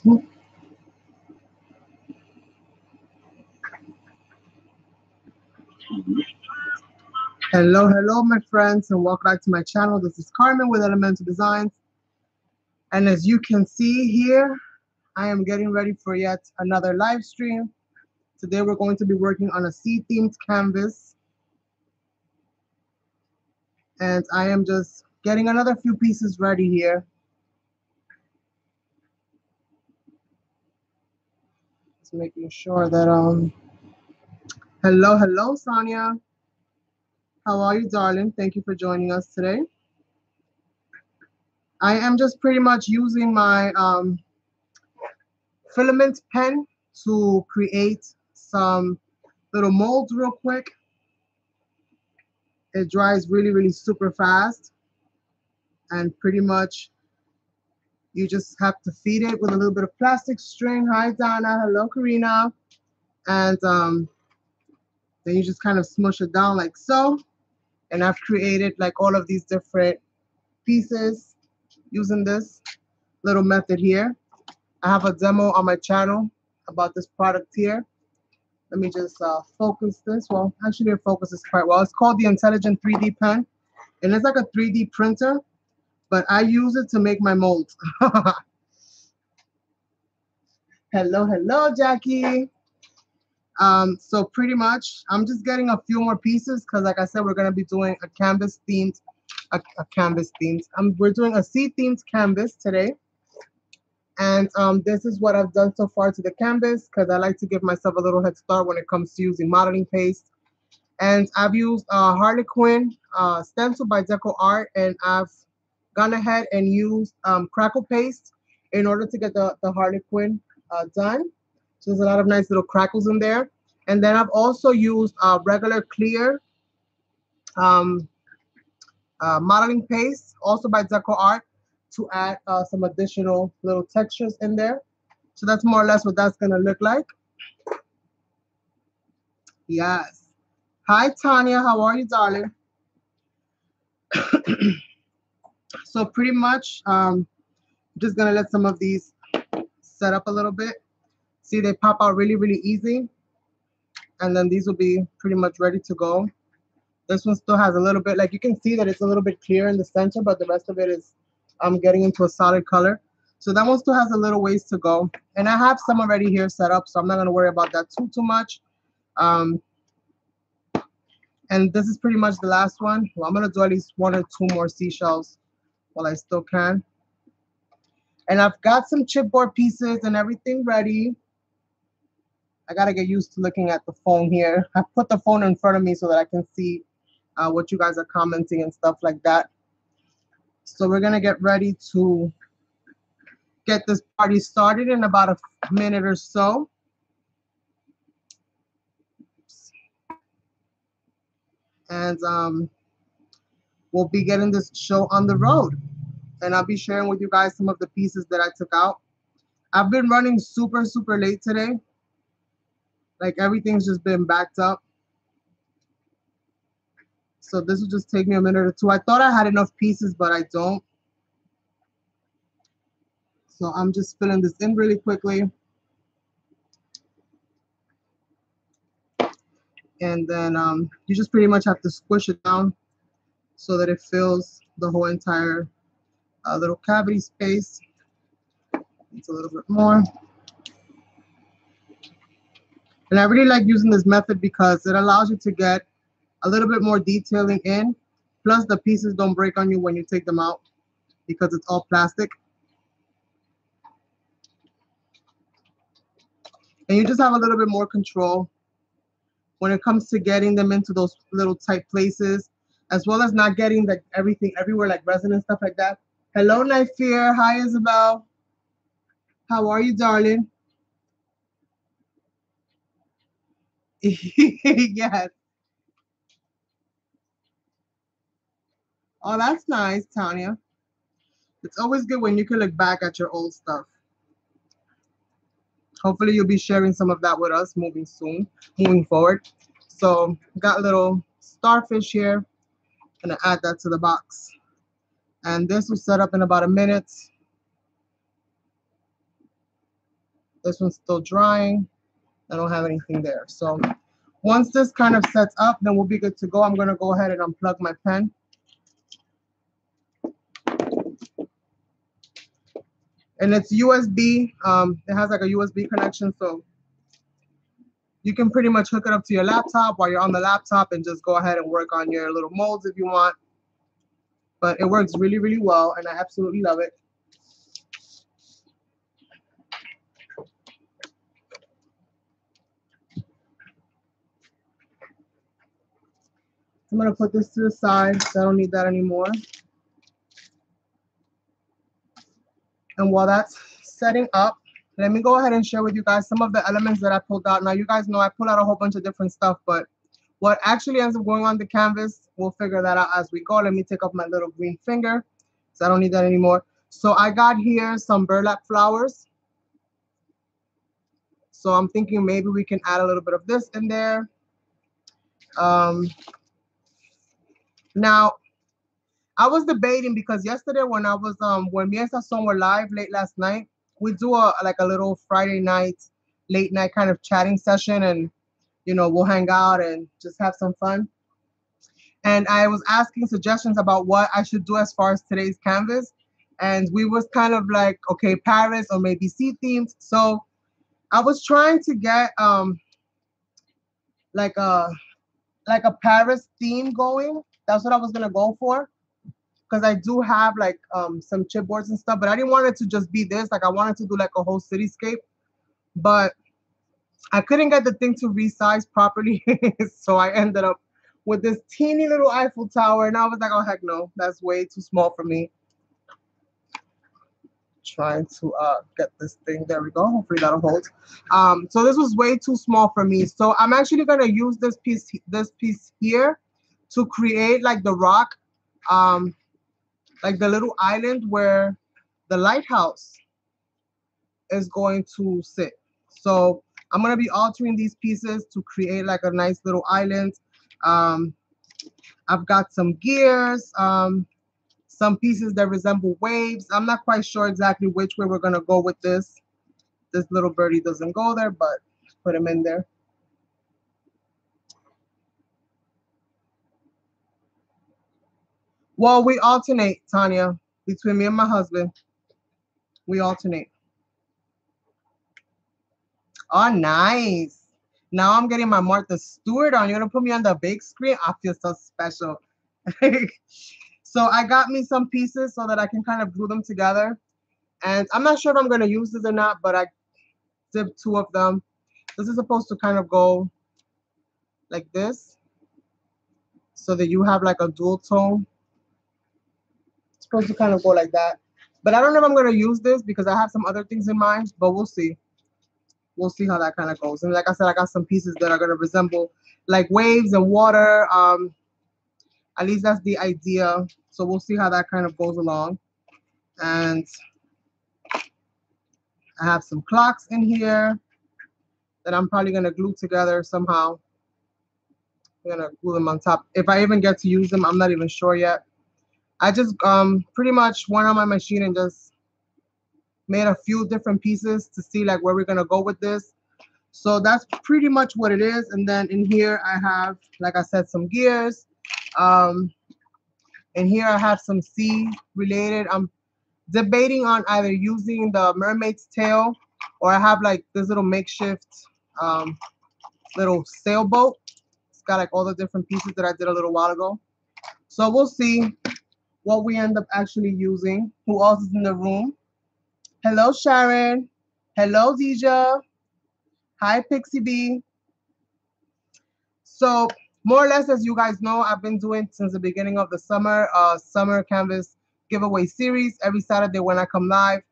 Hello, hello, my friends, and welcome back to my channel. This is Carmen with Elemental Designs. And as you can see here, I am getting ready for yet another live stream. Today we're going to be working on a sea-themed canvas. And I am just getting another few pieces ready here. Just making sure that, hello, hello, Sonia. How are you, darling? Thank you for joining us today. I am just pretty much using my filament pen to create some little molds real quick. It dries really, really super fast, and pretty much you just have to feed it with a little bit of plastic string. Hi, Donna. Hello, Karina. And then you just kind of smush it down like so. And I've created like all of these different pieces using this little method here. I have a demo on my channel about this product here. Let me just focus this. Well, actually it focuses quite well. It's called the Intelligent 3D Pen. And it's like a 3D printer, but I use it to make my molds. Hello, hello, Jackie. So pretty much, I'm just getting a few more pieces because, like I said, we're gonna be doing a canvas themed, we're doing a sea themed canvas today. And this is what I've done so far to the canvas because I like to give myself a little head start when it comes to using modeling paste. And I've used Harlequin stencil by Decoart I, and I've gone ahead and used crackle paste in order to get the Harlequin done. So there's a lot of nice little crackles in there. And then I've also used regular clear modeling paste, also by Decoart I, to add some additional little textures in there. So that's more or less what that's gonna look like. Yes. Hi, Tanya. How are you, darling? So pretty much, I'm just gonna let some of these set up a little bit. See, they pop out really, really easy. And then these will be pretty much ready to go. This one still has a little bit, like you can see that it's a little bit clear in the center, but the rest of it is getting into a solid color. So that one still has a little ways to go. And I have some already here set up, so I'm not gonna worry about that too much. And this is pretty much the last one. Well, I'm gonna do at least 1 or 2 more seashells while I still can. And I've got some chipboard pieces and everything ready. I gotta get used to looking at the phone here. I put the phone in front of me so that I can see what you guys are commenting and stuff like that. So we're gonna get ready to get this party started in about a minute or so. And we'll be getting this show on the road. And I'll be sharing with you guys some of the pieces that I took out. I've been running super, super late today. Like everything's just been backed up. So this will just take me a minute or two. I thought I had enough pieces, but I don't. So I'm just filling this in really quickly. And then you just pretty much have to squish it down so that it fills the whole entire little cavity space. It's a little bit more. And I really like using this method because it allows you to get a little bit more detailing in. Plus the pieces don't break on you when you take them out because it's all plastic. And you just have a little bit more control when it comes to getting them into those little tight places, as well as not getting like everything everywhere, like resin and stuff like that. Hello, Nifir. Hi, Isabel. How are you, darling? Yes. Oh, that's nice, Tanya. It's always good when you can look back at your old stuff. Hopefully you'll be sharing some of that with us moving forward. So got a little starfish here. Gonna add that to the box. And this will set up in about a minute. This one's still drying. I don't have anything there. So once this kind of sets up, then we'll be good to go. I'm going to go ahead and unplug my pen. And it's USB. It has like a USB connection, so you can pretty much hook it up to your laptop while you're on the laptop and just go ahead and work on your little molds if you want. But it works really, really well, and I absolutely love it. I'm going to put this to the side, so I don't need that anymore. And while that's setting up, let me go ahead and share with you guys some of the elements that I pulled out. Now, you guys know I pulled out a whole bunch of different stuff, but what actually ends up going on the canvas, we'll figure that out as we go. Let me take off my little green finger, so I don't need that anymore. So I got here some burlap flowers. So I'm thinking maybe we can add a little bit of this in there. Now, I was debating because yesterday when I was when me and Sasson were live late last night, we do a little Friday night, late night kind of chatting session, and you know, we'll hang out and just have some fun. And I was asking suggestions about what I should do as far as today's canvas, and we was kind of like, okay, Paris or maybe sea themed. So I was trying to get like a Paris theme going. That's what I was gonna go for, because I do have like some chipboards and stuff, but I didn't want it to just be this. Like I wanted to do like a whole cityscape, but I couldn't get the thing to resize properly. So I ended up with this teeny little Eiffel Tower, and I was like, oh heck no, that's way too small for me. Trying to get this thing, there we go, hopefully that'll hold. So this was way too small for me, so I'm actually going to use this piece here to create like the rock, like the little island where the lighthouse is going to sit. So I'm going to be altering these pieces to create like a nice little island. I've got some gears, some pieces that resemble waves. I'm not quite sure exactly which way we're going to go with this. This little birdie doesn't go there, but put him in there. Well, we alternate, Tanya, between me and my husband. We alternate. Oh, nice. Now I'm getting my Martha Stewart on. You're going to put me on the big screen? I feel so special. So I got me some pieces so that I can kind of glue them together. And I'm not sure if I'm going to use this or not, but I dipped 2 of them. This is supposed to kind of go like this, so that you have like a dual tone. It's supposed to kind of go like that. But I don't know if I'm going to use this because I have some other things in mind, but we'll see. We'll see how that kind of goes. And like I said, I got some pieces that are going to resemble like waves and water. At least that's the idea. So we'll see how that kind of goes along. And I have some clocks in here that I'm probably going to glue together somehow. I'm going to glue them on top. If I even get to use them, I'm not even sure yet. I just pretty much went on my machine and just made a few different pieces to see like where we're going to go with this. So that's pretty much what it is. And then in here I have, like I said, some gears. And here I have some sea related. I'm debating on either using the mermaid's tail, or I have like this little makeshift little sailboat. It's got like all the different pieces that I did a little while ago. So we'll see what we end up actually using. Who else is in the room? Hello, Sharon. Hello, Deja. Hi, Pixie B. So more or less, as you guys know, I've been doing since the beginning of the summer canvas giveaway series every Saturday when I come live.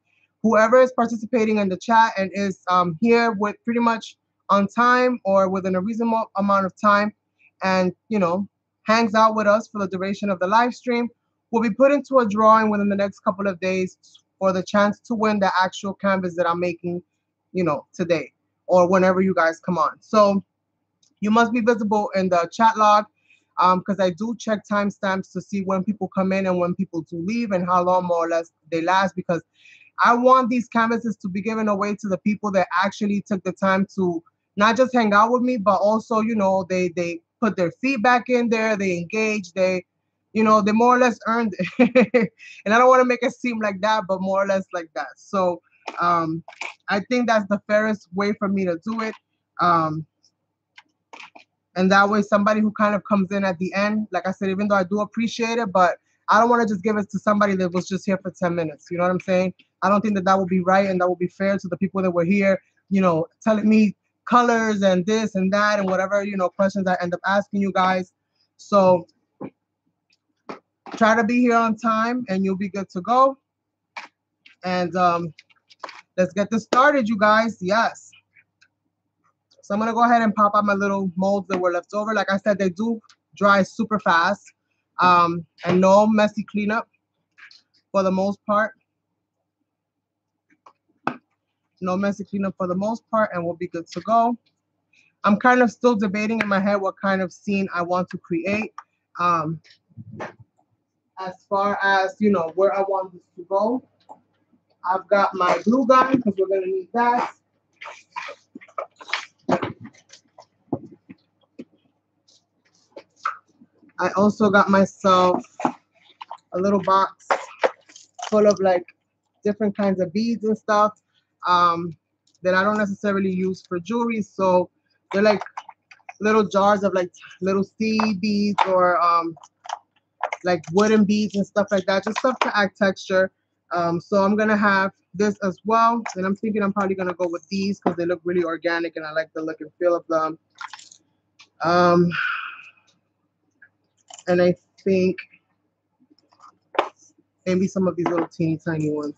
Whoever is participating in the chat and is here with pretty much on time or within a reasonable amount of time, and you know, hangs out with us for the duration of the live stream, will be put into a drawing within the next couple of days for the chance to win the actual canvas that I'm making, you know, today or whenever you guys come on. So you must be visible in the chat log, because I do check timestamps to see when people come in and when people do leave and how long more or less they last, because I want these canvases to be given away to the people that actually took the time to not just hang out with me, but also, you know, they put their feedback in there, they engage, they, you know, they more or less earned it. And I don't want to make it seem like that, but more or less like that. So I think that's the fairest way for me to do it. And that way somebody who kind of comes in at the end, like I said, even though I do appreciate it, but I don't want to just give it to somebody that was just here for 10 minutes. You know what I'm saying? I don't think that that would be right, and that would be fair to the people that were here, you know, telling me colors and this and that and whatever, you know, questions I end up asking you guys. So try to be here on time and you'll be good to go. And let's get this started, you guys. Yes. So I'm going to go ahead and pop out my little molds that were left over. Like I said, they do dry super fast, and no messy cleanup for the most part. No messy cleanup for the most part, and we'll be good to go. I'm kind of still debating in my head what kind of scene I want to create. As far as, you know, where I want this to go. I've got my glue gun because we're going to need that. I also got myself a little box full of like different kinds of beads and stuff that I don't necessarily use for jewelry. So they're like little jars of like little seed beads or like wooden beads and stuff like that, just stuff to add texture. So I'm gonna have this as well, and I'm thinking I'm probably gonna go with these because they look really organic and I like the look and feel of them. And I think maybe some of these little teeny tiny ones.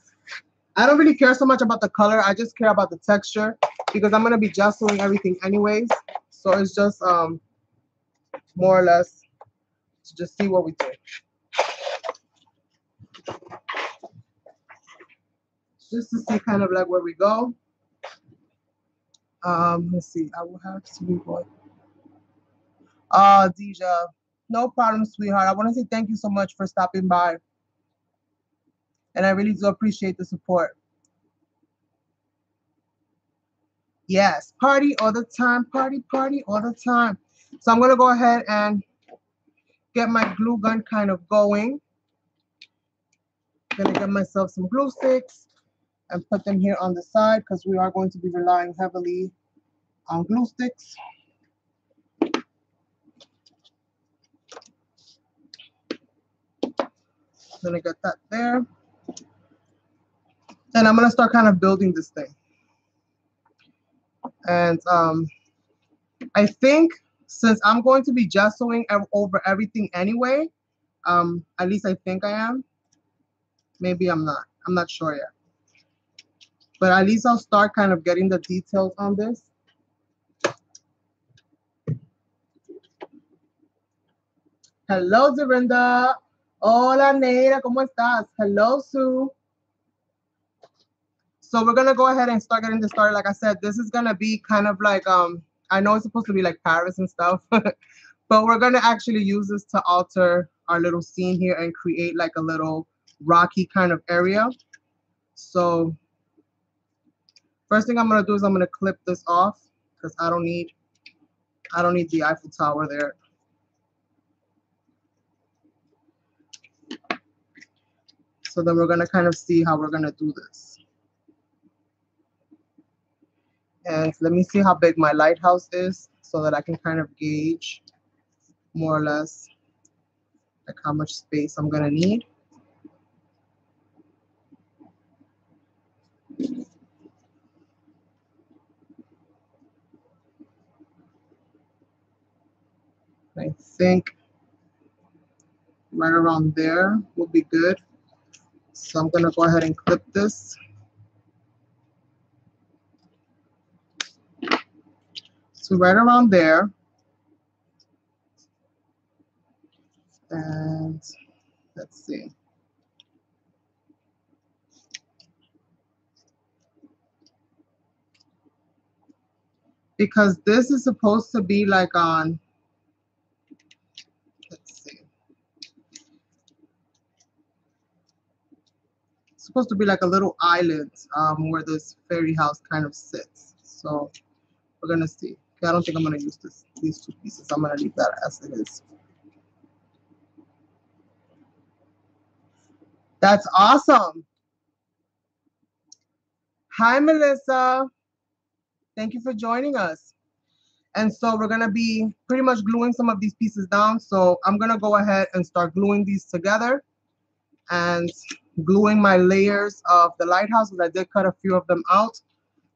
I don't really care so much about the color, I just care about the texture because I'm gonna be gessoing everything anyways. So it's just more or less to just see what we do. Just to see kind of like where we go. Let's see, I will have to be what. Deja, no problem, sweetheart. I want to say thank you so much for stopping by. And I really do appreciate the support. Yes, party all the time, party all the time. So I'm going to go ahead and get my glue gun kind of going. I'm going to get myself some glue sticks and put them here on the side because we are going to be relying heavily on glue sticks. I'm going to get that there. And I'm going to start kind of building this thing. And I think since I'm going to be gessoing over everything anyway, at least I think I am. Maybe I'm not. I'm not sure yet. But at least I'll start kind of getting the details on this. Hello, Dorinda. Hola, Neira. ¿Cómo estás? Hello, Sue. So we're going to go ahead and start getting this started. Like I said, this is going to be kind of like, I know it's supposed to be like Paris and stuff, but we're going to actually use this to alter our little scene here and create like a little rocky kind of area. So first thing I'm going to do is I'm going to clip this off because I don't need the Eiffel Tower there. So then we're going to kind of see how we're going to do this. And let me see how big my lighthouse is so that I can kind of gauge more or less like how much space I'm going to need. I think right around there will be good. So I'm going to go ahead and clip this. So right around there. And let's see. Because this is supposed to be like on, let's see. It's supposed to be like a little island where this fairy house kind of sits. So we're gonna see. Okay, I don't think I'm gonna use these two pieces. I'm gonna leave that as it is. That's awesome. Hi, Melissa. Thank you for joining us. And so we're gonna be pretty much gluing some of these pieces down. So I'm gonna go ahead and start gluing these together and gluing my layers of the lighthouse, because I did cut a few of them out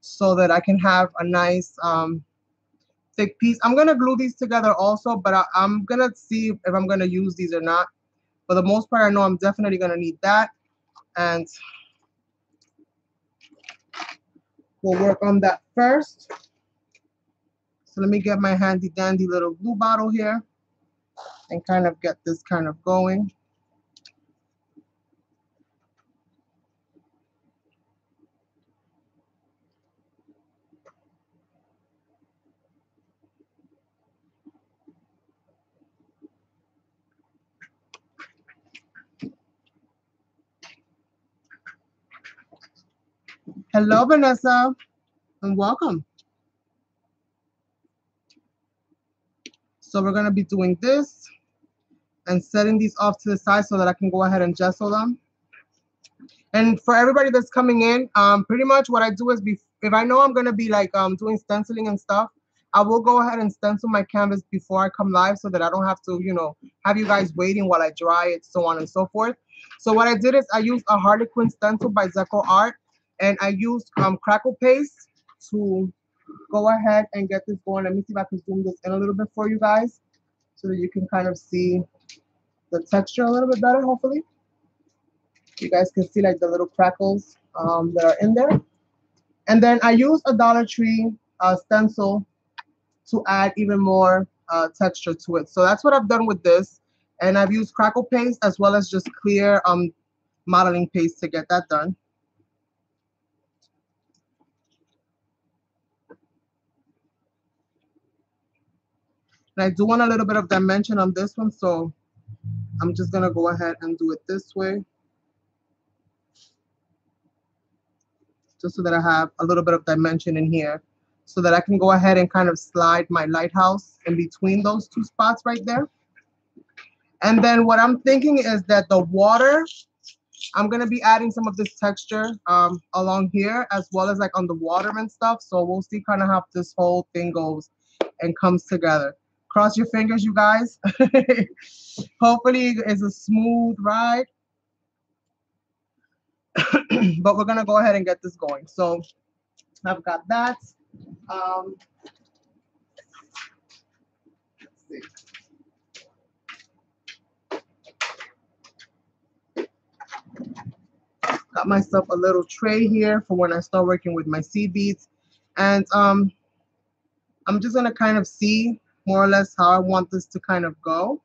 so that I can have a nice thick piece. I'm gonna glue these together also, but I'm gonna see if I'm gonna use these or not. For the most part, I know I'm definitely gonna need that. And we'll work on that first. So let me get my handy dandy little glue bottle here and kind of get this kind of going. Hello, Vanessa, and welcome. So we're gonna be doing this and setting these off to the side so that I can go ahead and gesso them. And for everybody that's coming in, pretty much what I do is, if I know I'm gonna be like doing stenciling and stuff, I will go ahead and stencil my canvas before I come live so that I don't have to, you know, have you guys waiting while I dry it, so on and so forth. So what I did is I used a Harlequin stencil by Decoart, and I used crackle paste to go ahead and get this going. Let me see if I can zoom this in a little bit for you guys so that you can kind of see the texture a little bit better, hopefully. You guys can see like the little crackles that are in there. And then I used a Dollar Tree stencil to add even more texture to it. So that's what I've done with this. And I've used crackle paste as well as just clear modeling paste to get that done. And I do want a little bit of dimension on this one, so I'm just gonna go ahead and do it this way, just so that I have a little bit of dimension in here, so that I can go ahead and kind of slide my lighthouse in between those two spots right there. And then what I'm thinking is that the water, I'm gonna be adding some of this texture along here, as well as like on the water and stuff. So we'll see kind of how this whole thing goes and comes together. Cross your fingers, you guys. Hopefully it's a smooth ride. But we're gonna go ahead and get this going. So I've got that. Let's see. Got myself a little tray here for when I start working with my seed beads. And I'm just gonna kind of see more or less how I want this to kind of go.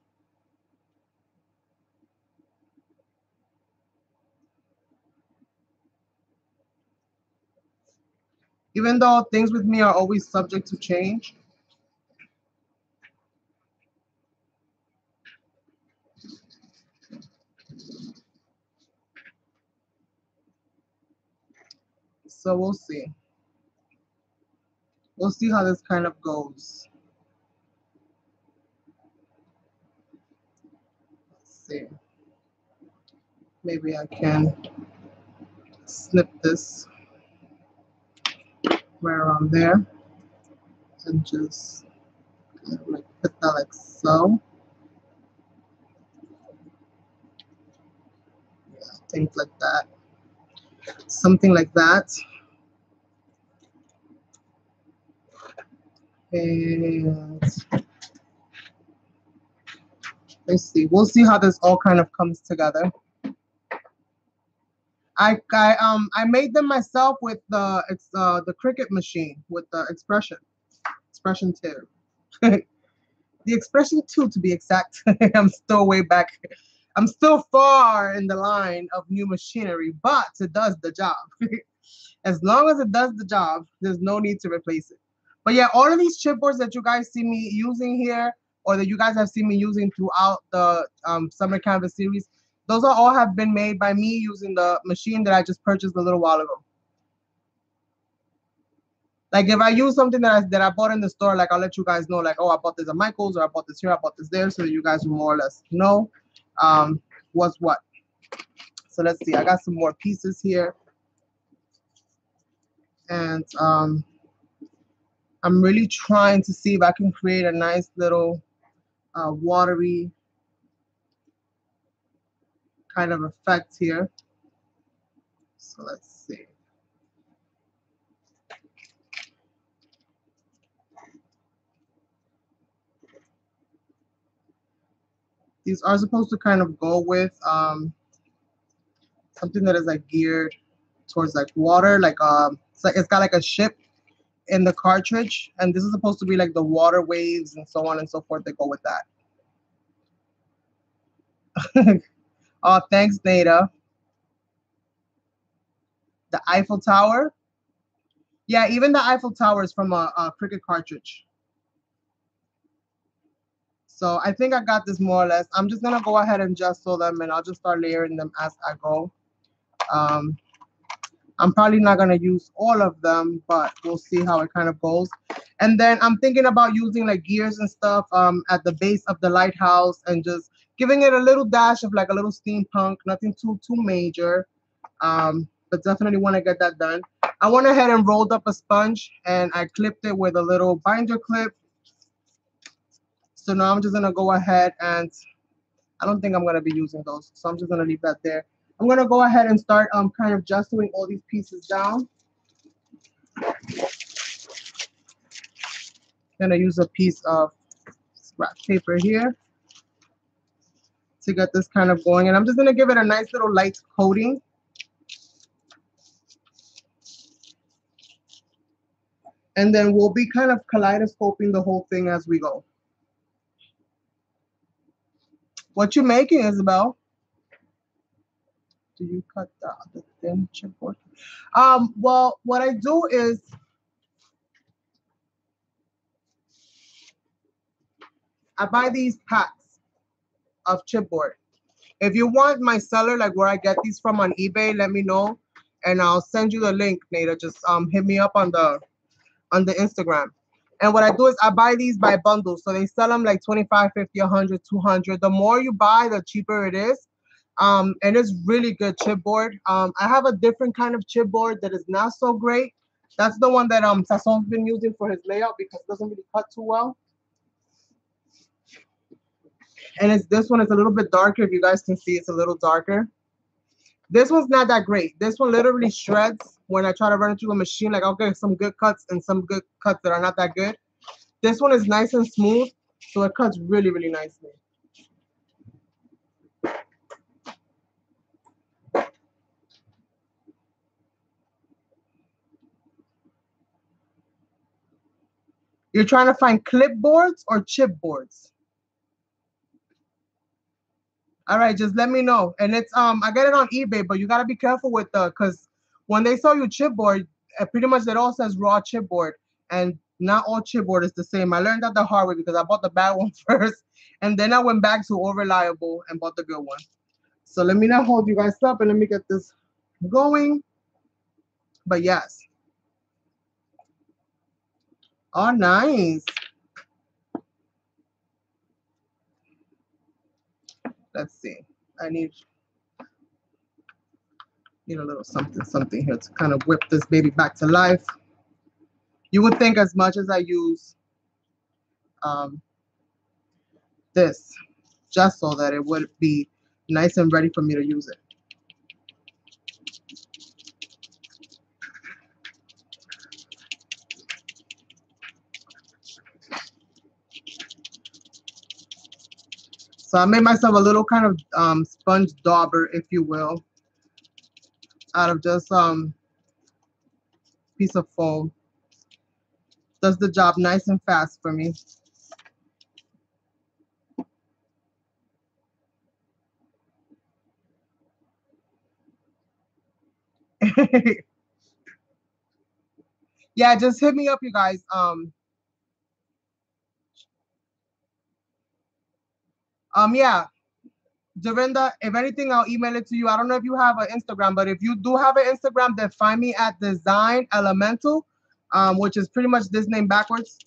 Even though things with me are always subject to change. So we'll see. We'll see how this kind of goes. Let's see. Maybe I can snip this right around there and just kind of like put that like so. Yeah, things like that. Something like that. And let's see. We'll see how this all kind of comes together. I made them myself with the Cricut machine with the expression 2. The expression 2 to be exact. I'm still way back. I'm still far in the line of new machinery, but it does the job. As long as it does the job, there's no need to replace it. But yeah, all of these chipboards that you guys see me using here, or that you guys have seen me using throughout the summer canvas series, Those are all have been made by me using the machine that I just purchased a little while ago. Like if I use something that I bought in the store, like I'll let you guys know, like, oh, I bought this at Michael's, or I bought this here, I bought this there, so that you guys will more or less know what's what. So let's see, I got some more pieces here. And I'm really trying to see if I can create a nice little watery kind of effect here. So let's see. These are supposed to kind of go with something that is like geared towards like water, like it's got like a ship in the cartridge, and this is supposed to be like the water waves and so on and so forth that go with that. Oh, thanks, Nada. The Eiffel Tower. Yeah, even the Eiffel Tower is from a Cricut cartridge. So I think I got this more or less. I'm just gonna go ahead and gesso them, and I'll just start layering them as I go. I'm probably not gonna use all of them, but we'll see how it kind of goes. And then I'm thinking about using like gears and stuff at the base of the lighthouse, and just giving it a little dash of like a little steampunk, nothing too major. But definitely want to get that done. I went ahead and rolled up a sponge, and I clipped it with a little binder clip. So now I'm just gonna go ahead, and I don't think I'm gonna be using those, so I'm just gonna leave that there. I'm gonna go ahead and start kind of gessoing all these pieces down. Gonna use a piece of scrap paper here to get this kind of going, and I'm just gonna give it a nice little light coating. And then we'll be kind of kaleidoscoping the whole thing as we go. What you making, Isabel? Do you cut the thin chipboard? Well, what I do is I buy these packs of chipboard. If you want my seller, like where I get these from on eBay, let me know, and I'll send you the link, Nada. Just hit me up on the Instagram. And what I do is I buy these by bundles. So they sell them like 25, 50, 100, 200. The more you buy, the cheaper it is. And it's really good chipboard. I have a different kind of chipboard that is not so great. That's the one that Sason's been using for his layout because it doesn't really cut too well. And this one is a little bit darker. If you guys can see, it's a little darker. This one's not that great. This one literally shreds when I try to run it through a machine. Like I'll get some good cuts and some good cuts that are not that good. This one is nice and smooth, so it cuts really, really nicely. You're trying to find clipboards or chipboards? All right, just let me know. And it's I get it on eBay, but you gotta be careful with because when they sell you chipboard, pretty much it all says raw chipboard, and not all chipboard is the same. I learned that the hard way because I bought the bad one first, and then I went back to all reliable and bought the good one. So let me not hold you guys up, and let me get this going. But yes. Oh, nice. Let's see. I need a little something here to kind of whip this baby back to life. You would think as much as I use this, just so that it would be nice and ready for me to use it. So I made myself a little kind of sponge dauber, if you will, out of just piece of foam. Does the job nice and fast for me. Yeah, just hit me up, you guys. Yeah, Dorinda, if anything, I'll email it to you. I don't know if you have an Instagram, but if you do have an Instagram, then find me at Design Elemental, which is pretty much this name backwards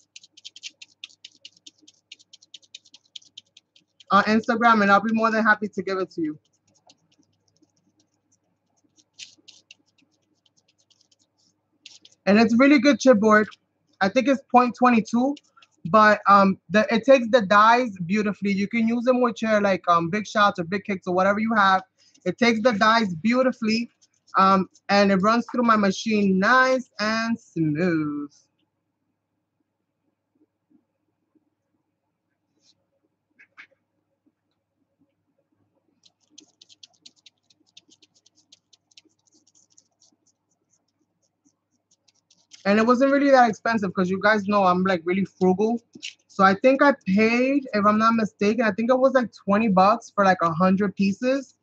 on Instagram, and I'll be more than happy to give it to you. And it's really good chipboard. I think it's 0.22, but it takes the dies beautifully. You can use them with your like big shots or big kicks or whatever you have. It takes the dies beautifully, and it runs through my machine nice and smooth. And it wasn't really that expensive because you guys know I'm like really frugal. So I think I paid, if I'm not mistaken, I think it was like 20 bucks for like 100 pieces,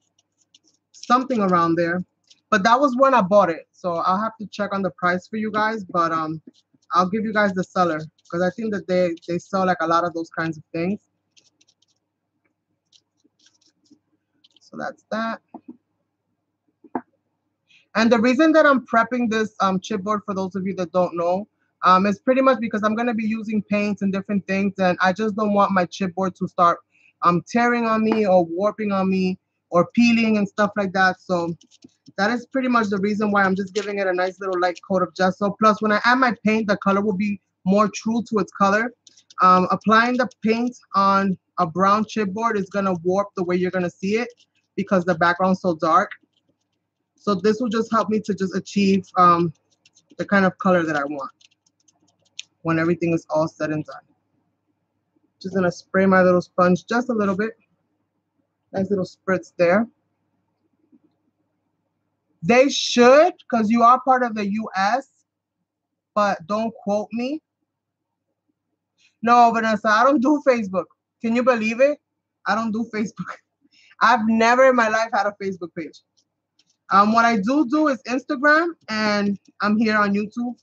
something around there. But that was when I bought it. So I'll have to check on the price for you guys, but I'll give you guys the seller because I think that they sell like a lot of those kinds of things. So that's that. And the reason that I'm prepping this chipboard, for those of you that don't know, is pretty much because I'm going to be using paints and different things, and I just don't want my chipboard to start tearing on me or warping on me or peeling and stuff like that. So that is pretty much the reason why I'm just giving it a nice little light coat of gesso. Plus, when I add my paint, the color will be more true to its color. Applying the paint on a brown chipboard is going to warp the way you're going to see it because the background's so dark. So this will just help me to just achieve the kind of color that I want when everything is all said and done. Just gonna spray my little sponge just a little bit. Nice little spritz there. They should, because you are part of the US, but don't quote me. No, Vanessa, I don't do Facebook. Can you believe it? I don't do Facebook. I've never in my life had a Facebook page. What I do is Instagram, and I'm here on YouTube.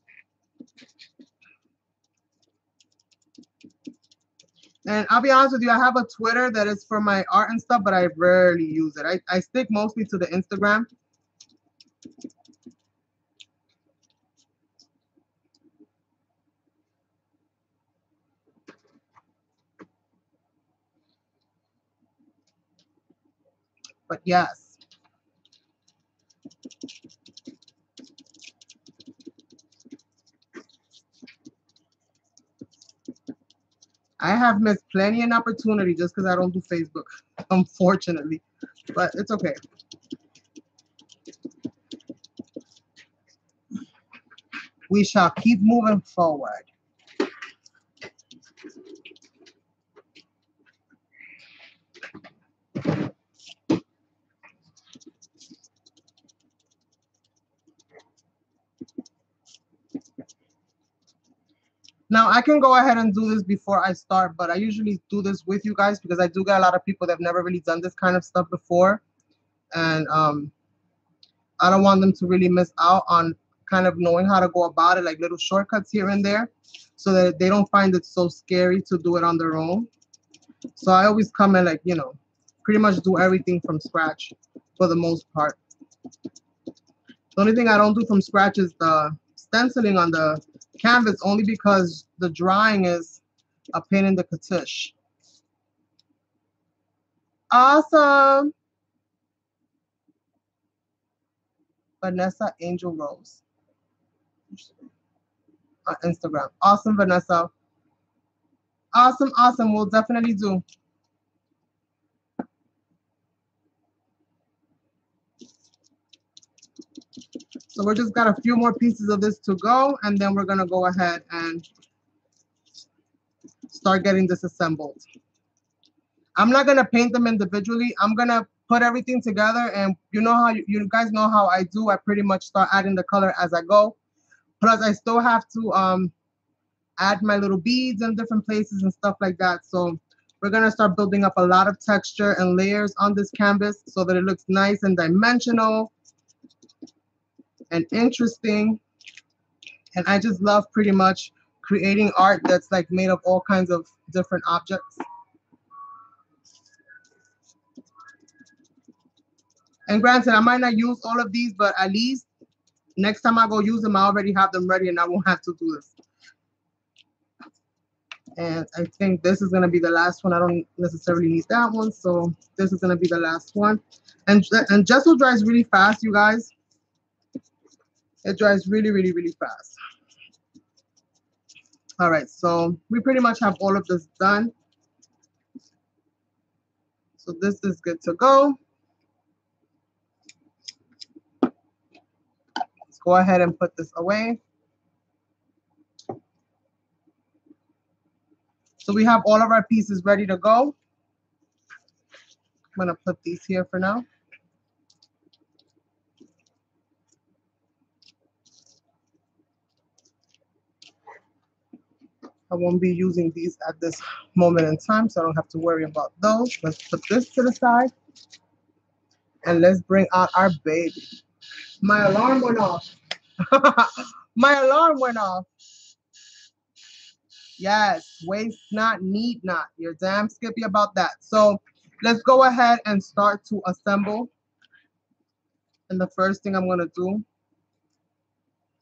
And I'll be honest with you, I have a Twitter that is for my art and stuff, but I rarely use it. I stick mostly to the Instagram. But yes. I have missed plenty an opportunity just because I don't do Facebook, unfortunately. But it's okay. We shall keep moving forward. Now, I can go ahead and do this before I start, but I usually do this with you guys because I do get a lot of people that have never really done this kind of stuff before. And I don't want them to really miss out on kind of knowing how to go about it, like little shortcuts here and there, so that they don't find it so scary to do it on their own. So I always come and like, you know, pretty much do everything from scratch for the most part. The only thing I don't do from scratch is the stenciling on the canvas, only because the drawing is a pain in the katush. Awesome. Vanessa Angel Rose on Instagram. Awesome, Vanessa. Awesome, awesome. We'll definitely do. So we're just got a few more pieces of this to go, and then we're gonna go ahead and start getting this assembled. I'm not gonna paint them individually. I'm gonna put everything together, and you know how you guys know how I do. I pretty much start adding the color as I go. Plus, I still have to add my little beads in different places and stuff like that. So we're gonna start building up a lot of texture and layers on this canvas so that it looks nice and dimensional and interesting. And I just love pretty much creating art that's like made of all kinds of different objects. And granted, I might not use all of these, but at least next time I go use them, I already have them ready and I won't have to do this. And I think this is going to be the last one. I don't necessarily need that one. So this is going to be the last one. And gesso dries really fast, you guys. It dries really, really, really fast. All right. So we pretty much have all of this done. So this is good to go. Let's go ahead and put this away. So we have all of our pieces ready to go. I'm going to put these here for now. I won't be using these at this moment in time, so I don't have to worry about those. Let's put this to the side. And let's bring out our baby. My alarm went off. My alarm went off. Yes, waste not, need not. You're damn skippy about that. So let's go ahead and start to assemble. And the first thing I'm going to do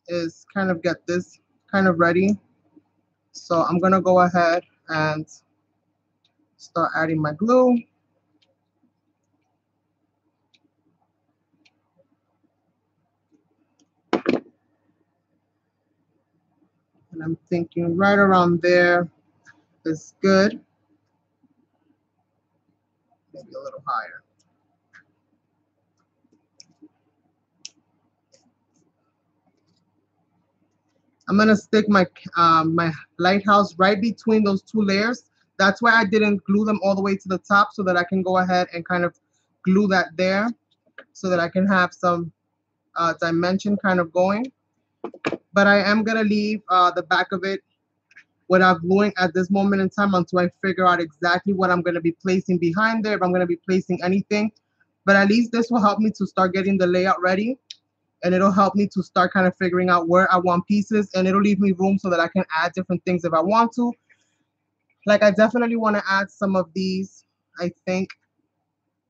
is kind of get this kind of ready. So I'm going to go ahead and start adding my glue. And I'm thinking right around there is good. Maybe a little higher. I'm gonna stick my my lighthouse right between those two layers. That's why I didn't glue them all the way to the top, so that I can go ahead and kind of glue that there, so that I can have some dimension kind of going. But I am gonna leave the back of it without gluing at this moment in time until I figure out exactly what I'm gonna be placing behind there, if I'm gonna be placing anything. But at least this will help me to start getting the layout ready. And it'll help me to start kind of figuring out where I want pieces, and it'll leave me room so that I can add different things if I want to. Like I definitely want to add some of these, I think.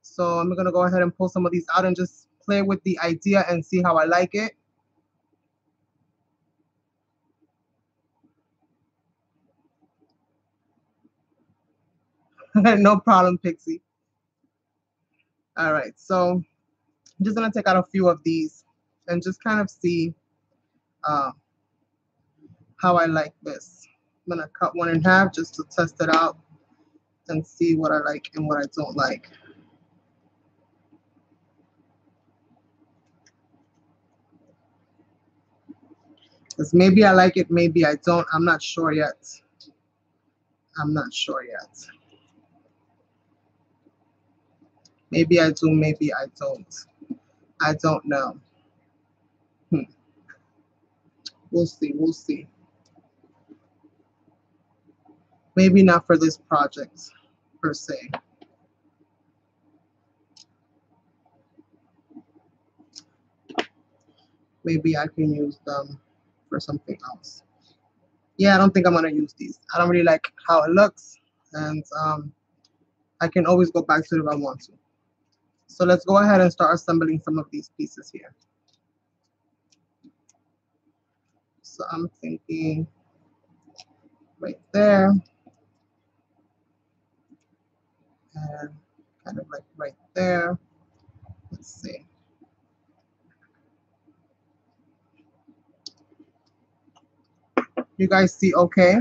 So I'm going to go ahead and pull some of these out and just play with the idea and see how I like it. No problem, Pixie. All right, so I'm just going to take out a few of these and just kind of see how I like this. I'm going to cut one in half just to test it out and see what I like and what I don't like. Because maybe I like it, maybe I don't. I'm not sure yet. I'm not sure yet. Maybe I do, maybe I don't. I don't know. We'll see, we'll see. Maybe not for this project, per se. Maybe I can use them for something else. Yeah, I don't think I'm gonna use these. I don't really like how it looks, and I can always go back to it if I want to. So let's go ahead and start assembling some of these pieces here. So I'm thinking right there, and kind of like right there. Let's see. You guys see okay?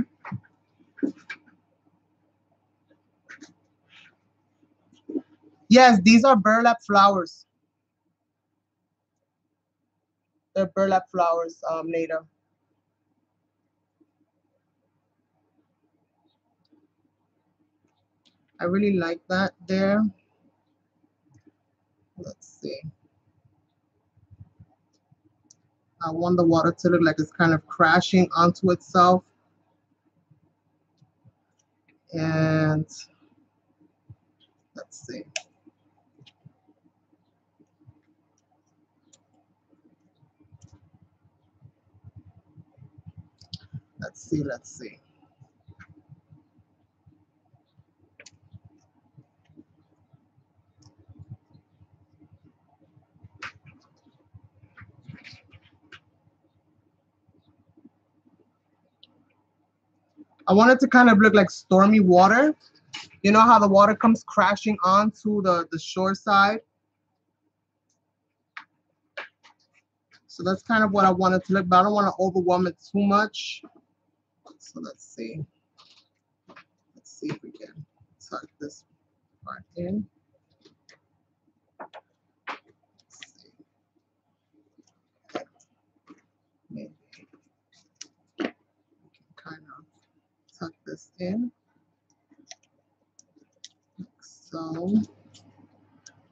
Yes, these are burlap flowers. They're burlap flowers, Nada. I really like that there. Let's see. I want the water to look like it's kind of crashing onto itself. And let's see. Let's see, let's see. I want it to kind of look like stormy water. You know how the water comes crashing onto the shore side? So that's kind of what I want it to look, but I don't want to overwhelm it too much. So let's see. Let's see if we can tuck this part in. Let's see. Maybe we can kind of tuck this in. Like so.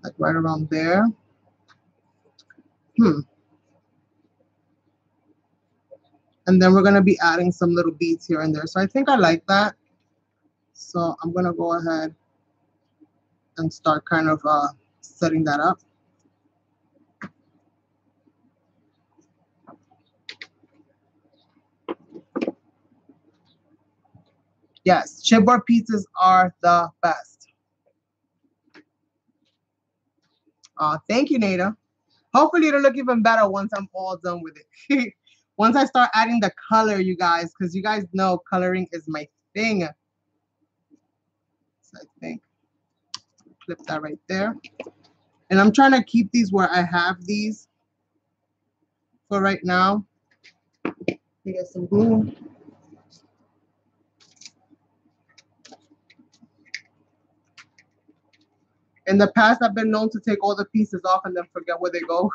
Like right around there. And then we're going to be adding some little beads here and there. So I think I like that. So I'm going to go ahead and start kind of setting that up. Yes, chipboard pieces are the best. Thank you, Nada. Hopefully it'll look even better once I'm all done with it. Once I start adding the color, you guys, because you guys know coloring is my thing. So I think clip that right there. And I'm trying to keep these where I have these for right now. We get some glue. In the past, I've been known to take all the pieces off and then forget where they go.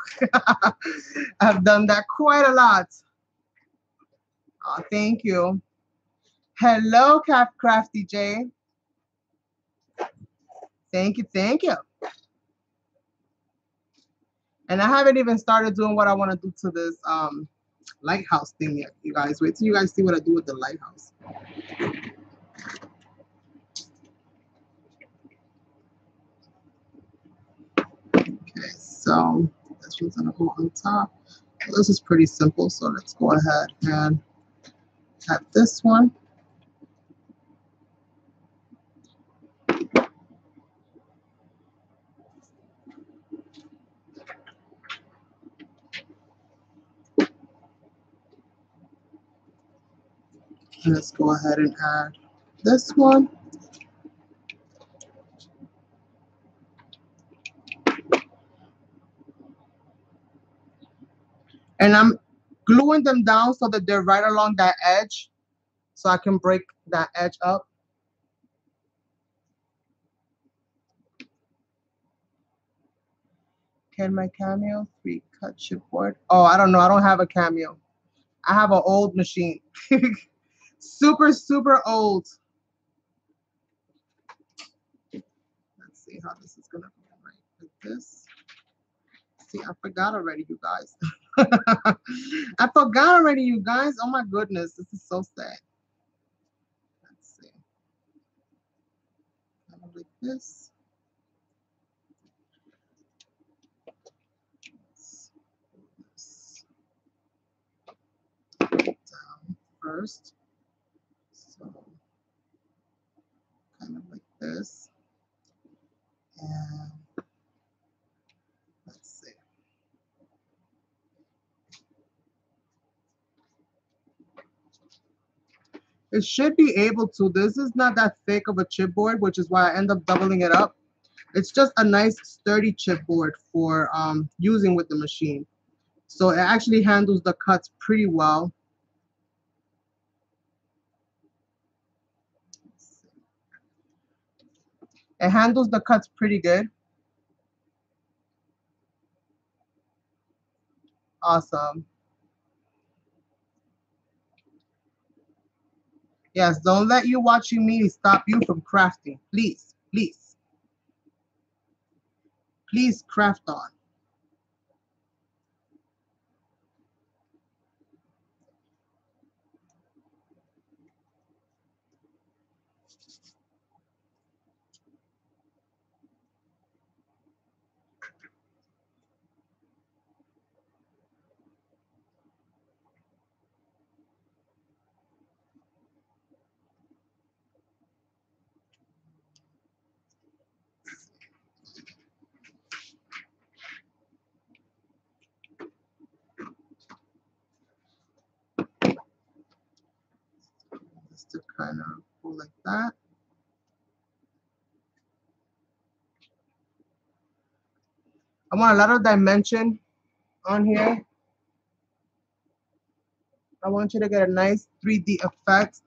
I've done that quite a lot. Oh, thank you. Hello, Crafty J. Thank you, thank you. And I haven't even started doing what I want to do to this lighthouse thing yet, you guys. Wait till you guys see what I do with the lighthouse. Okay, so this one's gonna go on top. So this is pretty simple, so let's go ahead and add this one. And let's go ahead and add this one. And I'm gluing them down so that they're right along that edge, so I can break that edge up. Can my Cameo 3 cut chipboard? Oh, I don't know. I don't have a Cameo. I have an old machine. Super, super old. Let's see how this is going to go right like this. See, I forgot already, you guys. I forgot already, you guys. Oh, my goodness. This is so sad. Let's see. Kind of like this. Down first. So kind of like this. And let's see. It should be able to. This is not that thick of a chipboard, which is why I end up doubling it up. It's just a nice sturdy chipboard for using with the machine. So it actually handles the cuts pretty well. It handles the cuts pretty good. Awesome. Yes, don't let you watching me stop you from crafting. Please, please, please craft on. to kind of go like that. I want a lot of dimension on here. I want you to get a nice 3D effect.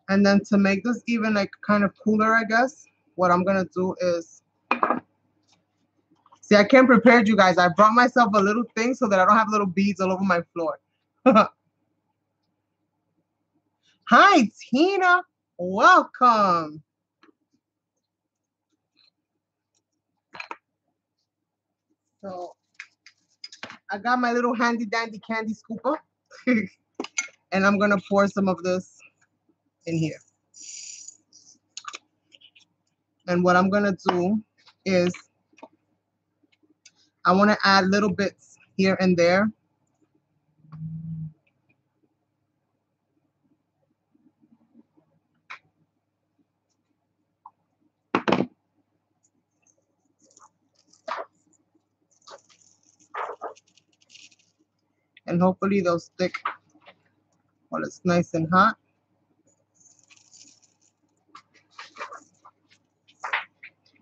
And then to make this even like kind of cooler, I guess, what I'm gonna do is, see, I came prepared, you guys. I brought myself a little thing so that I don't have little beads all over my floor. Hi, Tina. Welcome. So I got my little handy dandy candy scooper. And I'm gonna pour some of this in here. And what I'm gonna do is I wanna add little bits here and there. And hopefully they'll stick while it's nice and hot.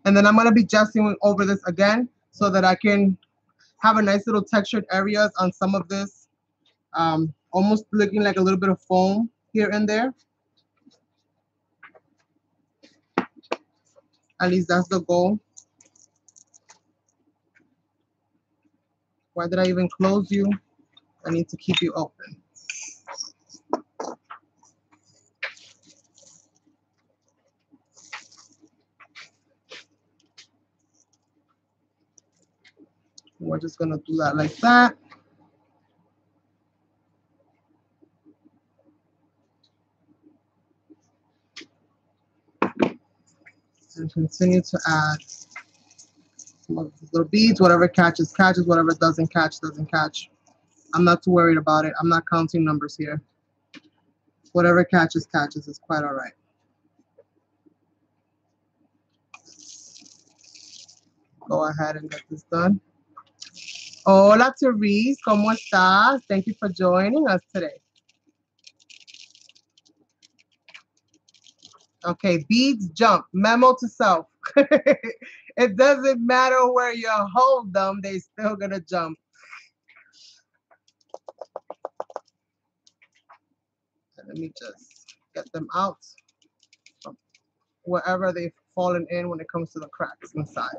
And then I'm gonna be gesturing over this again so that I can have a nice little textured areas on some of this, almost looking like a little bit of foam here and there. At least that's the goal. Why did I even close you? I need to keep you open. We're just gonna do that like that. And continue to add some of these little beads. Whatever catches, catches. Whatever doesn't catch, doesn't catch. I'm not too worried about it. I'm not counting numbers here. Whatever catches, catches. It's quite all right. Go ahead and get this done. Hola, Therese. ¿Cómo estás? Thank you for joining us today. Okay, beads jump. Memo to self. It doesn't matter where you hold them, they still gonna jump. Let me just get them out from wherever they've fallen in when it comes to the cracks inside.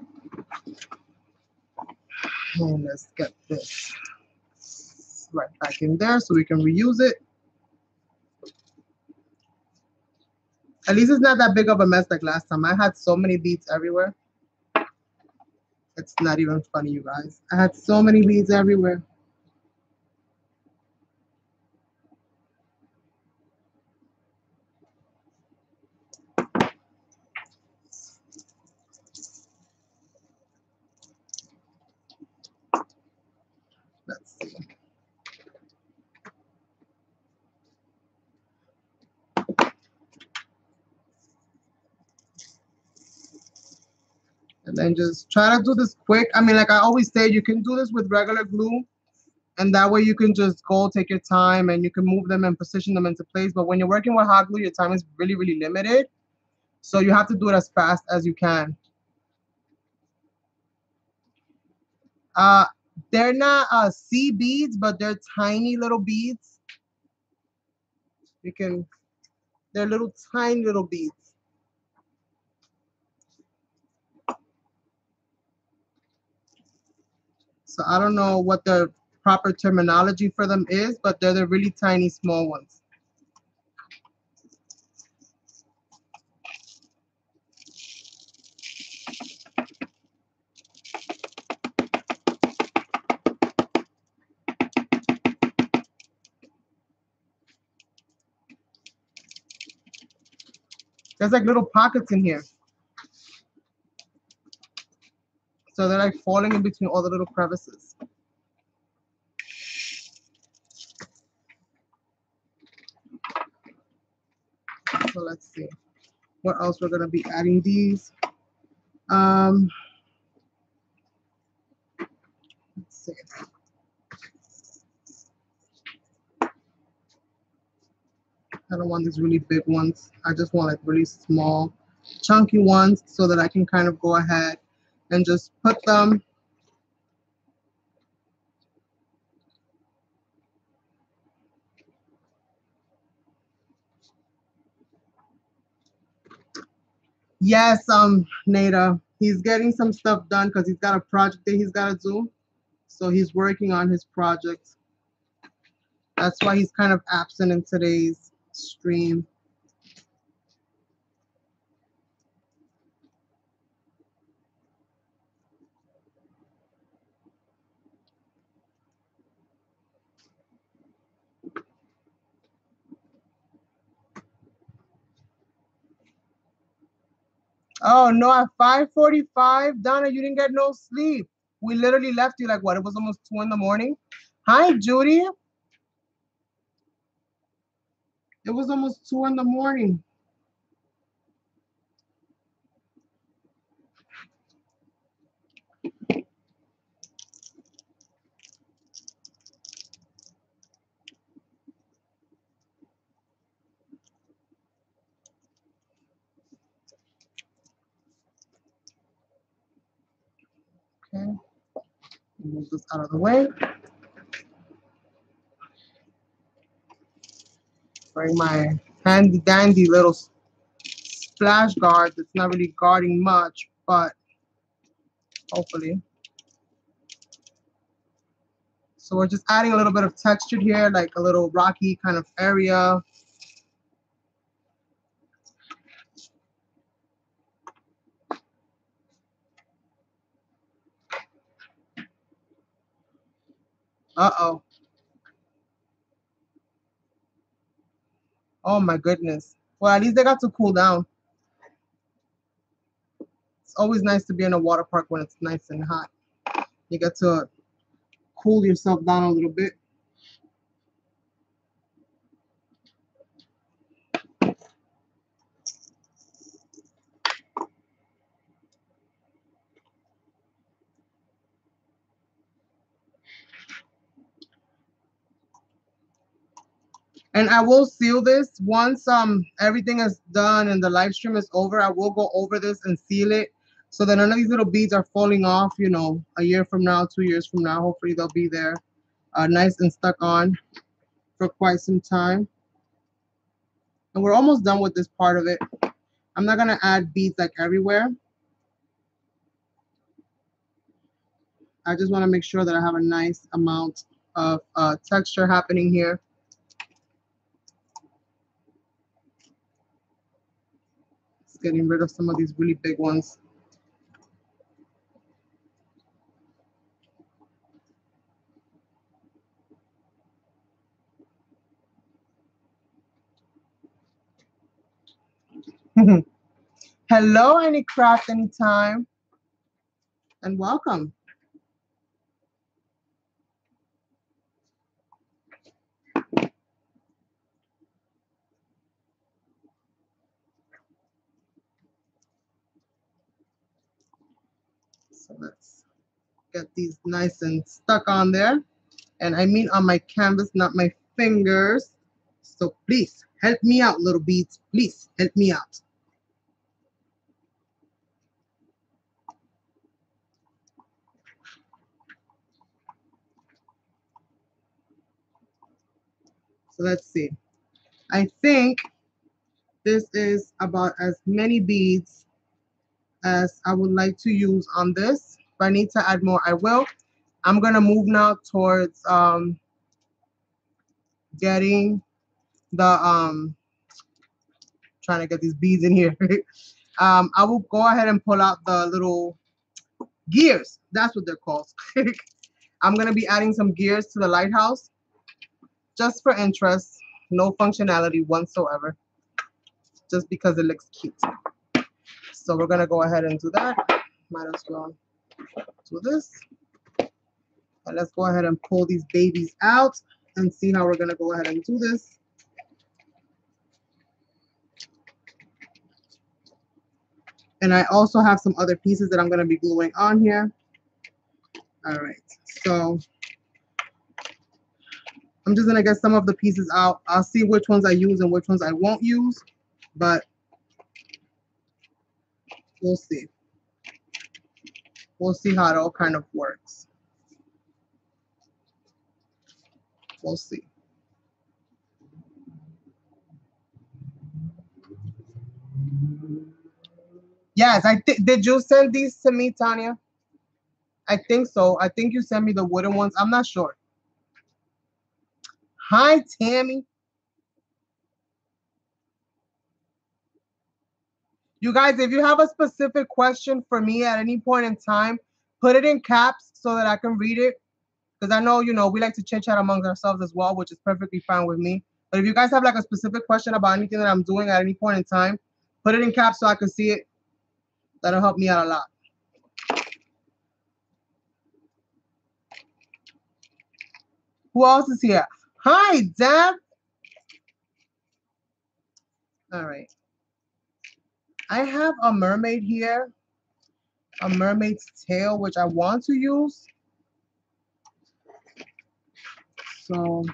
And let's get this right back in there so we can reuse it. At least it's not that big of a mess like last time. I had so many beads everywhere. It's not even funny, you guys. I had so many beads everywhere. Let's see. And then just try to do this quick. I mean, like I always say, you can do this with regular glue. And that way you can just go take your time and you can move them and position them into place. But when you're working with hot glue, your time is really, really limited. So you have to do it as fast as you can. They're not sea beads, but they're tiny little beads. They're little tiny little beads. So I don't know what the proper terminology for them is, but they're the really tiny small ones. There's like little pockets in here. So they're like falling in between all the little crevices. So let's see what else we're gonna be adding these. Um, let's see. I don't want these really big ones. I just want like really small, chunky ones so that I can kind of go ahead and just put them. Yes, Nada, he's getting some stuff done because he's got a project that he's got to do. So he's working on his project. That's why he's kind of absent in today's stream. Oh no, at 5:45, Donna, you didn't get no sleep. We literally left you like what? It was almost 2 in the morning. Hi, Judy. It was almost 2 in the morning. Okay, move this out of the way. Bring my handy dandy little splash guard that's not really guarding much, but hopefully. So we're just adding a little bit of texture here, like a little rocky kind of area. Uh-oh. Oh my goodness. Well, at least they got to cool down. It's always nice to be in a water park when it's nice and hot. You get to cool yourself down a little bit. And I will seal this once everything is done and the live stream is over. I will go over this and seal it so that none of these little beads are falling off, you know, a year from now, 2 years from now. Hopefully they'll be there nice and stuck on for quite some time. And we're almost done with this part of it. I'm not gonna add beads like everywhere. I just wanna make sure that I have a nice amount of texture happening here. Just getting rid of some of these really big ones. Hello, any craft, anytime, and welcome. So let's get these nice and stuck on there. And I mean on my canvas, not my fingers. So please help me out, little beads. Please help me out. So let's see. I think this is about as many beads as I would like to use on this. If I need to add more, I will. I'm gonna move now towards getting the trying to get these beads in here. I will go ahead and pull out the little gears. That's what they're called. I'm gonna be adding some gears to the lighthouse just for interest, no functionality whatsoever, just because it looks cute. So we're gonna go ahead and do that. Might as well do this. And let's go ahead and pull these babies out and see how we're gonna go ahead and do this. And I also have some other pieces that I'm going to be gluing on here. All right, so I'm just going to get some of the pieces out. I'll see which ones I use and which ones I won't use, but we'll see. We'll see how it all kind of works. We'll see. Yes, I think. Did you send these to me, Tanya? I think so. I think you sent me the wooden ones. I'm not sure. Hi, Tammy. You guys, if you have a specific question for me at any point in time, put it in caps so that I can read it. Because I know, we like to chit chat amongst ourselves as well, which is perfectly fine with me. But if you guys have like a specific question about anything that I'm doing at any point in time, put it in caps so I can see it. That'll help me out a lot. Who else is here? Hi, Deb. All right. I have a mermaid here, a mermaid's tail, which I want to use. So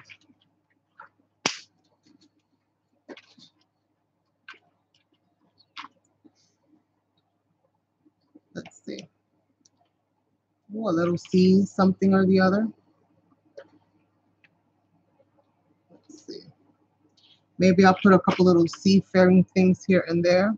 let's see. Ooh, a little sea, something or the other. Let's see. Maybe I'll put a couple little seafaring things here and there.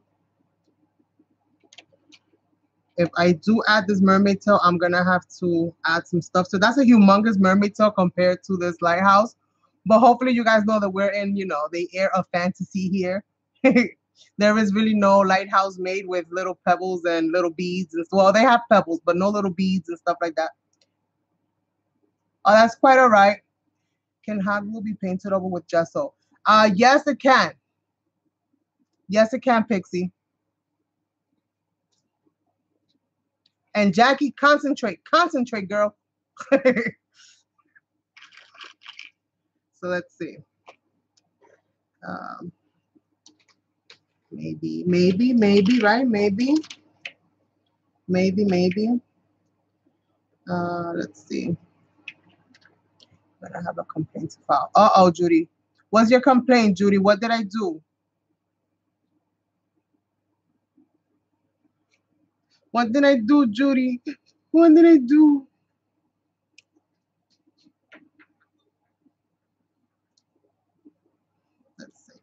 If I do add this mermaid tail, I'm gonna have to add some stuff. So that's a humongous mermaid tail compared to this lighthouse. But hopefully you guys know that we're in, the air of fantasy here. There is really no lighthouse made with little pebbles and little beads. And well, they have pebbles, but no little beads and stuff like that. Oh, that's quite all right. Can Haglu be painted over with gesso? Yes, it can. Yes, it can, Pixie. And Jackie, concentrate, girl. So let's see. Maybe, right? Maybe. Let's see. I have a complaint to file. Uh-oh, Judy. What's your complaint, Judy? What did I do? What did I do, Judy? What did I do? Let's see.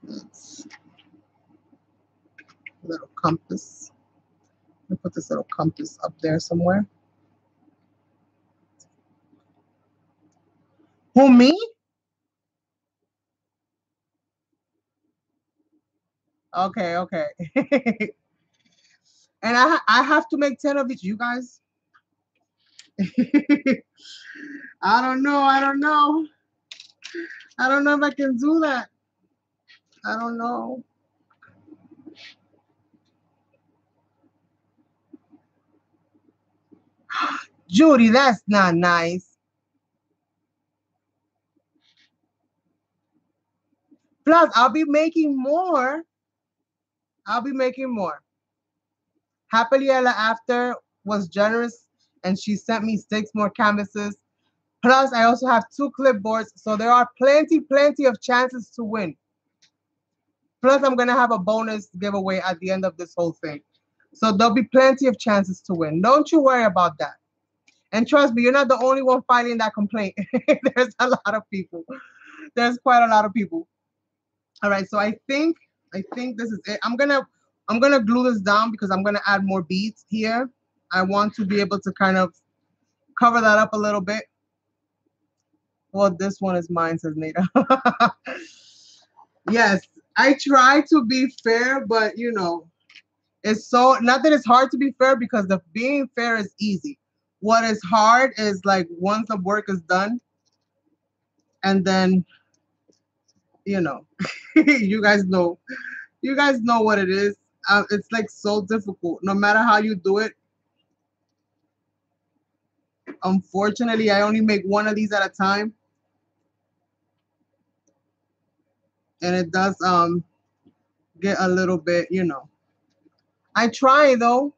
Let's a little compass. I'll put this little compass up there somewhere. Who, me? Okay. And I have to make 10 of each, you guys. I don't know. I don't know if I can do that. I don't know. Judy, that's not nice. Plus, I'll be making more. Happily Ever After was generous and she sent me 6 more canvases. Plus, I also have 2 clipboards, so there are plenty of chances to win. Plus, I'm going to have a bonus giveaway at the end of this whole thing. So there'll be plenty of chances to win. Don't you worry about that. And trust me, you're not the only one filing that complaint. There's a lot of people. There's quite a lot of people. All right, so I think this is it. I'm gonna glue this down because I'm gonna add more beads here. I want to be able to kind of cover that up a little bit. Well, this one is mine, says Nada. Yes, I try to be fair, but it's so not that it's hard to be fair because the being fair is easy. What is hard is like once the work is done, and then you guys know what it is. It's like so difficult. No matter how you do it. Unfortunately, I only make one of these at a time. And it does get a little bit, you know. I try though.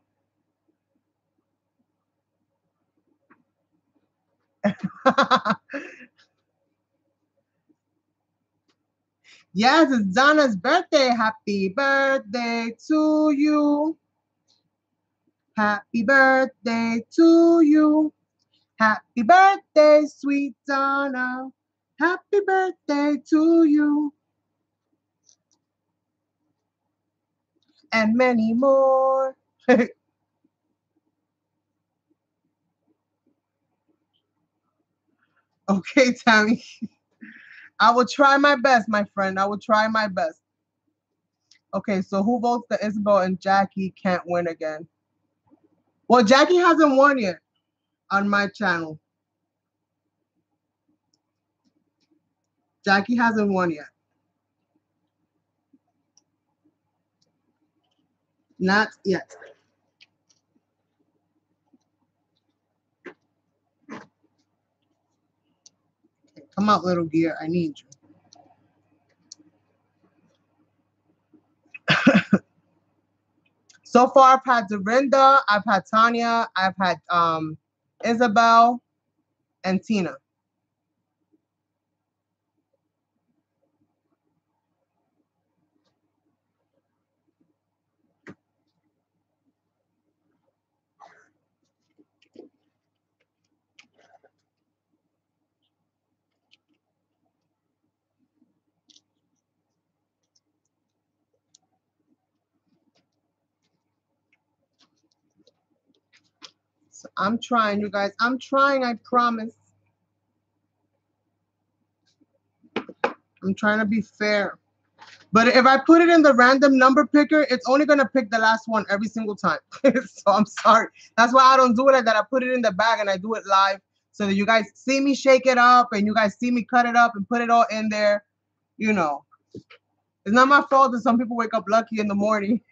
Yes, it's Donna's birthday. Happy birthday to you. Happy birthday to you. Happy birthday, sweet Donna. Happy birthday to you. And many more. Okay, Tammy. I will try my best, my friend. I will try my best. Okay, so who votes that Isabel and Jackie can't win again? Well, Jackie hasn't won yet on my channel. Jackie hasn't won yet. Not yet. Okay, come out, little gear. I need you. So far, I've had Dorinda, I've had Tanya, I've had Isabel, and Tina. So I'm trying, you guys. I'm trying, I promise. I'm trying to be fair. But if I put it in the random number picker, it's only going to pick the last one every single time. So I'm sorry. That's why I don't do it like that. I put it in the bag and I do it live so that you guys see me shake it up and you guys see me cut it up and put it all in there. You know, it's not my fault that some people wake up lucky in the morning.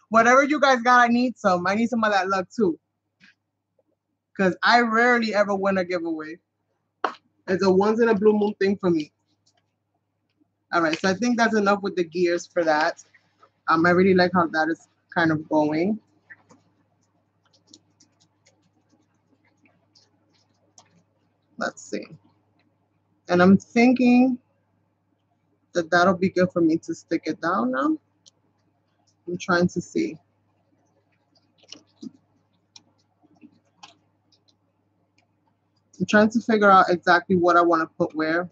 Whatever you guys got, I need some. I need some of that luck too. Because I rarely ever win a giveaway. It's a once in a blue moon thing for me. All right, so I think that's enough with the gears for that. I really like how that is kind of going. Let's see. And I'm thinking that that'll be good for me to stick it down now. I'm trying to see. I'm trying to figure out exactly what I want to put where.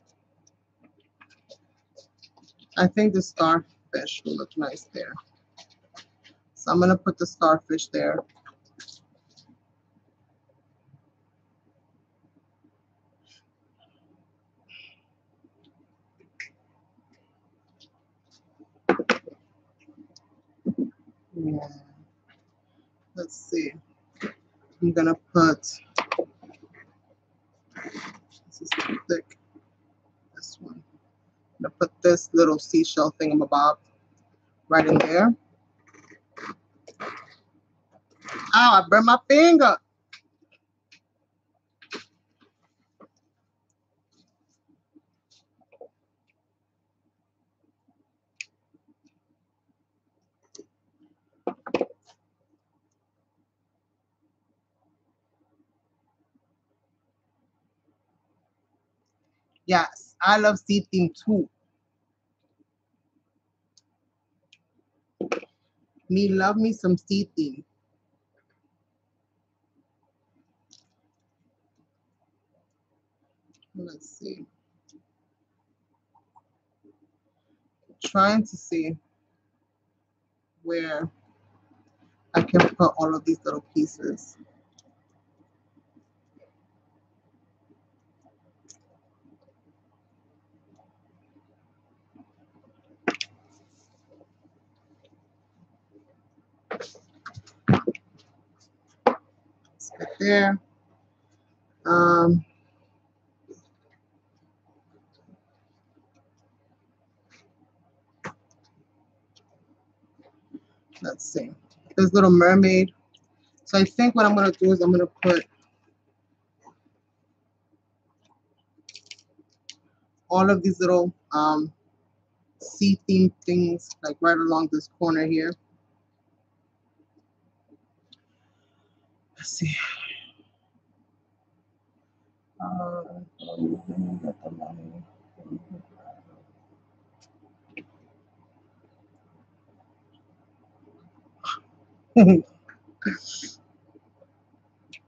I think the starfish will look nice there. So I'm going to put the starfish there. Yeah. Let's see. I'm going to put, this is too thick, this one. I'm going to put this little seashell thingamabob right in there. Ow, I burned my finger. Yes, I love sea theme too. Me love me some sea theme. Let's see. Trying to see where I can put all of these little pieces. Let's get there. Let's see. This little mermaid. So I think what I'm going to do is I'm going to put all of these little sea theme things like right along this corner here. Let's see.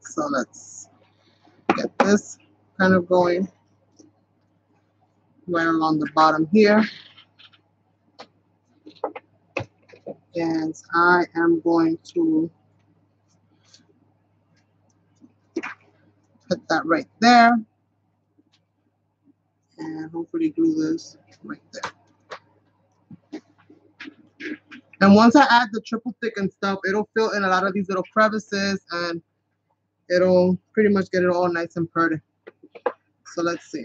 So let's get this kind of going right along the bottom here. And I am going to put that right there and hopefully glue this right there. And once I add the triple thick and stuff, it'll fill in a lot of these little crevices and it'll pretty much get it all nice and pretty. So let's see.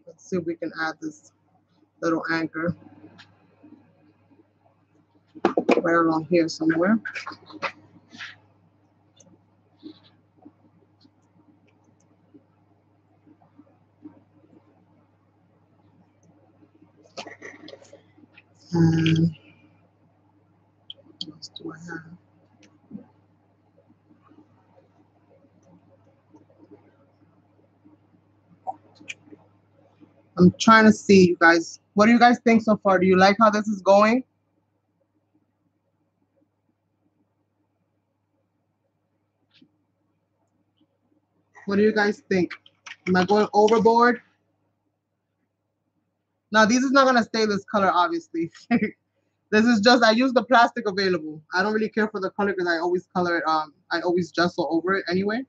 Let's see if we can add this little anchor right along here somewhere. And what else do I have? I'm trying to see, you guys. What do you guys think so far? Do you like how this is going? What do you guys think? Am I going overboard? Now, this is not going to stay this color, obviously. This is just, I use the plastic available. I don't really care for the color because I always color it, I always gesso over it anyway.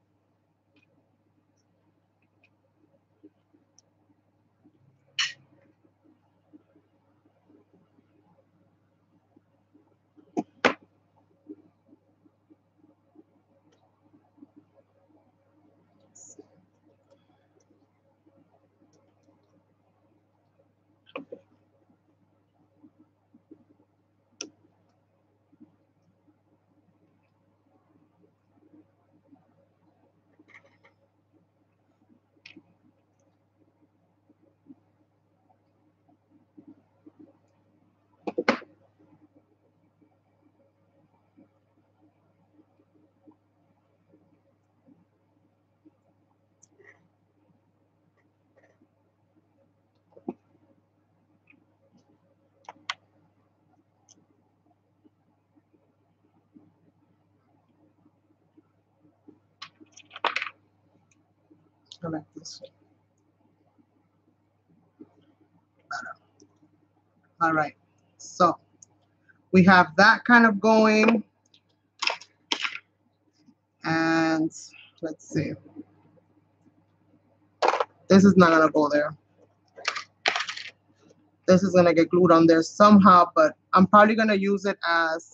I like this one better. All right, so we have that kind of going. And let's see. This is not gonna go there. This is gonna get glued on there somehow, but I'm probably gonna use it as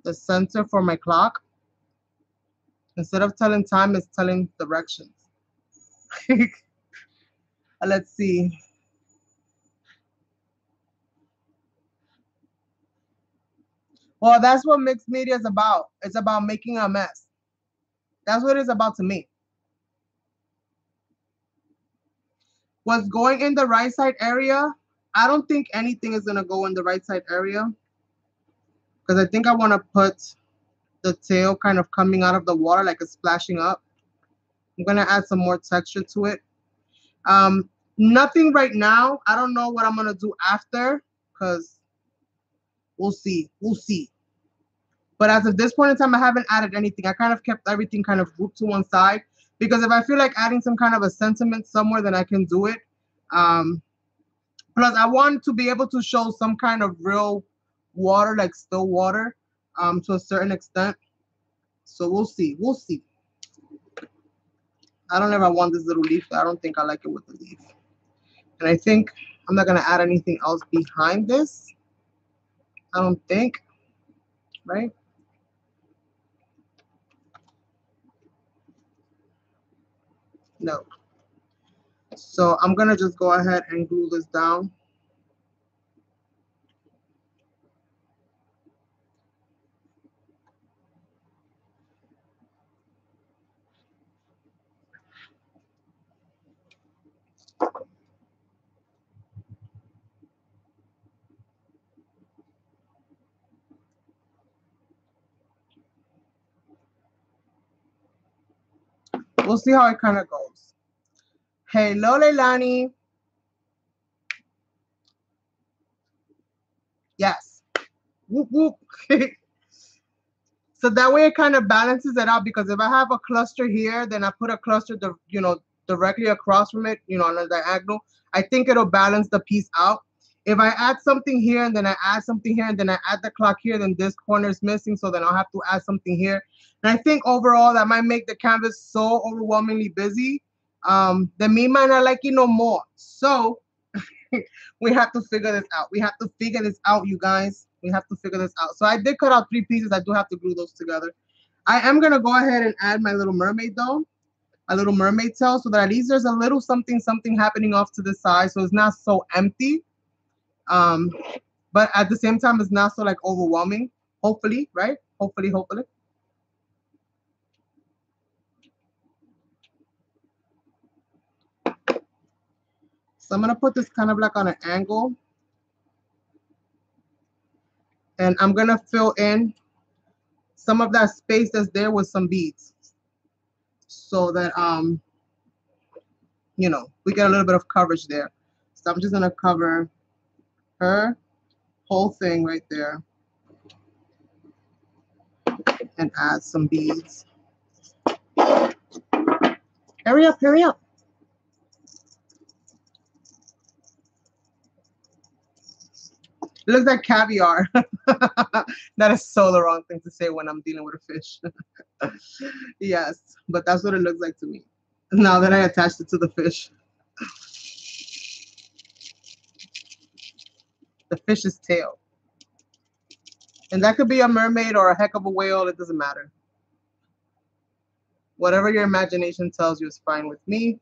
the center for my clock. Instead of telling time, it's telling directions. Let's see. Well, that's what mixed media is about. It's about making a mess. That's what it's about to me. What's going in the right side area, I don't think anything is gonna go in the right side area because I think I wanna put the tail kind of coming out of the water like it's splashing up. I'm gonna add some more texture to it. Nothing right now. I don't know what I'm gonna do after because we'll see. We'll see. But as of this point in time, I haven't added anything. I kind of kept everything kind of grouped to one side because if I feel like adding some kind of a sentiment somewhere, then I can do it. Plus, I want to be able to show some kind of real water, like still water, to a certain extent. So we'll see. We'll see. I don't know if I want this little leaf. I don't think I like it with the leaf. And I think I'm not going to add anything else behind this. I don't think. Right? No. So I'm going to just go ahead and glue this down. We'll see how it kind of goes. Hello, Leilani. Yes. Whoop, whoop. So that way it kind of balances it out, because if I have a cluster here, then I put a cluster, directly across from it, on a diagonal, I think it'll balance the piece out. If I add something here and then I add something here and then I add the clock here, then this corner is missing, so then I'll have to add something here. And I think overall that might make the canvas so overwhelmingly busy that me might not like it no more. So we have to figure this out. We have to figure this out, you guys. We have to figure this out. So I did cut out 3 pieces. I do have to glue those together. I am going to go ahead and add my little mermaid though. A little mermaid tail, so that at least there's a little something happening off to the side, so it's not so empty. But at the same time, it's not so like overwhelming. Hopefully, right? Hopefully. So I'm gonna put this kind of like on an angle, and I'm gonna fill in some of that space that's there with some beads, so that we get a little bit of coverage there. So I'm just gonna cover her whole thing right there and add some beads. Hurry up, hurry up. It looks like caviar. That is so the wrong thing to say when I'm dealing with a fish. Yes, but that's what it looks like to me now that I attached it to the fish. The fish's tail. And that could be a mermaid or a heck of a whale. It doesn't matter. Whatever your imagination tells you is fine with me.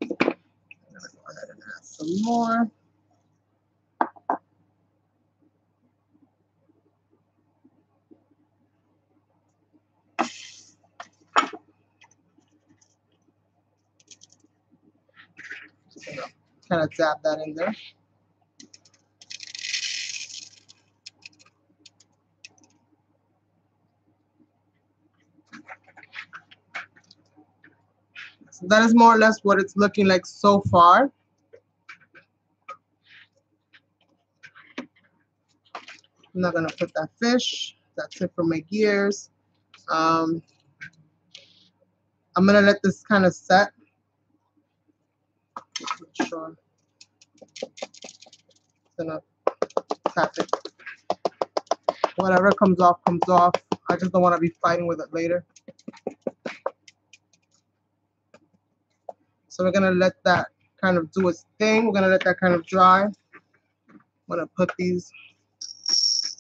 I'm going to go ahead and add some more. Kind of dab that in there. So that is more or less what it's looking like so far. I'm not going to put that fish. That's it for my gears. I'm going to let this kind of set. Make sure. Gonna tap it. Whatever comes off, comes off. I just don't want to be fighting with it later. So we're gonna let that kind of do its thing. We're gonna let that kind of dry. I'm gonna put these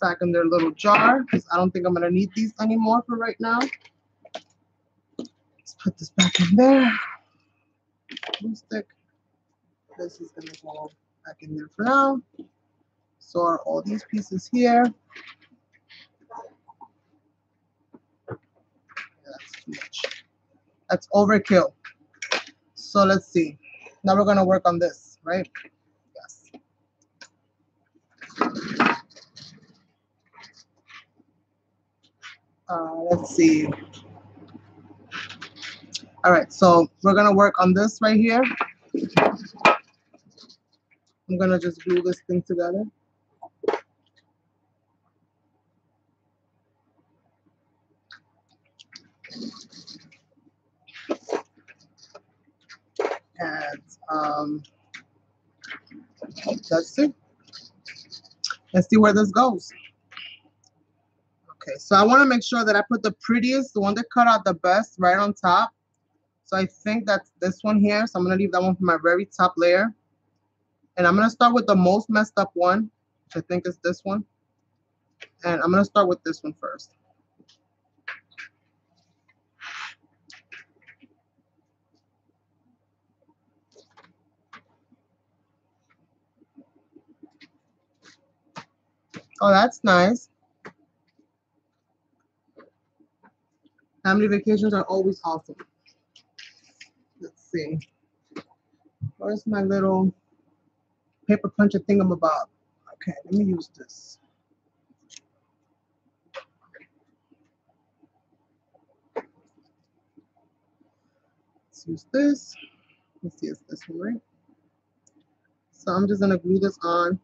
back in their little jar because I don't think I'm gonna need these anymore for right now. Let's put this back in there. Glue stick. This is gonna go back in there for now. So are all these pieces here. That's too much. That's overkill. So let's see. Now we're gonna work on this, right? Yes. Let's see. All right, so we're gonna work on this right here. I'm gonna just glue this thing together. And that's it. Let's see where this goes. Okay, so I want to make sure that I put the prettiest, the one that cut out the best, right on top. So I think that's this one here. So I'm going to leave that one for my very top layer. And I'm going to start with the most messed up one, which I think is this one. And I'm going to start with this one first. Oh, that's nice. Family vacations are always awesome. Let's see. Where's my little paper puncher thingamabob? Okay, let me use this. use this. Let's see, it's this one, right? So I'm just gonna glue this on.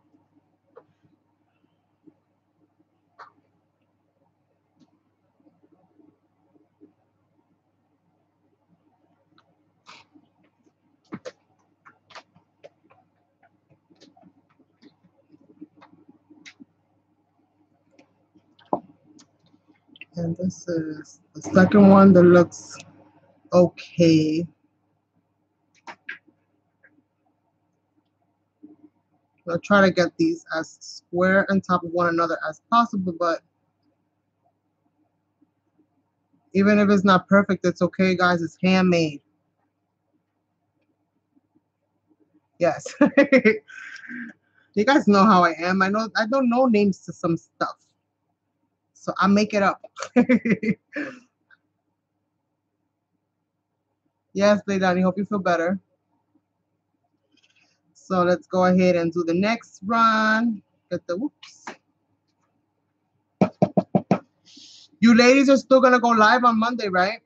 And this is the second one that looks okay. I'll try to get these as square on top of one another as possible, but even if it's not perfect, it's okay, guys. It's handmade. Yes. You guys know how I am. I know I don't know names to some stuff, so I make it up. Yes, Leilani, hope you feel better. So let's go ahead and do the next run. Get the whoops. You ladies are still gonna go live on Monday, right?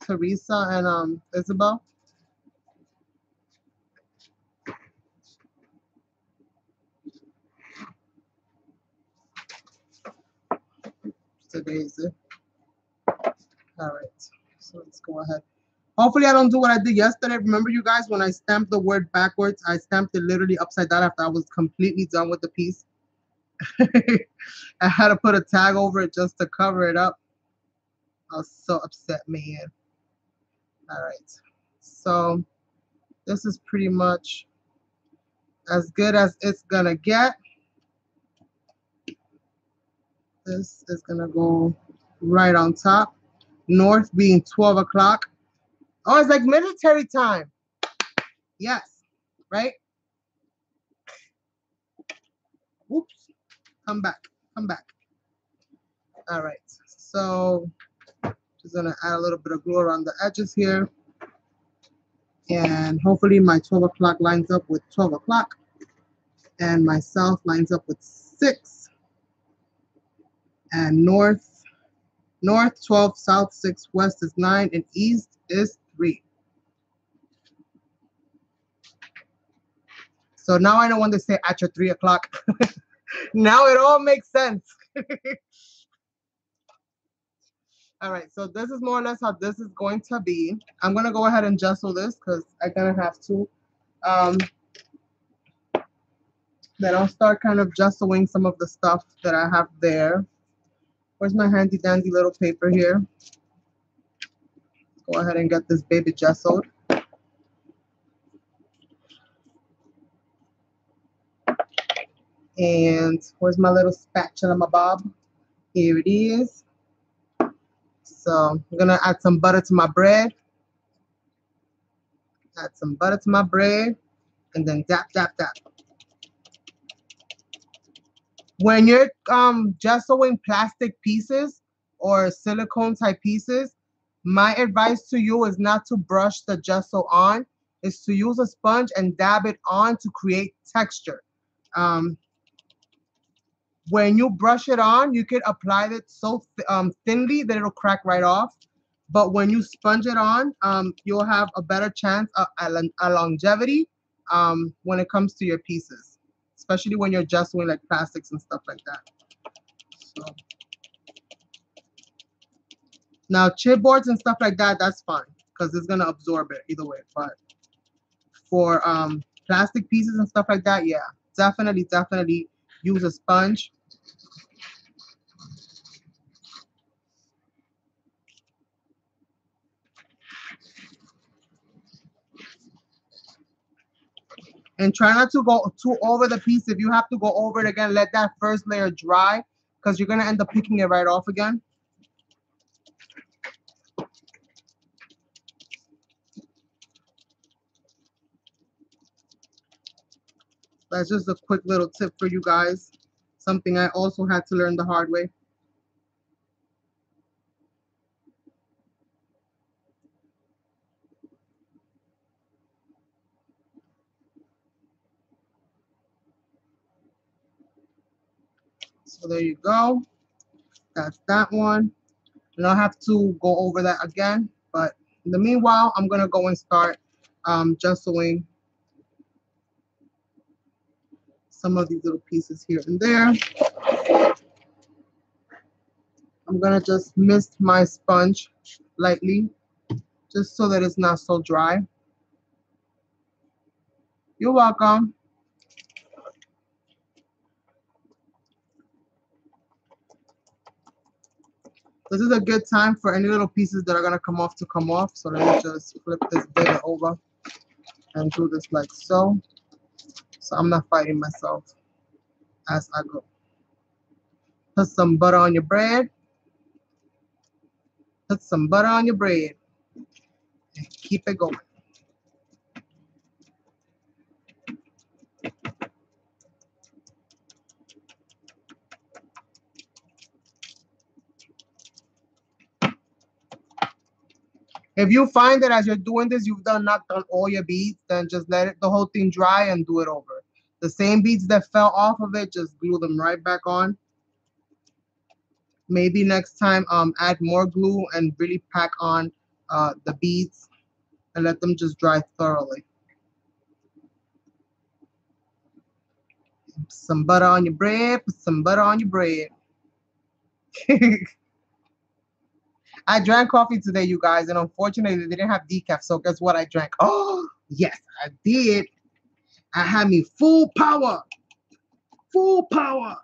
Teresa and Isabel. Today's it. All right. So let's go ahead. Hopefully I don't do what I did yesterday. Remember, you guys, when I stamped the word backwards, I stamped it literally upside down after I was completely done with the piece. I had to put a tag over it just to cover it up. I was so upset, man. All right. So this is pretty much as good as it's gonna get. This is gonna go right on top. North being 12 o'clock. Oh, it's like military time. Yes, right? Whoops. Come back. Come back. All right. So just gonna add a little bit of glue around the edges here. And hopefully my 12 o'clock lines up with 12 o'clock. And my south lines up with 6. And north 12, south 6, west is 9, and east is 3. So now I know when they say at your 3 o'clock. Now it all makes sense. All right, so this is more or less how this is going to be. I'm gonna go ahead and gesso this because I'm gonna have to. Then I'll start kind of gessoing some of the stuff that I have there. Where's my handy dandy little paper here? Go ahead and get this baby gessoed. And where's my little spatula, my bob? Here it is. So I'm gonna add some butter to my bread. Add some butter to my bread, and then dap, dap, dap. When you're gessoing plastic pieces or silicone type pieces, my advice to you is not to brush the gesso on, is to use a sponge and dab it on to create texture. When you brush it on, you can apply it so thinly that it'll crack right off. But when you sponge it on, you'll have a better chance of a longevity when it comes to your pieces, especially when you're gessoing like plastics and stuff like that. So now chipboards and stuff like that, that's fine because it's gonna absorb it either way. But for plastic pieces and stuff like that, yeah, definitely use a sponge. And try not to go too over the piece. If you have to go over it again, let that first layer dry because you're gonna end up picking it right off again. That's just a quick little tip for you guys. Something I also had to learn the hard way. So there you go. That's that one. And I'll have to go over that again. But in the meanwhile, I'm gonna go and start gessoing some of these little pieces here and there. I'm gonna just mist my sponge lightly, just so that it's not so dry. You're welcome. This is a good time for any little pieces that are gonna come off to come off. So let me just flip this bit over and do this like so. So I'm not fighting myself as I go. Put some butter on your bread. Put some butter on your bread. And keep it going. If you find that as you're doing this, you've not done all your beads, then just let it the whole thing dry and do it over. The same beads that fell off of it, just glue them right back on. Maybe next time, add more glue and really pack on the beads and let them just dry thoroughly. Put some butter on your bread. Put some butter on your bread. I drank coffee today, you guys, and unfortunately, they didn't have decaf. So guess what I drank? Oh, yes, I did. I had me full power. Full power.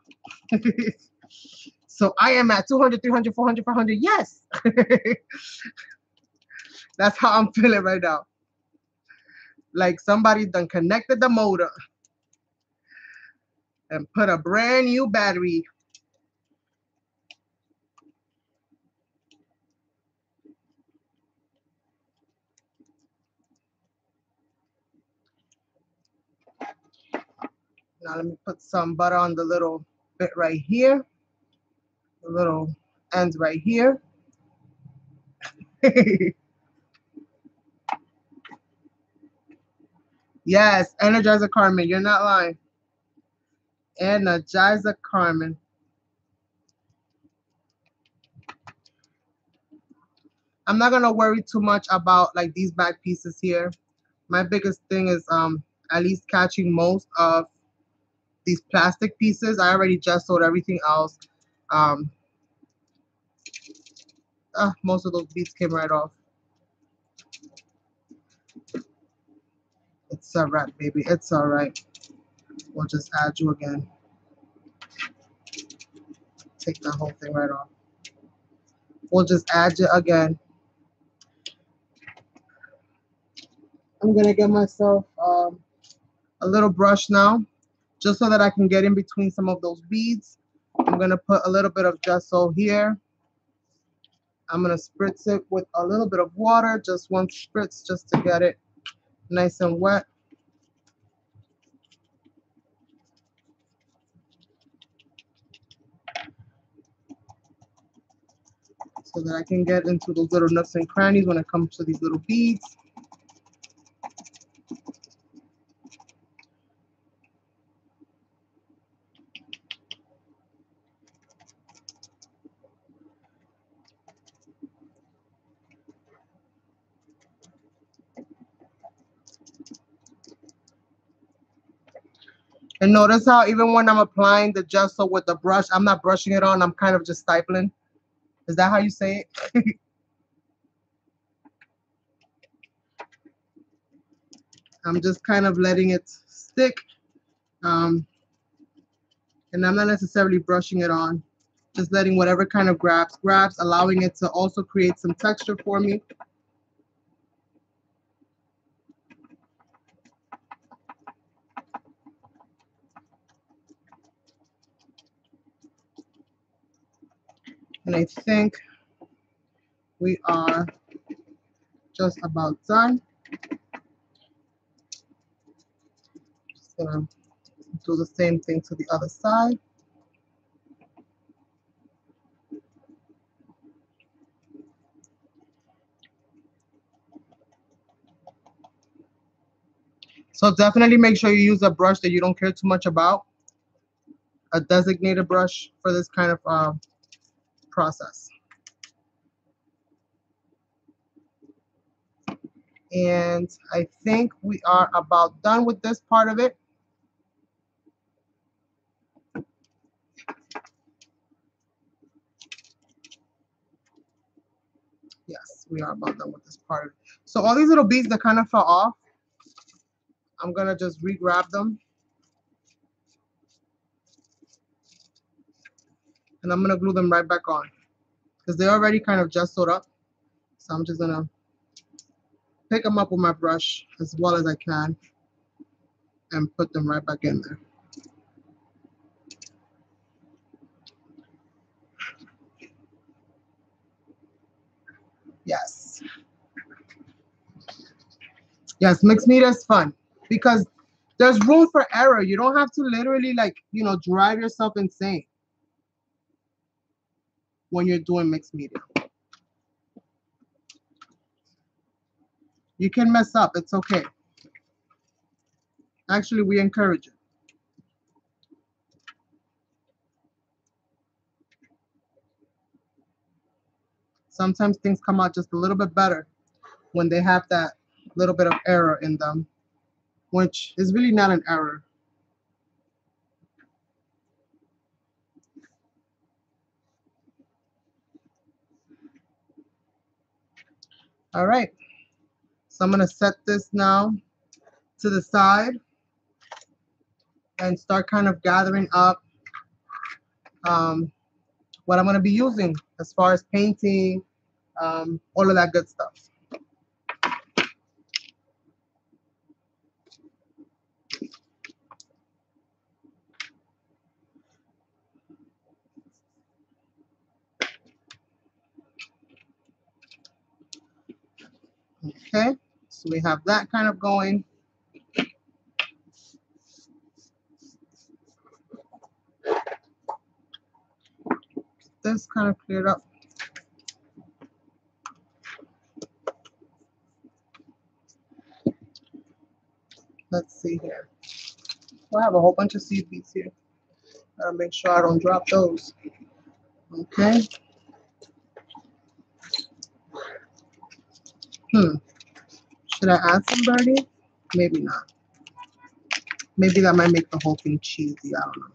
So I am at 200, 300, 400, 500. Yes. That's how I'm feeling right now. Like somebody done connected the motor and put a brand new battery. Now let me put some butter on the little bit right here. The little ends right here. Yes, Energizer Carmen. You're not lying. Energizer Carmen. I'm not gonna worry too much about like these back pieces here. My biggest thing is at least catching most of these plastic pieces. I already just sold everything else. Um, most of those beads came right off. It's all right, baby. It's all right. We'll just add you again. Take that whole thing right off. We'll just add you again. I'm gonna get myself a little brush now, just so that I can get in between some of those beads. I'm gonna put a little bit of gesso here. I'm gonna spritz it with a little bit of water, just one spritz, just to get it nice and wet. So that I can get into those little nooks and crannies when it comes to these little beads. And notice how even when I'm applying the gesso with the brush, I'm not brushing it on, I'm kind of just stipling. Is that how you say it? I'm just kind of letting it stick. And I'm not necessarily brushing it on. Just letting whatever kind of grabs, allowing it to also create some texture for me. And I think we are just about done. Just gonna do the same thing to the other side. So definitely make sure you use a brush that you don't care too much about. A designated brush for this kind of process. And I think we are about done with this part of it. Yes, we are about done with this part. So all these little beads that kind of fell off, I'm gonna just re-grab them. And I'm gonna glue them right back on because they're already kind of gessoed up. So I'm just gonna pick them up with my brush as well as I can and put them right back in there. Yes. Yes, mixed media is fun because there's room for error. You don't have to literally like, you know, drive yourself insane when you're doing mixed media. You can mess up, it's okay. Actually, we encourage it. Sometimes things come out just a little bit better when they have that little bit of error in them, which is really not an error. All right, so I'm gonna set this now to the side and start kind of gathering up what I'm gonna be using as far as painting, all of that good stuff. Okay, so we have that kind of going. This kind of cleared up. Let's see here. I have a whole bunch of seed beads here. Gotta make sure I don't drop those. Okay. Should I add some birdie? Maybe not. Maybe that might make the whole thing cheesy. I don't know.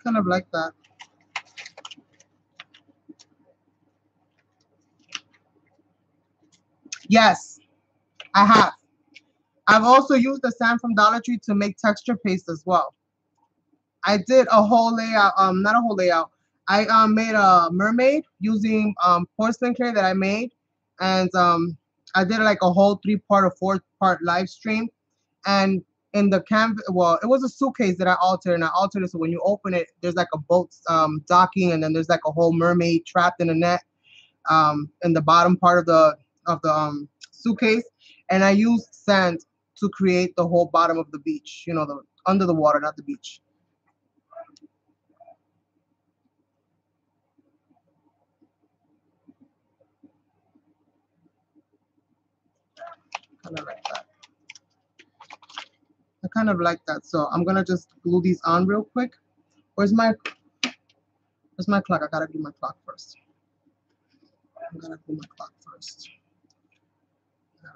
Kind of like that. Yes, I have. I've also used the sand from Dollar Tree to make texture paste as well. I did a whole layout, not a whole layout. I made a mermaid using porcelain clay that I made, and I did like a whole 3-part or 4-part live stream. And in the canvas, well, it was a suitcase that I altered, and I altered it so when you open it, there's like a boat docking, and then there's like a whole mermaid trapped in a net in the bottom part of the suitcase. And I used sand to create the whole bottom of the beach, you know, the under the water, not the beach. Kind of like that. I kind of like that. So I'm gonna just glue these on real quick. Where's my clock? I gotta do my clock first. I'm gonna do my clock first. All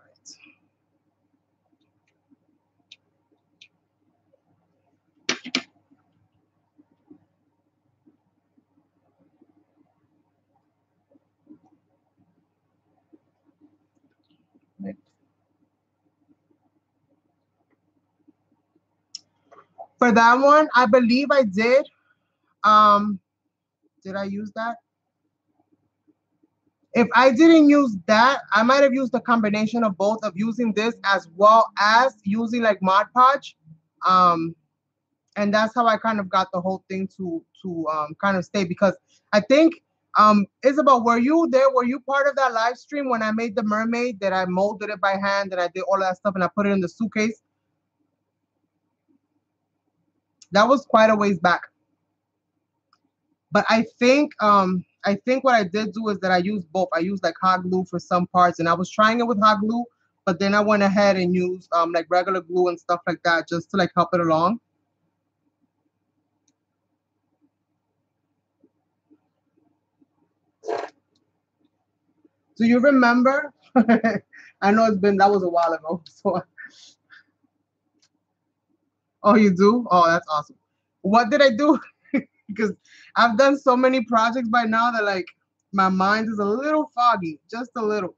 right. For that one, I believe I did. Did I use that? If I didn't use that, I might have used a combination of both, of using this as well as using like Mod Podge. And that's how I kind of got the whole thing to kind of stay, because I think Isabel, were you there? Were you part of that live stream when I made the mermaid, that I molded it by hand, that I did all that stuff and I put it in the suitcase? That was quite a ways back. But I think what I did do is that I used both. I used like hot glue for some parts, and I was trying it with hot glue, but then I went ahead and used like regular glue and stuff like that just to like help it along. Do you remember? I know that was a while ago. So, oh, you do? Oh, that's awesome. What did I do? Because I've done so many projects by now that like my mind is a little foggy, just a little.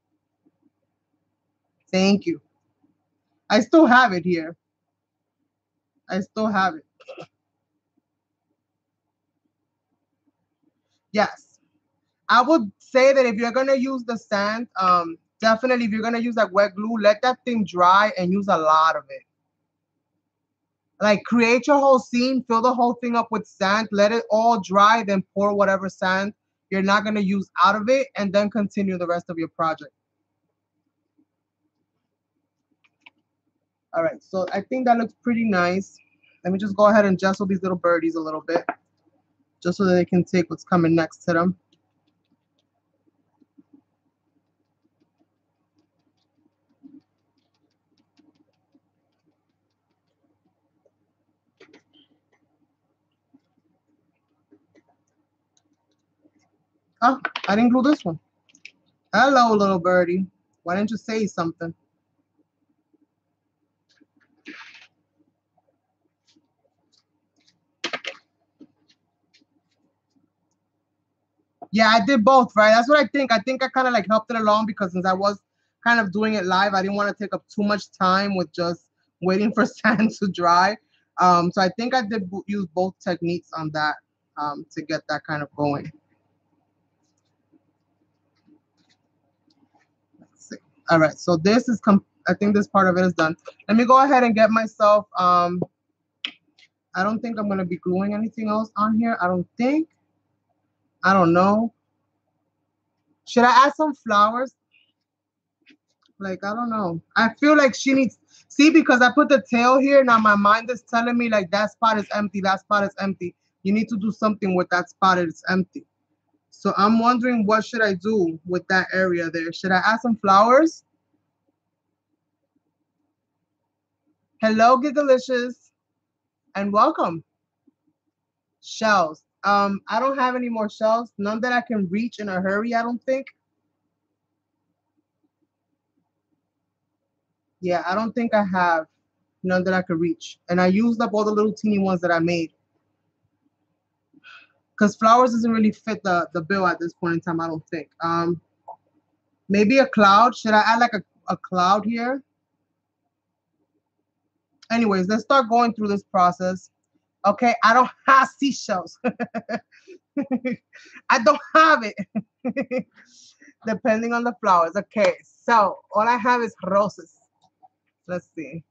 Thank you. I still have it here. I still have it. Yes. I would say that if you're gonna use the sand, definitely if you're gonna use like wet glue, let that thing dry and use a lot of it. Like create your whole scene, fill the whole thing up with sand, let it all dry, then pour whatever sand you're not gonna use out of it, and then continue the rest of your project. All right, so I think that looks pretty nice. Let me just go ahead and jostle these little birdies a little bit, just so that they can take what's coming next to them. Oh, I didn't glue this one. Hello, little birdie. Why didn't you say something? Yeah, I did both, right? That's what I think. I think I kind of like helped it along because since I was kind of doing it live, I didn't want to take up too much time with just waiting for sand to dry. So I think I did use both techniques on that to get that kind of going. Let's see. All right, so this is, I think this part of it is done. Let me go ahead and get myself, I don't think I'm going to be gluing anything else on here. I don't think. I don't know. Should I add some flowers? Like, I don't know. I feel like she needs, see, because I put the tail here, now my mind is telling me like that spot is empty, that spot is empty. You need to do something with that spot that is empty. So I'm wondering what should I do with that area there? Should I add some flowers? Hello, Gigalicious, and welcome. Shells. I don't have any more shells. None that I can reach in a hurry, I don't think. Yeah, I don't think I have none that I could reach. And I used up all the little teeny ones that I made. Because flowers doesn't really fit the bill at this point in time, I don't think. Maybe a cloud. Should I add like a cloud here? Anyways, let's start going through this process. Okay, I don't have seashells. I don't have it. Depending on the flowers. Okay, so all I have is roses. Let's see.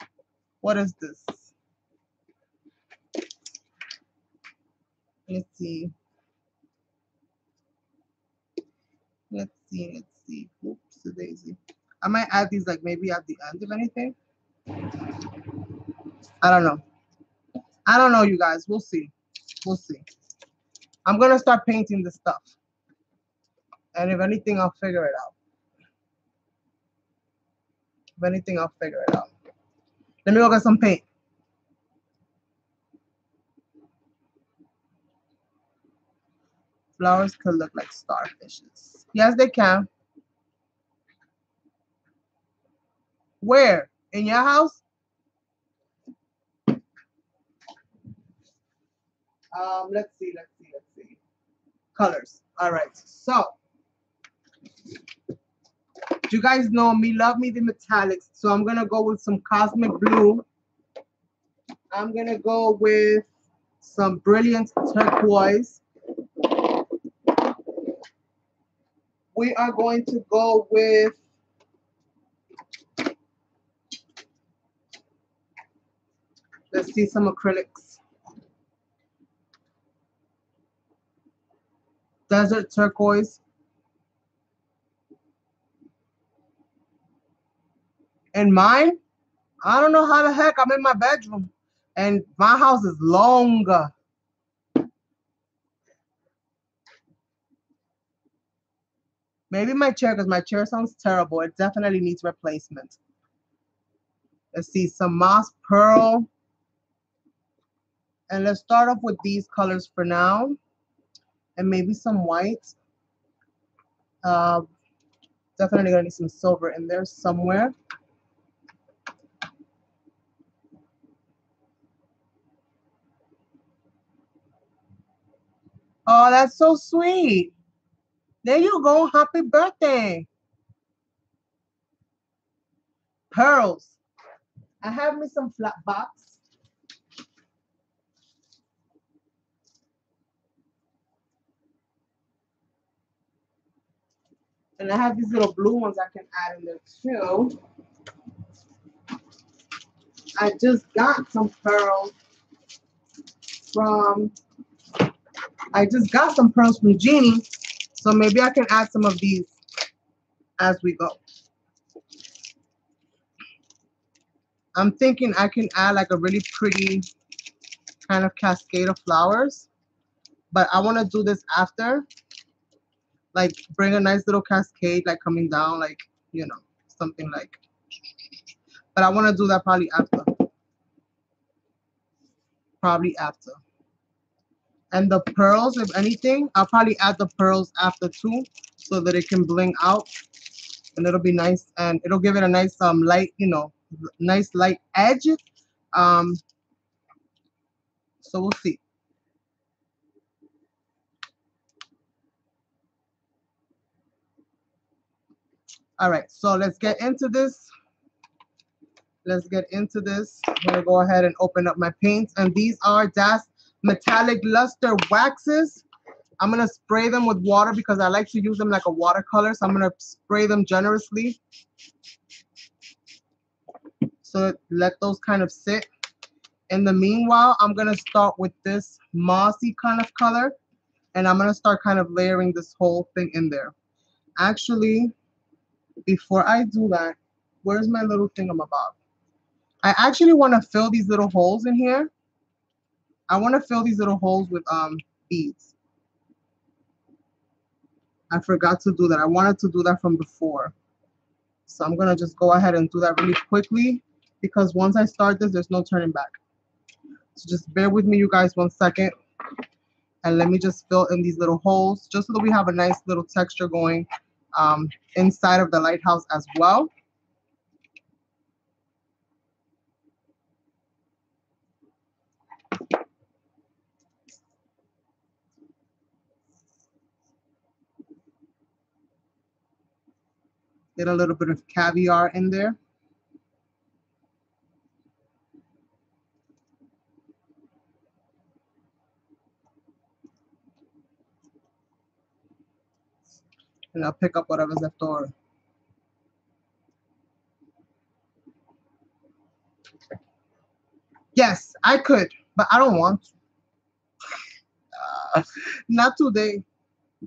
What is this? Let's see. Let's see. Let's see. Oops, the daisy. I might add these like maybe at the end of anything. I don't know. I don't know, you guys. We'll see. We'll see. I'm gonna start painting this stuff. And if anything, I'll figure it out. If anything, I'll figure it out. Let me go get some paint. Flowers could look like starfishes. Yes, they can. Where? In your house? Let's see. Colors. All right. So, you guys know me, love me the metallics. So I'm gonna go with some cosmic blue. I'm gonna go with some brilliant turquoise. We are going to go with let's see some acrylics. desert turquoise. And mine, I don't know how the heck I'm in my bedroom. And my house is longer. Maybe my chair, because my chair sounds terrible. It definitely needs replacement. Let's see, some moss pearl. And let's start off with these colors for now. And maybe some white. Definitely gonna need some silver in there somewhere. Oh, that's so sweet. There you go. Happy birthday. Pearls. I have me some flat box. And I have these little blue ones I can add in there too. I just got some pearls from, Jeannie. So maybe I can add some of these as we go. I'm thinking I can add like a really pretty kind of cascade of flowers. But I want to do this after. Like bring a nice little cascade like coming down, like, you know, something like. But I want to do that probably after. Probably after. And the pearls, if anything, I'll probably add the pearls after too, so that it can bling out. And it'll be nice, and it'll give it a nice light, you know, nice light edge. So we'll see. All right, so let's get into this. Let's get into this. I'm gonna go ahead and open up my paints, and these are Das metallic luster waxes. I'm gonna spray them with water because I like to use them like a watercolor. So I'm gonna spray them generously. So let those kind of sit. In the meanwhile, I'm gonna start with this mossy kind of color, and I'm gonna start kind of layering this whole thing in there. Actually, before I do that, where's my little thingamabob? I actually want to fill these little holes in here. I want to fill these little holes with beads. I forgot to do that. I wanted to do that from before. So I'm gonna just go ahead and do that really quickly, because once I start this, there's no turning back. So just bear with me, you guys, 1 second. And let me just fill in these little holes, just so that we have a nice little texture going inside of the lighthouse as well. Get a little bit of caviar in there. And I'll pick up whatever's left over. Yes, I could, but I don't want to. Not today.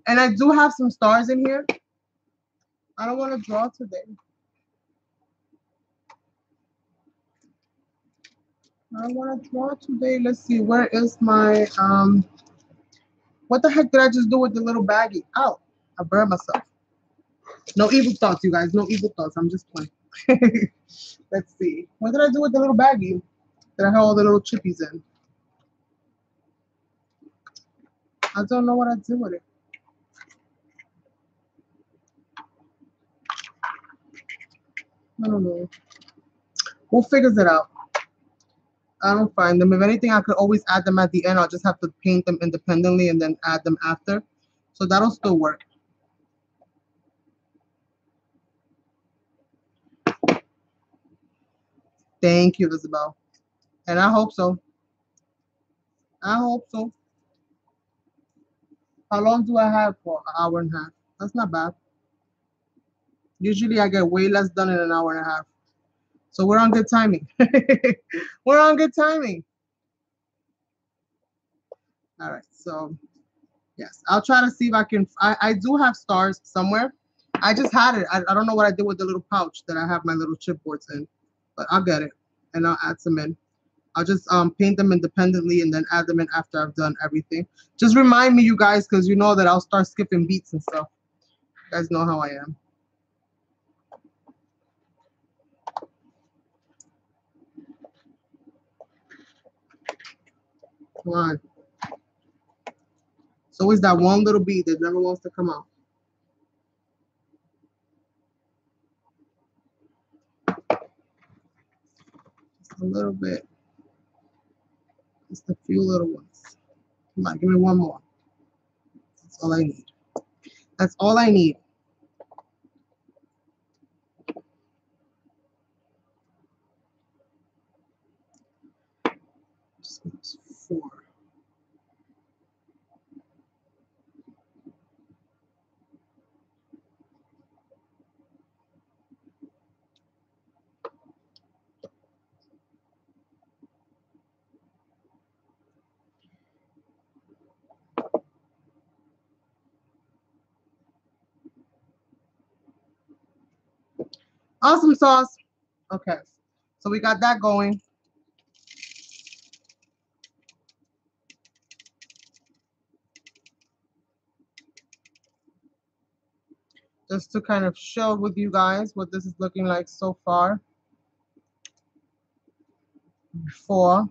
And I do have some stars in here. I don't want to draw today. I don't want to draw today. Let's see, where is my, what the heck did I just do with the little baggie? Ow, I burned myself. No evil thoughts, you guys. No evil thoughts. I'm just playing. Let's see. What did I do with the little baggie that I had all the little chippies in? I don't know what I did with it. I don't know. Who figures it out? I don't find them. If anything, I could always add them at the end. I'll just have to paint them independently and then add them after. So that'll still work. Thank you, Isabel. And I hope so. I hope so. How long do I have for? An hour and a half. That's not bad. Usually I get way less done in an hour and a half. So we're on good timing. We're on good timing. All right, so Yes, I'll try to see if I can. I do have stars somewhere. I just had it. I don't know what I did with the little pouch that I have my little chipboards in, but I'll get it and I'll add some in. I'll just paint them independently and then add them in after I've done everything. Just remind me, you guys, because you know that I'll start skipping beats and stuff. You guys know how I am. Come on. It's always that one little bead that never wants to come out. Just a little bit. Just a few little ones. Come on, give me one more. That's all I need. That's all I need. Just 4. Awesome sauce. Okay, so we got that going. Just to kind of show with you guys what this is looking like so far. Before.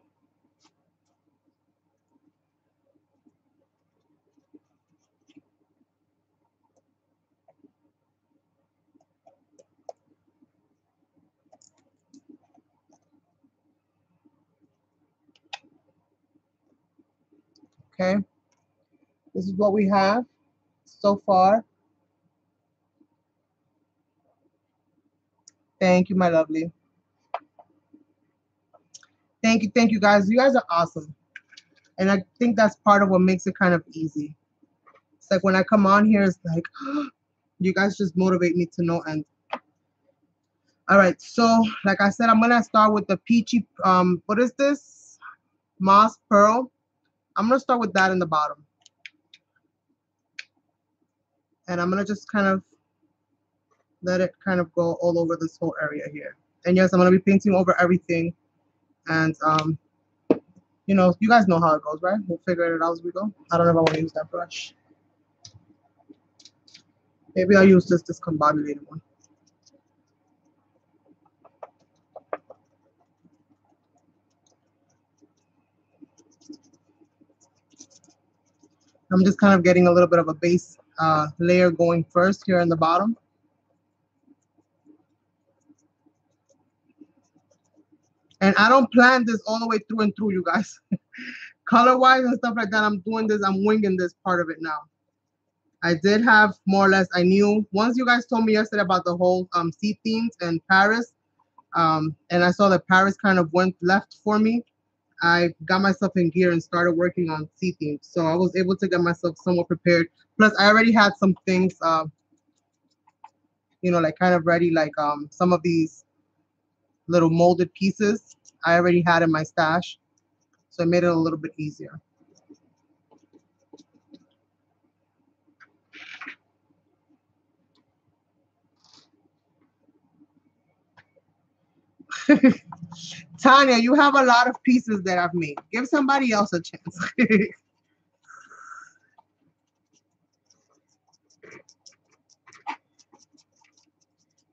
Okay, this is what we have so far. Thank you, my lovely. Thank you guys. You guys are awesome. And I think that's part of what makes it kind of easy. It's like when I come on here, it's like, you guys just motivate me to no end. All right, so like I said, I'm gonna start with the peachy, what is this? Moss Pearl. I'm gonna start with that in the bottom. And I'm gonna just kind of let it kind of go all over this whole area here. And yes, I'm gonna be painting over everything. And you know, you guys know how it goes, right? We'll figure it out as we go. I don't know if I want to use that brush. Maybe I'll use this discombobulated one. I'm just kind of getting a little bit of a base layer going first here in the bottom. And I don't plan this all the way through and through, you guys. Color-wise and stuff like that, I'm doing this, I'm winging this part of it now. I did have more or less, I knew, once you guys told me yesterday about the whole sea themes and Paris, and I saw that Paris kind of went left for me, I got myself in gear and started working on sea themes. So I was able to get myself somewhat prepared. Plus, I already had some things, you know, like kind of ready, like some of these little molded pieces I already had in my stash. So it made it a little bit easier. Tanya, you have a lot of pieces that I've made. Give somebody else a chance.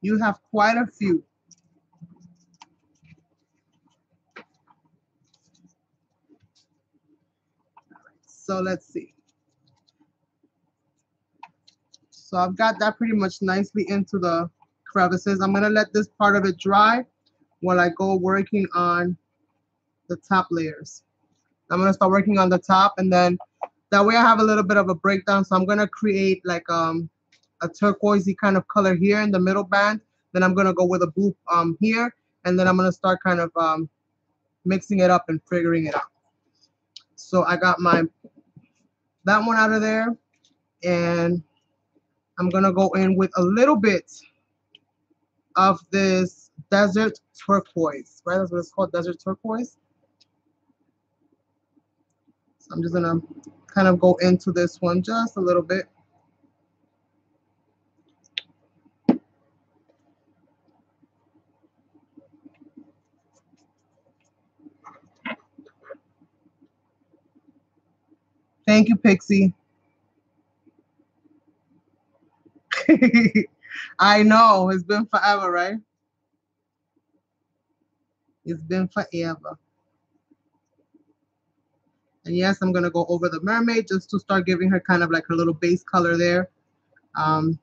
You have quite a few. So let's see. So I've got that pretty much nicely into the crevices. I'm gonna let this part of it dry while I go working on the top layers. I'm gonna start working on the top, and then that way I have a little bit of a breakdown. So I'm gonna create like a turquoisey kind of color here in the middle band. Then I'm gonna go with a blue here, and then I'm gonna start kind of mixing it up and figuring it out. So I got that one out of there, and I'm gonna go in with a little bit of this desert turquoise, right? That's what it's called, desert turquoise. So I'm just gonna kind of go into this one just a little bit. Thank you, Pixie. I know, it's been forever, right? It's been forever. And yes, I'm gonna go over the mermaid just to start giving her kind of like her little base color there. Um,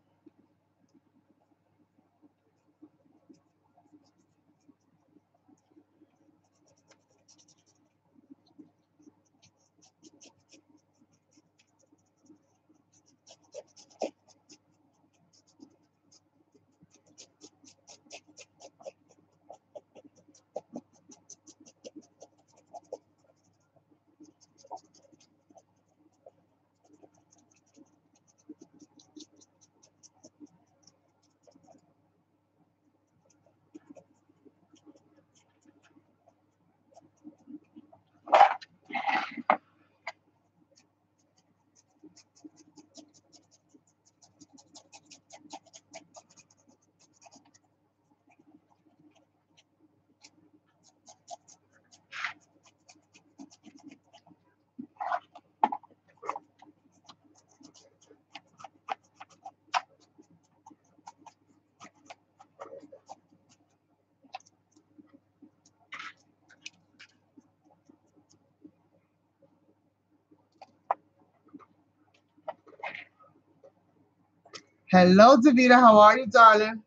Hello, Davida, how are you, darling?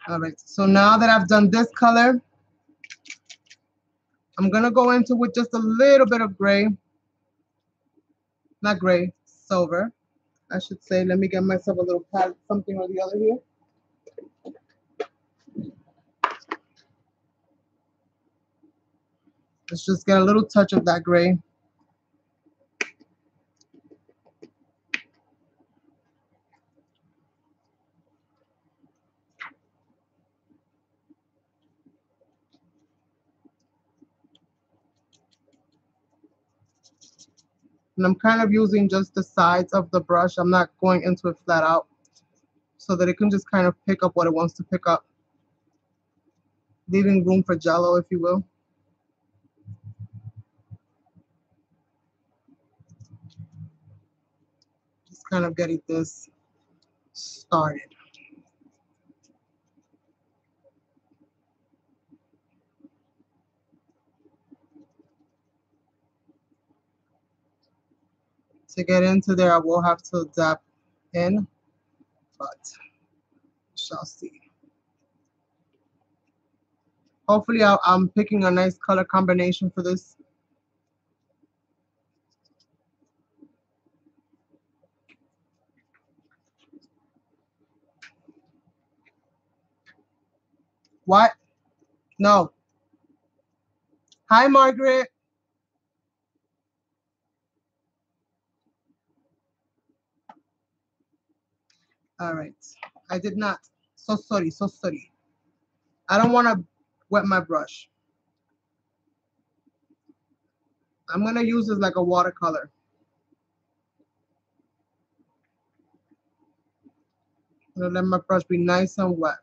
All right, so now that I've done this color, I'm gonna go into with just a little bit of gray, not gray, silver, I should say. Let me get myself a little palette, something or the other here. Let's just get a little touch of that gray. And I'm kind of using just the sides of the brush. I'm not going into it flat out so that it can just kind of pick up what it wants to pick up, leaving room for jello, if you will. Just kind of getting this started. To get into there, I will have to dab in, but shall see. Hopefully, I'm picking a nice color combination for this. What? No. Hi, Margaret. All right. I did not. So sorry, so sorry. I don't want to wet my brush. I'm going to use this like a watercolor. I'm going to let my brush be nice and wet.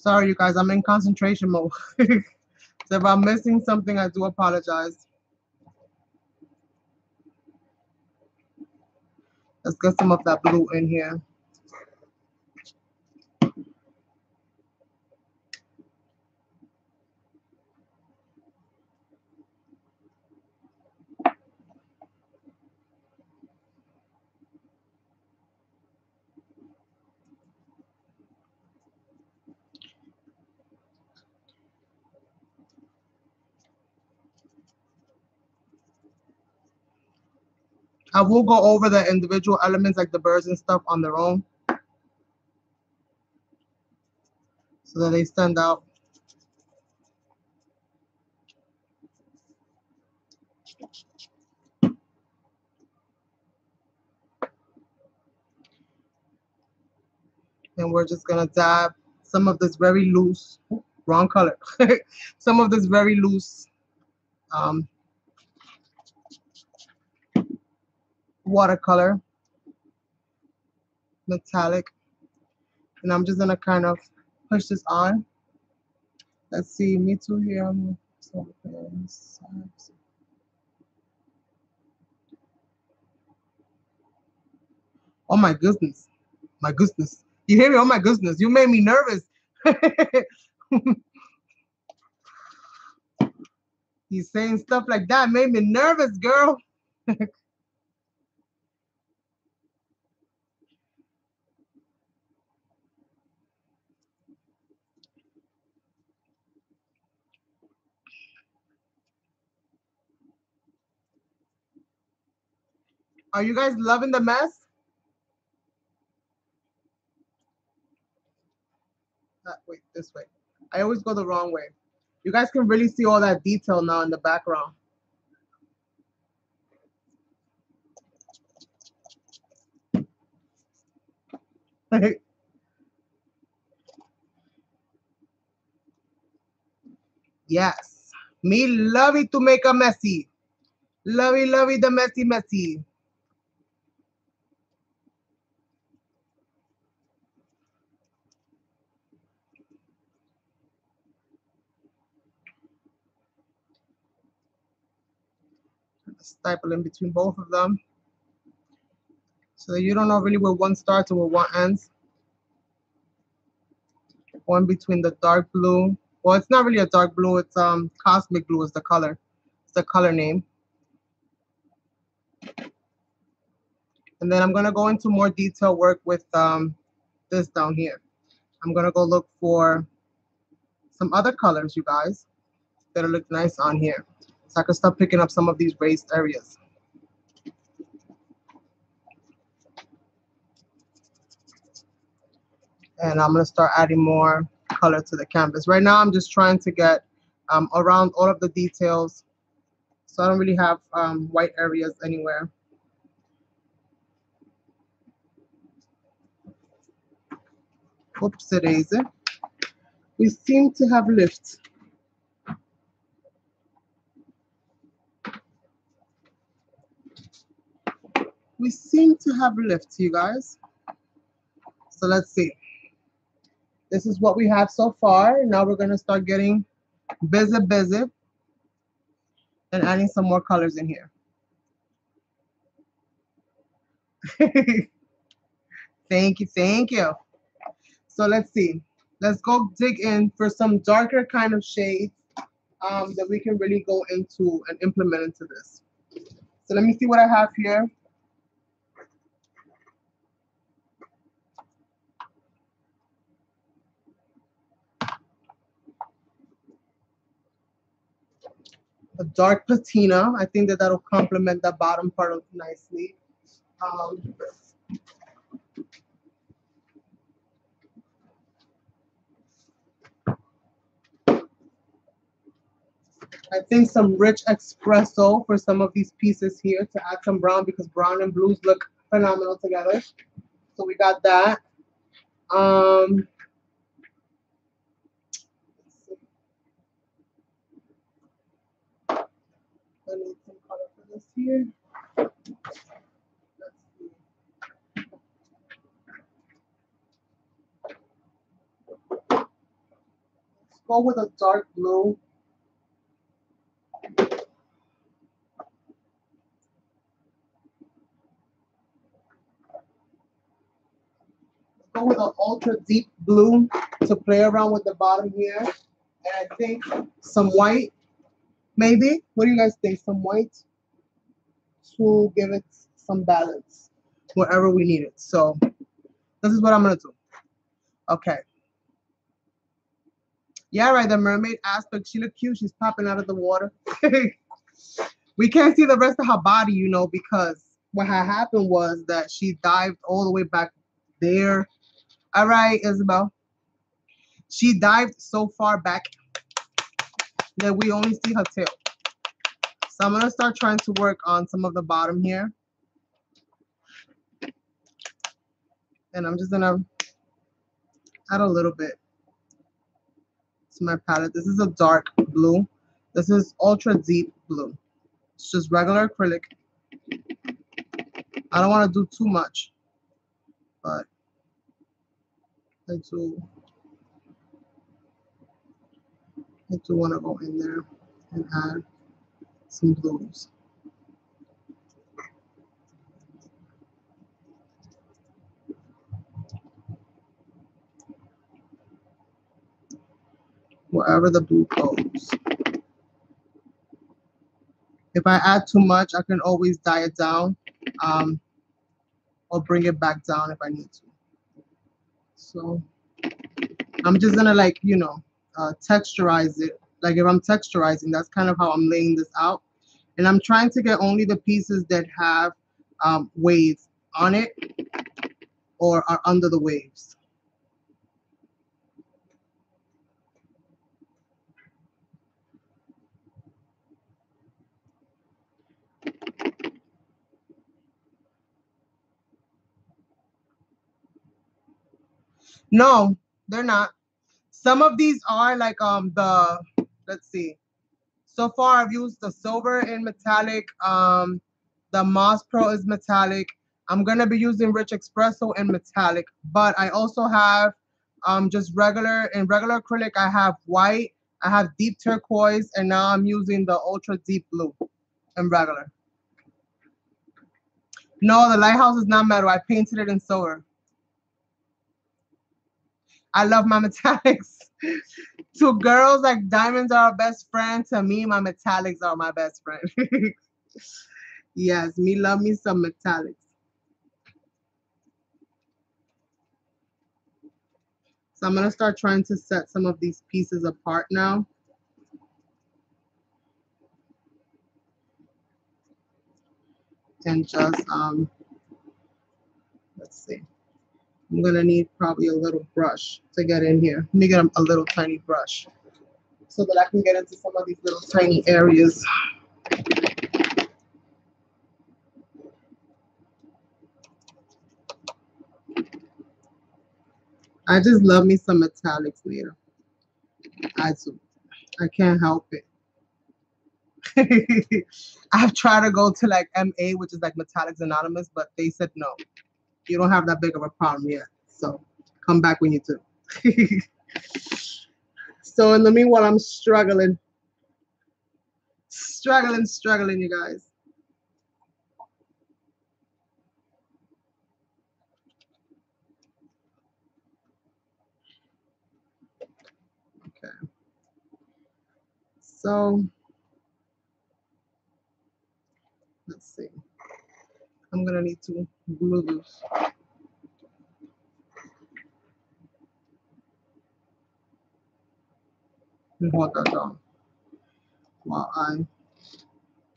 Sorry, you guys, I'm in concentration mode. So if I'm missing something, I do apologize. Let's get some of that blue in here. I will go over the individual elements like the birds and stuff on their own so that they stand out. And we're just gonna dab some of this very loose, wrong color, some of this very loose um, watercolor, metallic. And I'm just gonna kind of push this on. Let's see, me too here. Oh my goodness. My goodness. You hear me? Oh my goodness. You made me nervous. He's saying stuff like that made me nervous, girl. Are you guys loving the mess? Wait, this way. I always go the wrong way. You guys can really see all that detail now in the background. Yes. Me love it to make a messy. Lovey the messy messy. Staple in between both of them. So that you don't know really where one starts or where one ends. One between the dark blue. Well, it's not really a dark blue, it's cosmic blue is the color. It's the color name. And then I'm gonna go into more detail work with this down here. I'm gonna go look for some other colors, you guys, that'll look nice on here. So I can start picking up some of these raised areas. And I'm gonna start adding more color to the canvas. Right now, I'm just trying to get around all of the details. So I don't really have white areas anywhere. Oopsie daisy. We seem to have lift. We seem to have lift, you guys. So let's see. This is what we have so far. Now we're gonna start getting busy and adding some more colors in here. Thank you, thank you. So let's see. Let's go dig in for some darker kind of shades that we can really go into and implement into this. So let me see what I have here. A dark patina. I think that that'll complement the bottom part nicely. I think some rich espresso for some of these pieces here to add some brown because brown and blues look phenomenal together. So we got that. I need some color for this here. Let's see. go with a dark blue. Go with an ultra deep blue to play around with the bottom here. And I think some white, maybe. What do you guys think? Some white to give it some balance wherever we need it. So this is what I'm gonna do. Okay. Yeah, right, the mermaid aspect. She looked cute. She's popping out of the water. We can't see the rest of her body, you know, because what had happened was that she dived all the way back there. All right, Isabel. She dived so far back that we only see her tail. So I'm going to start trying to work on some of the bottom here. And I'm just going to add a little bit to my palette. This is a dark blue. This is ultra deep blue. It's just regular acrylic. I don't want to do too much, but I do want to go in there and add some blues. Wherever the blue goes. If I add too much, I can always dye it down, or bring it back down if I need to. So I'm just gonna, like, you know, texturize it. Like if I'm texturizing, that's kind of how I'm laying this out. And I'm trying to get only the pieces that have waves on it or are under the waves. No, they're not. Some of these are like let's see. So far I've used the silver in metallic. The Moss Pro is metallic. I'm gonna be using Rich Espresso in metallic, but I also have just regular acrylic. I have white, I have deep turquoise, and now I'm using the ultra deep blue in regular. No, the lighthouse is not metal. I painted it in silver. I love my metallics. To girls, like, diamonds are our best friend. To me, my metallics are my best friend. Yes, me love me some metallics. So I'm going to start trying to set some of these pieces apart now. And just, let's see. I'm going to need probably a little brush to get in here. Let me get a little tiny brush so that I can get into some of these little tiny areas. I just love me some metallics later. I do. I can't help it. I've tried to go to like MA, which is like Metallics Anonymous, but they said no. You don't have that big of a problem yet. So come back when you do. So in the meanwhile, I'm struggling, you guys. Okay. So let's see. I'm gonna need to glue this. And hold that down while I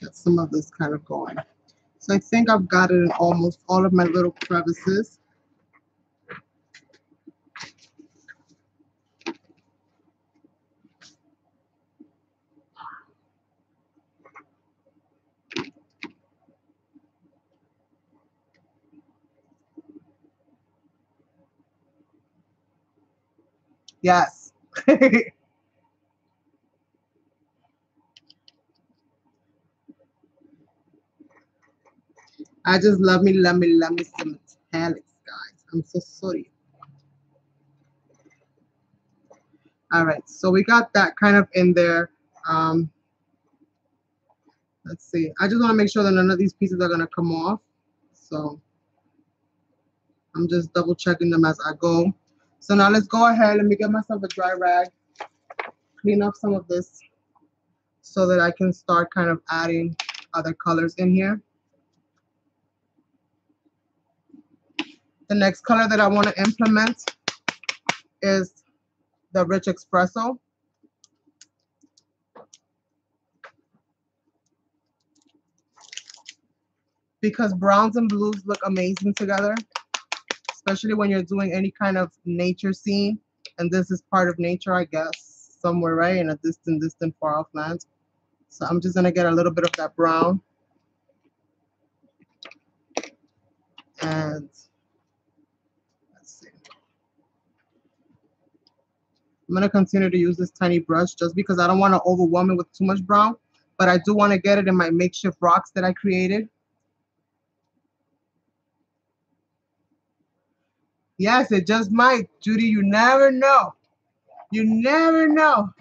get some of this kind of going. So I think I've got it in almost all of my little crevices. Yes. I just love me some metallics, guys. I'm so sorry. All right, so we got that kind of in there. Um, let's see. I just want to make sure that none of these pieces are going to come off. So I'm just double checking them as I go. So now let's go ahead. Let me get myself a dry rag, clean up some of this so that I can start kind of adding other colors in here. The next color that I want to implement is the Rich Espresso. Because browns and blues look amazing together, especially when you're doing any kind of nature scene. And this is part of nature, I guess, somewhere, right, in a distant, distant, far off land. So I'm just gonna get a little bit of that brown. And let's see. I'm gonna continue to use this tiny brush just because I don't want to overwhelm it with too much brown, but I do want to get it in my makeshift rocks that I created. Yes, it just might, Judy. You never know. You never know.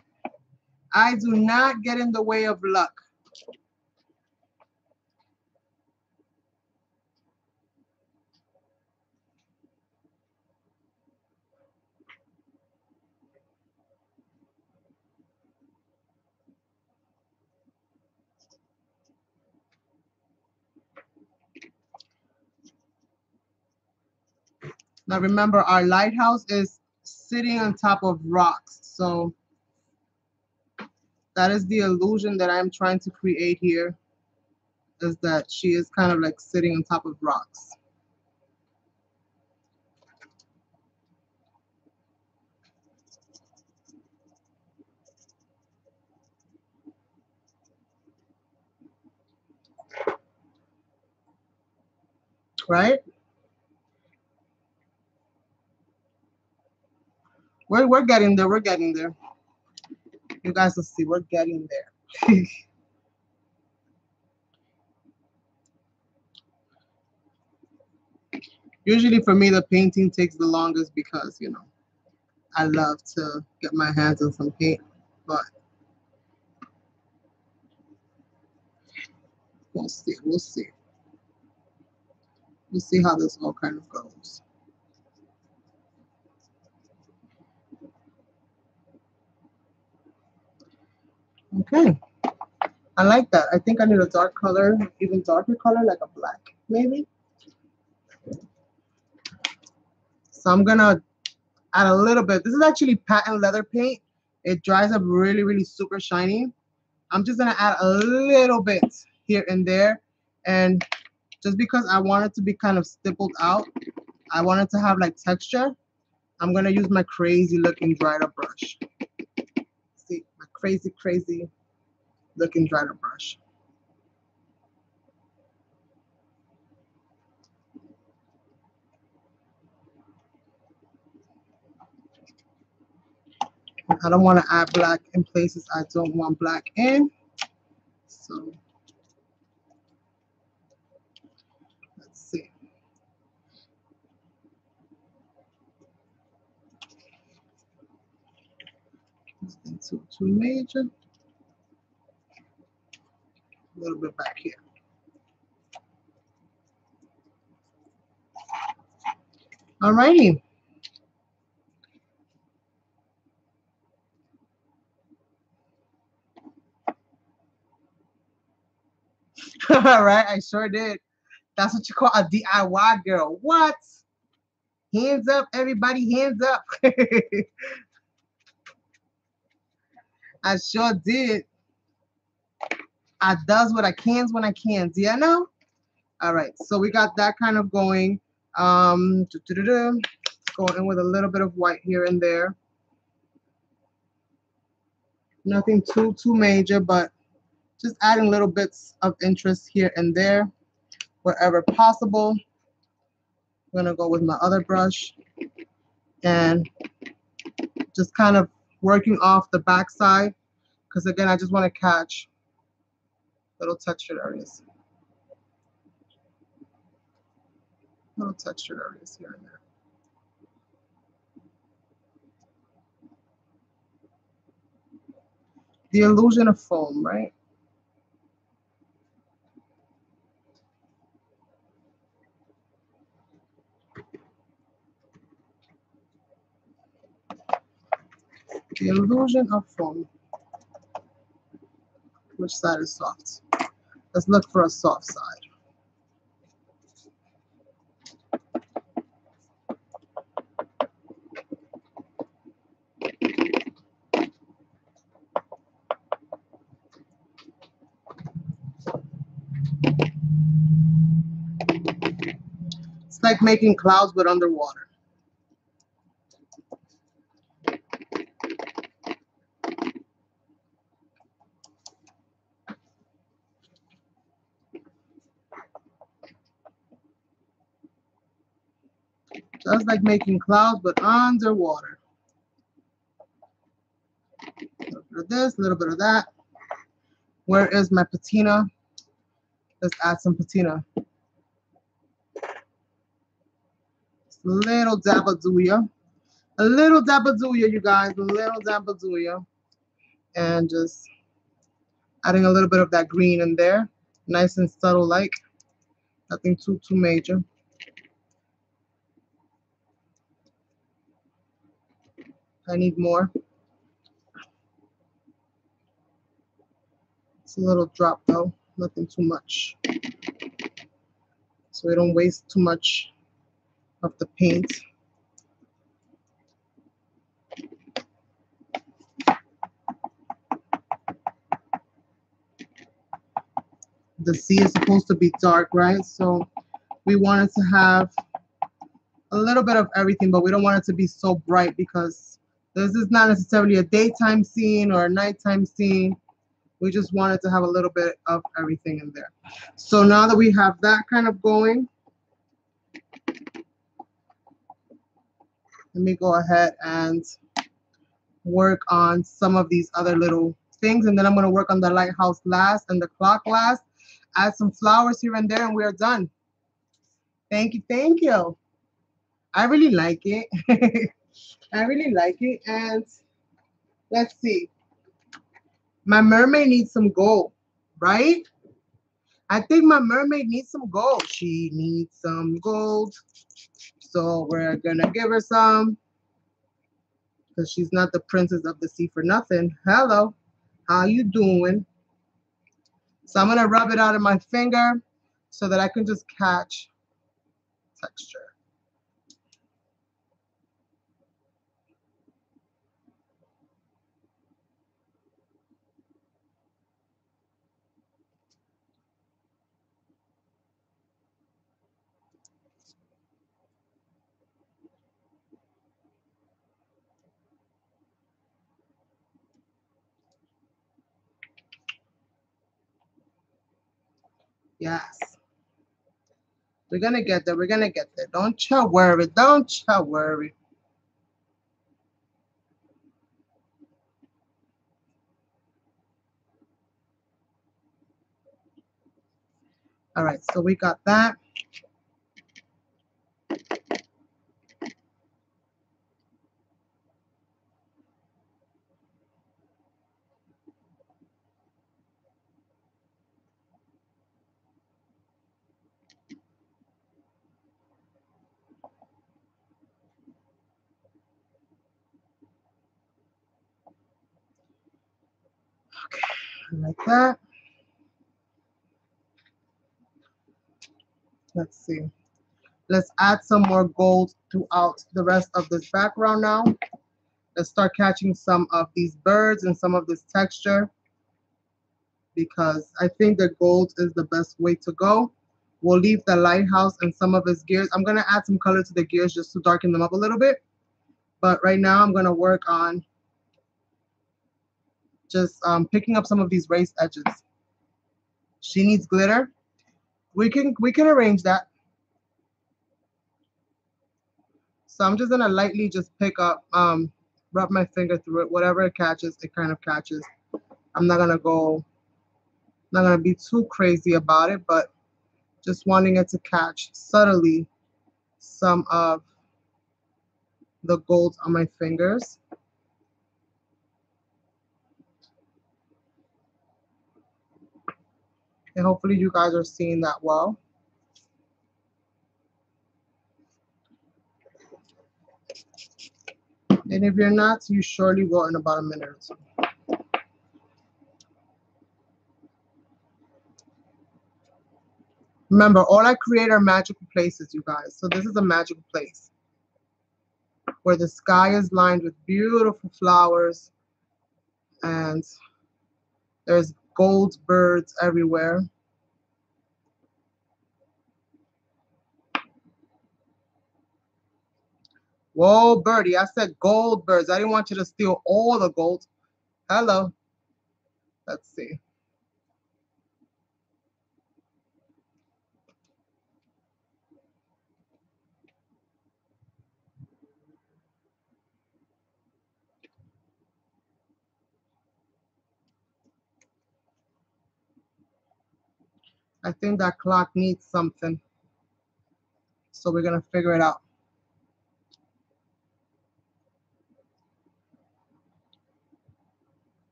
I do not get in the way of luck. Now remember, our lighthouse is sitting on top of rocks. So that is the illusion that I'm trying to create here, is that she is kind of like sitting on top of rocks. Right? We're getting there. We're getting there. You guys will see. We're getting there. Usually for me, the painting takes the longest because, you know, I love to get my hands on some paint. But we'll see. We'll see. We'll see how this all kind of goes. Okay. I like that. I think I need a dark color, even darker color, like a black, maybe. So I'm gonna add a little bit. This is actually patent leather paint. It dries up really, really super shiny. I'm just gonna add a little bit here and there. And just because I want it to be kind of stippled out, I want it to have like texture, I'm gonna use my crazy looking dried up brush. See, my crazy, crazy looking dried up brush. I don't want to add black in places I don't want black in. So let's see. Nothing too major. A little bit back here. Alrighty. All right, I sure did. That's what you call a DIY girl. What? Hands up, everybody, hands up. I sure did. I does what I cans when I can. Do you know? All right, so we got that kind of going. Go in with a little bit of white here and there. Nothing too major, but just adding little bits of interest here and there wherever possible. I'm gonna go with my other brush and just kind of working off the back side, because again, I just want to catch little textured areas. Little textured areas here and there. The illusion of foam, right? The illusion of foam. Which side is soft? Let's look for a soft side. It's like making clouds but underwater. Just like making clouds but underwater. A little bit of this, a little bit of that. Where is my patina? Let's add some patina. Just a little dab of Zuya. A little dab of Zuya, you guys. A little dab of Zuya. And just adding a little bit of that green in there. Nice and subtle like. Nothing too major. I need more. It's a little drop though. Nothing too much. So we don't waste too much of the paint. The sea is supposed to be dark, right? So we want it to have a little bit of everything, but we don't want it to be so bright because this is not necessarily a daytime scene or a nighttime scene. We just want it to have a little bit of everything in there. So now that we have that kind of going, let me go ahead and work on some of these other little things, and then I'm going to work on the lighthouse last and the clock last. Add some flowers here and there, and we are done. Thank you, thank you. I really like it. I really like it. And let's see. My mermaid needs some gold, right? I think my mermaid needs some gold. She needs some gold. So we're going to give her some. Because she's not the princess of the sea for nothing. Hello. How you doing? So I'm going to rub it out of my finger so that I can just catch texture. Yes. We're going to get there. We're going to get there. Don't you worry. Don't you worry. All right. So we got that. Okay. Like that. Let's see. Let's add some more gold throughout the rest of this background now. Let's start catching some of these birds and some of this texture because I think the gold is the best way to go. We'll leave the lighthouse and some of its gears. I'm going to add some color to the gears just to darken them up a little bit. But right now I'm going to work on just picking up some of these raised edges. She needs glitter. We can arrange that. So I'm just gonna lightly just pick up, rub my finger through it. Whatever it catches, it kind of catches. I'm not gonna be too crazy about it, but just wanting it to catch subtly some of the gold on my fingers. And hopefully you guys are seeing that well. And if you're not, you surely will in about a minute or two. Remember, all I create are magical places, you guys. So this is a magical place where the sky is lined with beautiful flowers and there's gold birds everywhere. Whoa, birdie, I said gold birds. I didn't want you to steal all the gold. Hello. Let's see. I think that clock needs something. So we're going to figure it out.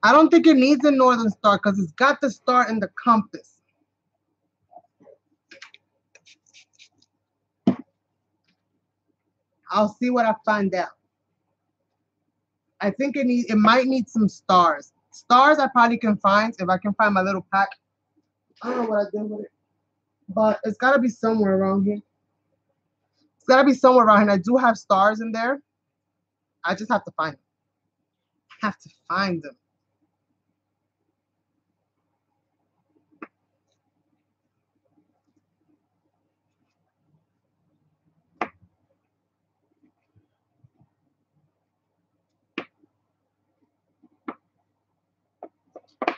I don't think it needs a northern star because it's got the star in the compass. I'll see what I find out. I think it might need some stars. Stars I probably can find if I can find my little pack. I don't know what I did with it. But it's gotta be somewhere around here. It's gotta be somewhere around here. And I do have stars in there. I just have to find them. I have to find them.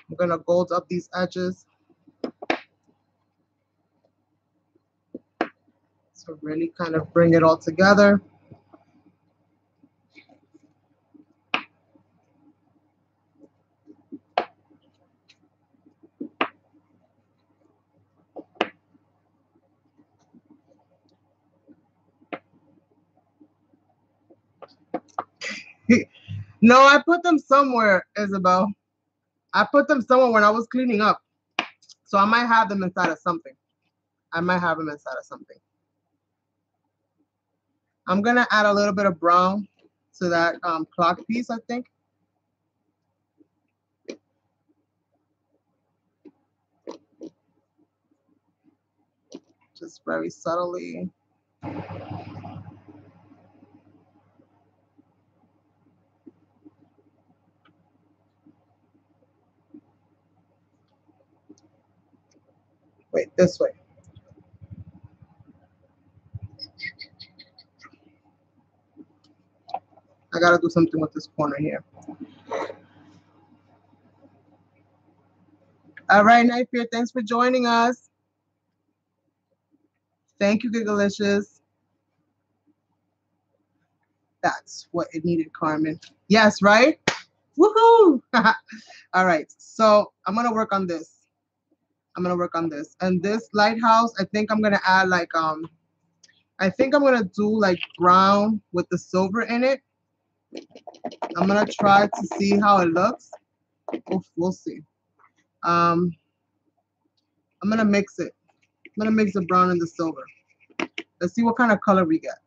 I'm gonna gold up these edges. So really kind of bring it all together. No, I put them somewhere, Isabel. I put them somewhere when I was cleaning up. So I might have them inside of something. I might have them inside of something. I'm gonna add a little bit of brown to that clock piece, I think. Just very subtly. Wait, this way. I gotta do something with this corner here. All right, Night Fear, thanks for joining us. Thank you, Gigalicious. That's what it needed, Carmen. Yes, right? Woohoo! All right, so I'm gonna work on this. I'm gonna work on this. And this lighthouse, I think I'm gonna add like I think I'm gonna do like brown with the silver in it. I'm gonna try to see how it looks. We'll see. I'm gonna mix it. I'm gonna mix the brown and the silver. Let's see what kind of color we get.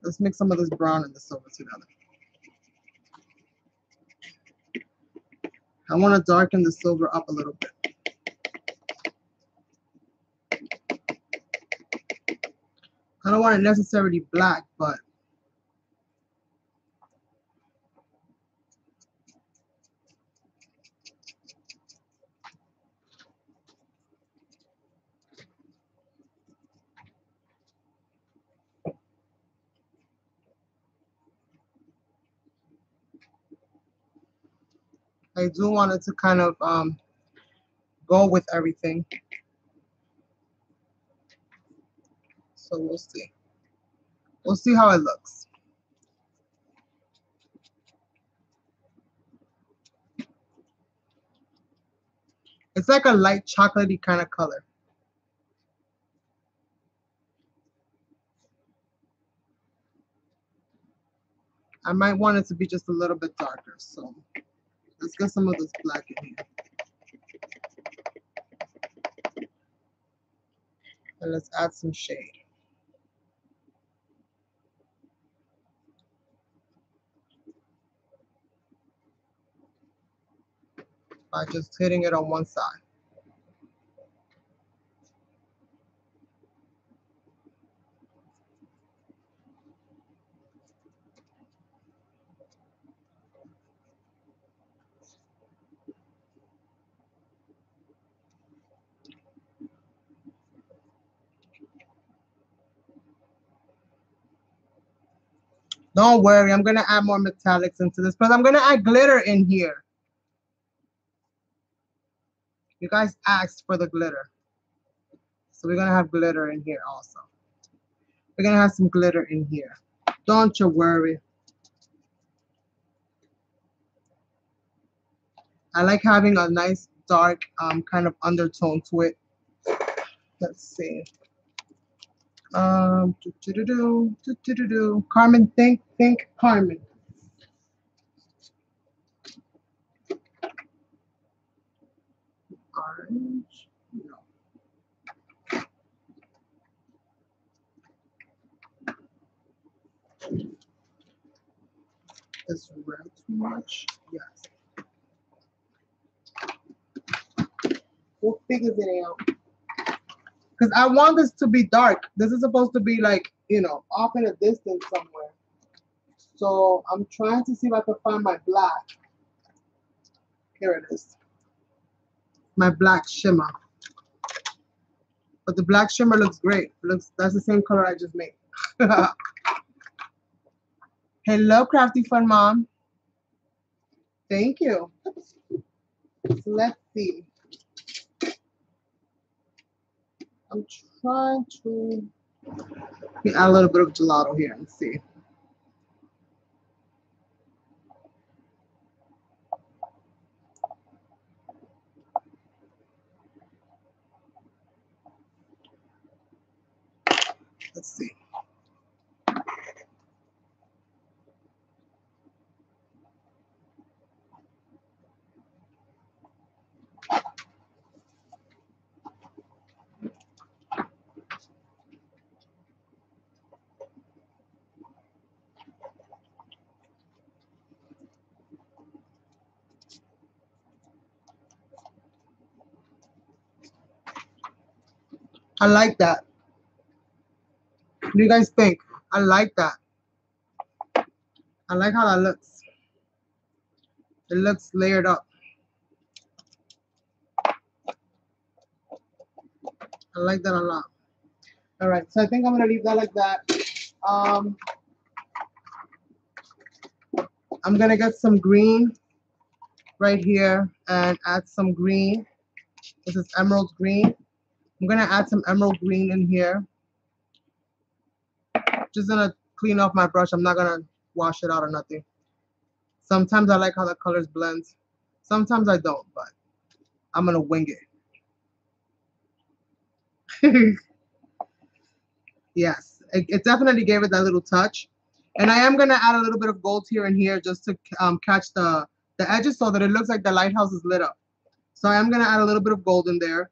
Let's mix some of this brown and the silver together. I want to darken the silver up a little bit. I don't want it necessarily black, but I do want it to kind of go with everything. So we'll see. We'll see how it looks. It's like a light chocolatey kind of color. I might want it to be just a little bit darker. So Let's get some of this black in here. And let's add some shade. By just hitting it on one side. Don't worry, I'm gonna add more metallics into this, but I'm gonna add glitter in here. You guys asked for the glitter. So we're gonna have glitter in here also. We're gonna have some glitter in here. Don't you worry. I like having a nice dark kind of undertone to it. Let's see. Carmen, think, Carmen. Orange. No. Is red too much? Yes. We'll figure it out. Because I want this to be dark. This is supposed to be like, you know, off in a distance somewhere. So I'm trying to see if I can find my black. Here it is. My black shimmer. But the black shimmer looks great. That's the same color I just made. Hello, Crafty Fun Mom. Thank you. So let's see. I'm trying to add a little bit of gelato here and see. Let's see. I like that. What do you guys think? I like that. I like how that looks. It looks layered up. I like that a lot. All right, so I think I'm gonna leave that like that. I'm gonna get some green right here and add some green. This is emerald green. I'm gonna add some emerald green in here. Just gonna clean off my brush. I'm not gonna wash it out or nothing. Sometimes I like how the colors blend. Sometimes I don't, but I'm gonna wing it. Yes, it definitely gave it that little touch. And I am gonna add a little bit of gold here and here just to catch the edges so that it looks like the lighthouse is lit up. So I am gonna add a little bit of gold in there,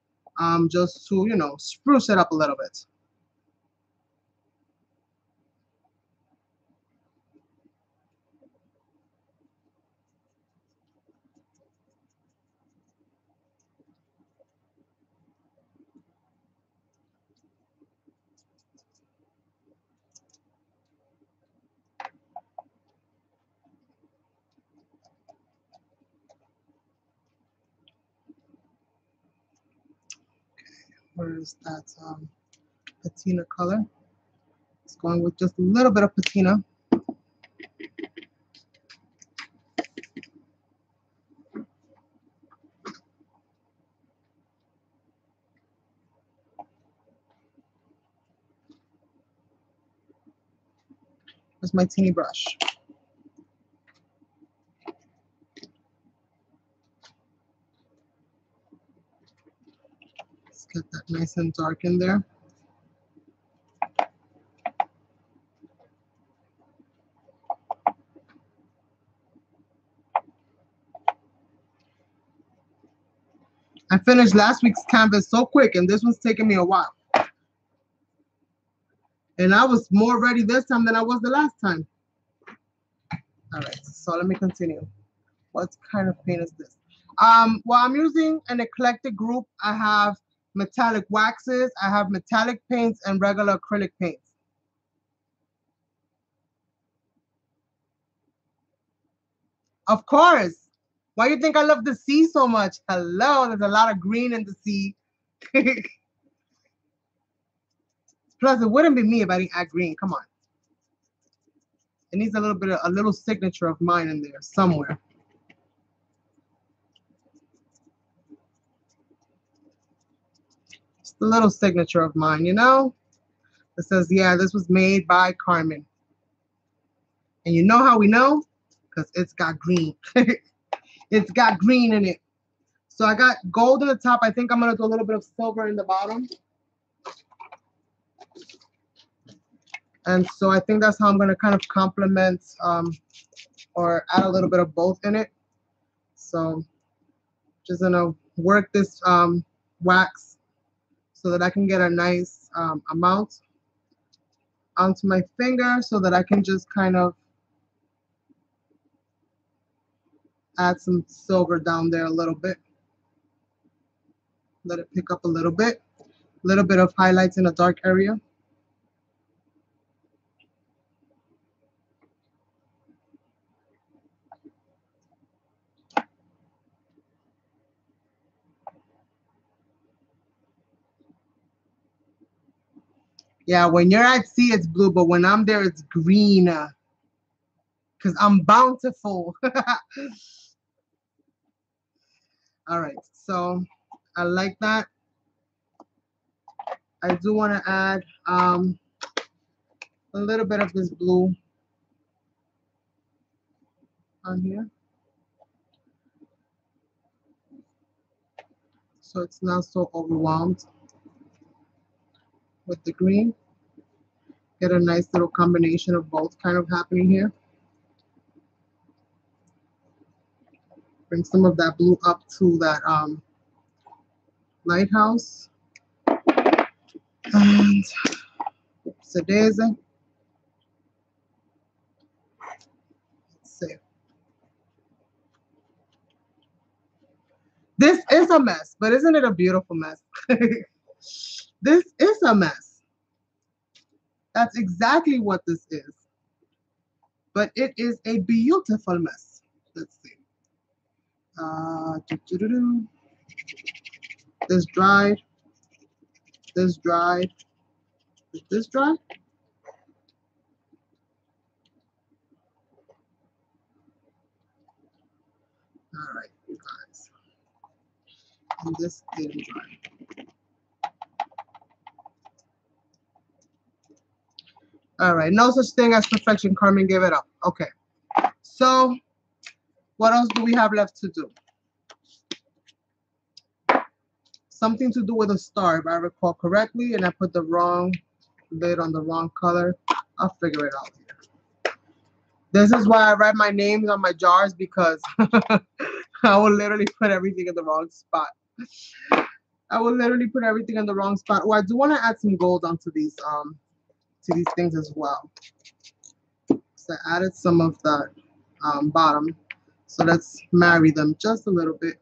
just to, you know, spruce it up a little bit. Where is that patina color? It's going with just a little bit of patina. Where's my teeny brush? Let's get that nice and dark in there. I finished last week's canvas so quick, and this one's taking me a while. And I was more ready this time than I was the last time. All right, so let me continue. What kind of paint is this? Well, I'm using an eclectic group. I have metallic waxes, I have metallic paints, and regular acrylic paints. Of course. Why do you think I love the sea so much? Hello, there's a lot of green in the sea. Plus, it wouldn't be me if I didn't add green. Come on. It needs a little bit of a little signature of mine in there somewhere. Just a little signature of mine, you know? It says, yeah, this was made by Carmen. And you know how we know? Because it's got green. It's got green in it. So I got gold in the top. I think I'm going to do a little bit of silver in the bottom. And so I think that's how I'm going to kind of complement or add a little bit of both in it. So just going to work this wax so that I can get a nice amount onto my finger so that I can just kind of add some silver down there a little bit. Let it pick up a little bit of highlights in a dark area. Yeah, when you're at sea, it's blue, but when I'm there, it's green. Because I'm bountiful. All right, so I like that. I do want to add a little bit of this blue on here. So it's not so overwhelmed with the green. Get a nice little combination of both kind of happening here. Bring some of that blue up to that lighthouse. And oops, it is. Let's see. This is a mess, but isn't it a beautiful mess? This is a mess. That's exactly what this is. But it is a beautiful mess. Let's see. This dried. This dried. Is this dry? All right, you guys. And this didn't dry. All right, no such thing as perfection. Carmen gave it up. Okay. So what else do we have left to do? Something to do with a star, if I recall correctly, and I put the wrong lid on the wrong color. I'll figure it out here. This is why I write my names on my jars, because I will literally put everything in the wrong spot. I will literally put everything in the wrong spot. Oh, I do want to add some gold onto these things as well. So I added some of that bottom. So let's marry them just a little bit.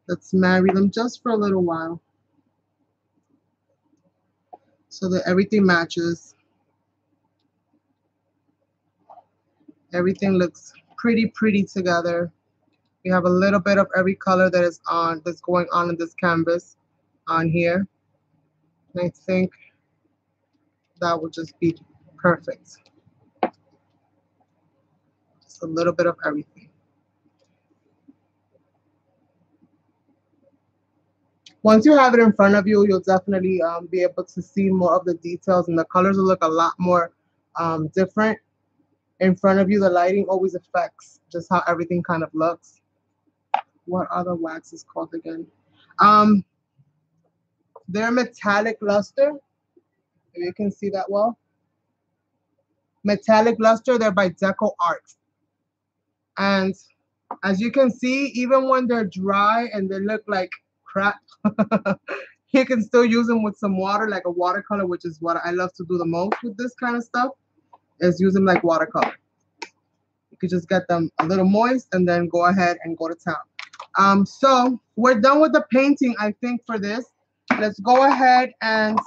Let's marry them just for a little while so that everything matches. Everything looks pretty together. We have a little bit of every color that is on, that's going on in this canvas on here. And I think that will just be perfect. Just a little bit of everything. Once you have it in front of you, you'll definitely be able to see more of the details, and the colors will look a lot more different. In front of you, the lighting always affects just how everything kind of looks. What other wax is called again? They're metallic Lustre. If you can see that well. Metallic Lustre, they're by Decoart I. And As you can see, even when they're dry and they look like crap, you can still use them with some water, like a watercolor, which is what I love to do the most with this kind of stuff, is use them like watercolor. You could just get them a little moist and then go ahead and go to town. So we're done with the painting, I think, for this. Let's go ahead and,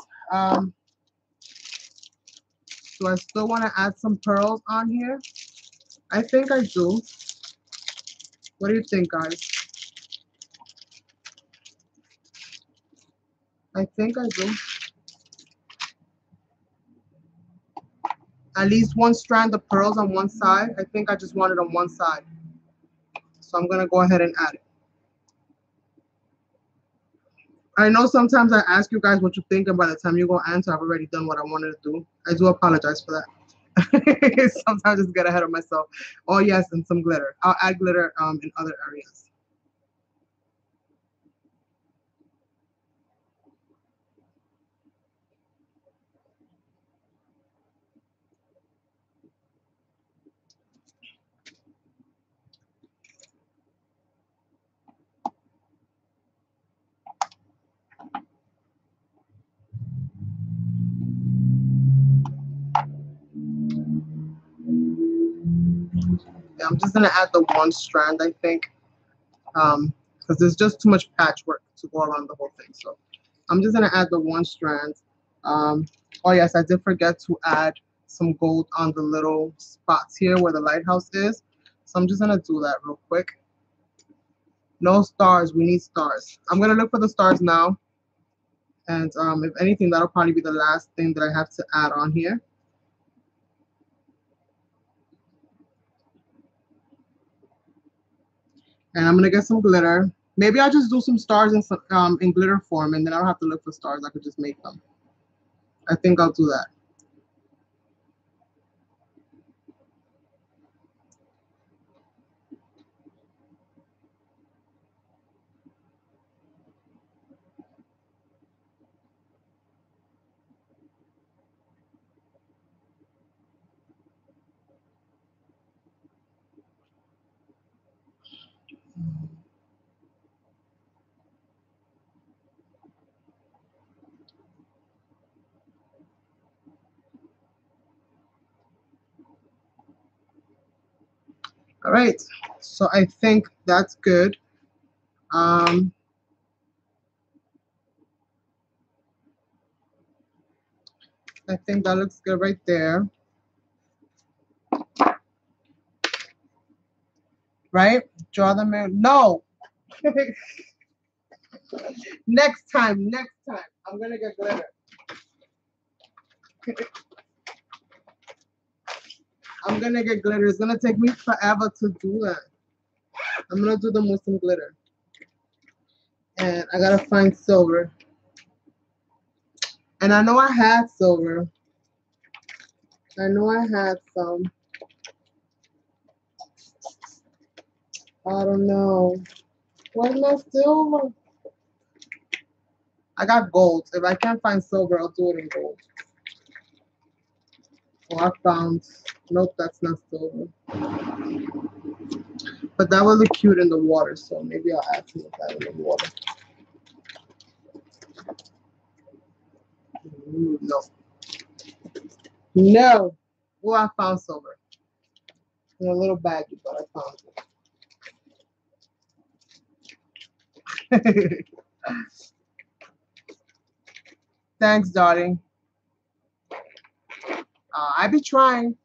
do I still want to add some pearls on here? I think I do. What do you think, guys? I think I do. At least one strand of pearls on one side. I think I just want it on one side. So I'm gonna go ahead and add it. I know sometimes I ask you guys what you think, and by the time you go answer, I've already done what I wanted to do. I do apologize for that. Sometimes I just get ahead of myself. Oh yes, and some glitter. I'll add glitter in other areas. Yeah, I'm just gonna add the one strand, I think, because there's just too much patchwork to go around the whole thing. So I'm just gonna add the one strand. Oh yes, I did forget to add some gold on the little spots here where the lighthouse is. So I'm just gonna do that real quick. No stars, we need stars. I'm gonna look for the stars now. And if anything, that'll probably be the last thing that I have to add on here. And I'm gonna get some glitter. Maybe I'll just do some stars in some in glitter form, and then I don't have to look for stars. I could just make them. I think I'll do that. All right, so I think that's good. I think that looks good right there. Right? Draw them in. No. Next time. I'm gonna get glitter. I'm gonna get glitter. It's gonna take me forever to do that. I'm gonna do them with some glitter. And I gotta find silver. And I know I had silver. I know I had some. I don't know. Where's my silver? I got gold. If I can't find silver, I'll do it in gold. Oh, I found. Nope, that's not silver. But that would look cute in the water, so maybe I'll add some of that in the water. Ooh, no. No. Oh, I found silver. In a little baggie, but I found it. Thanks, darling. I be trying.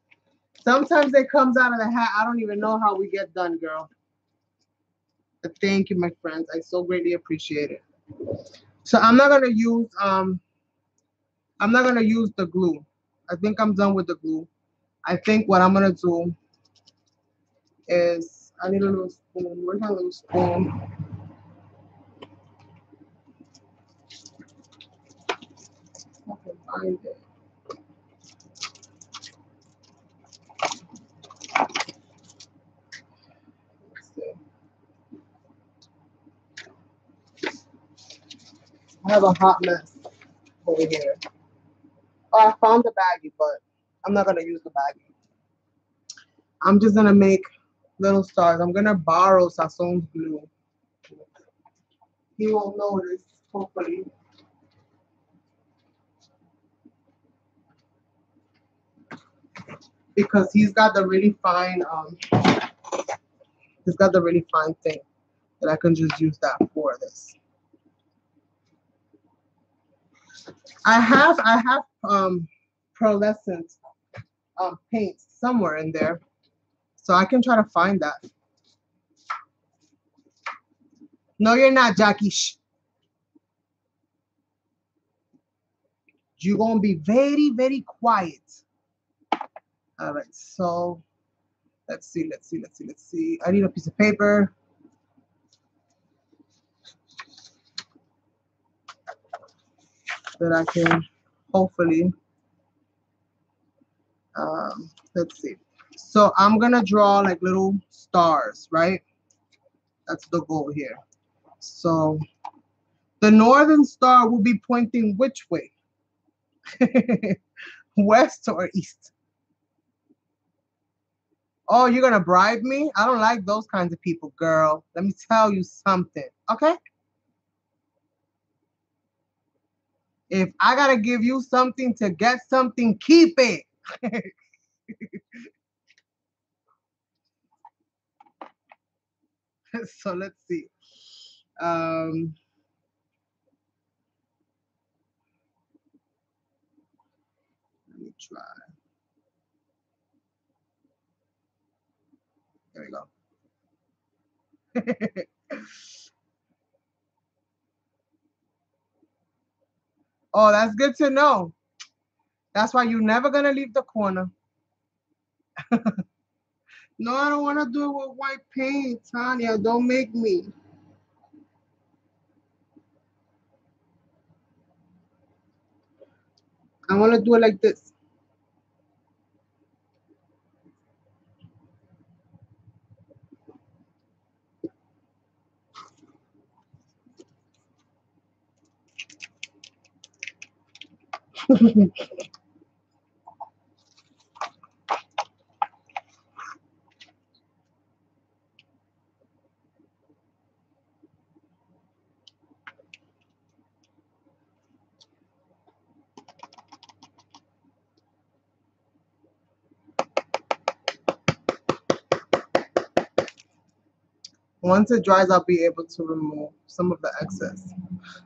Sometimes it comes out of the hat. I don't even know how we get done, girl. But thank you, my friends. I so greatly appreciate it. So I'm not gonna use the glue. I think I'm done with the glue. I think what I'm gonna do is I need a little spoon. Where's my little spoon? I can find it. Let's see. I have a hot mess over here. Oh, I found the baggie, but I'm not gonna use the baggie. I'm just gonna make Little stars. I'm gonna borrow Sassoon's glue. He won't notice, hopefully. Because he's got the really fine he's got the really fine thing that I can just use that for this. I have pearlescent paints somewhere in there, so I can try to find that. No, you're not, Jackie. Shh. You're gonna be very, very quiet. All right, so let's see. I need a piece of paper. That I can hopefully, let's see. So I'm gonna draw like little stars, right? That's the goal here. So the northern star will be pointing which way? West or east? Oh, you're gonna bribe me? I don't like those kinds of people, girl. Let me tell you something, okay? If I gotta give you something to get something, keep it. So let's see. Let me try. There we go. Oh, that's good to know. That's why you're never gonna leave the corner. No, I don't want to do it with white paint, Tanya. Don't make me. I want to do it like this. Once it dries, I'll be able to remove some of the excess.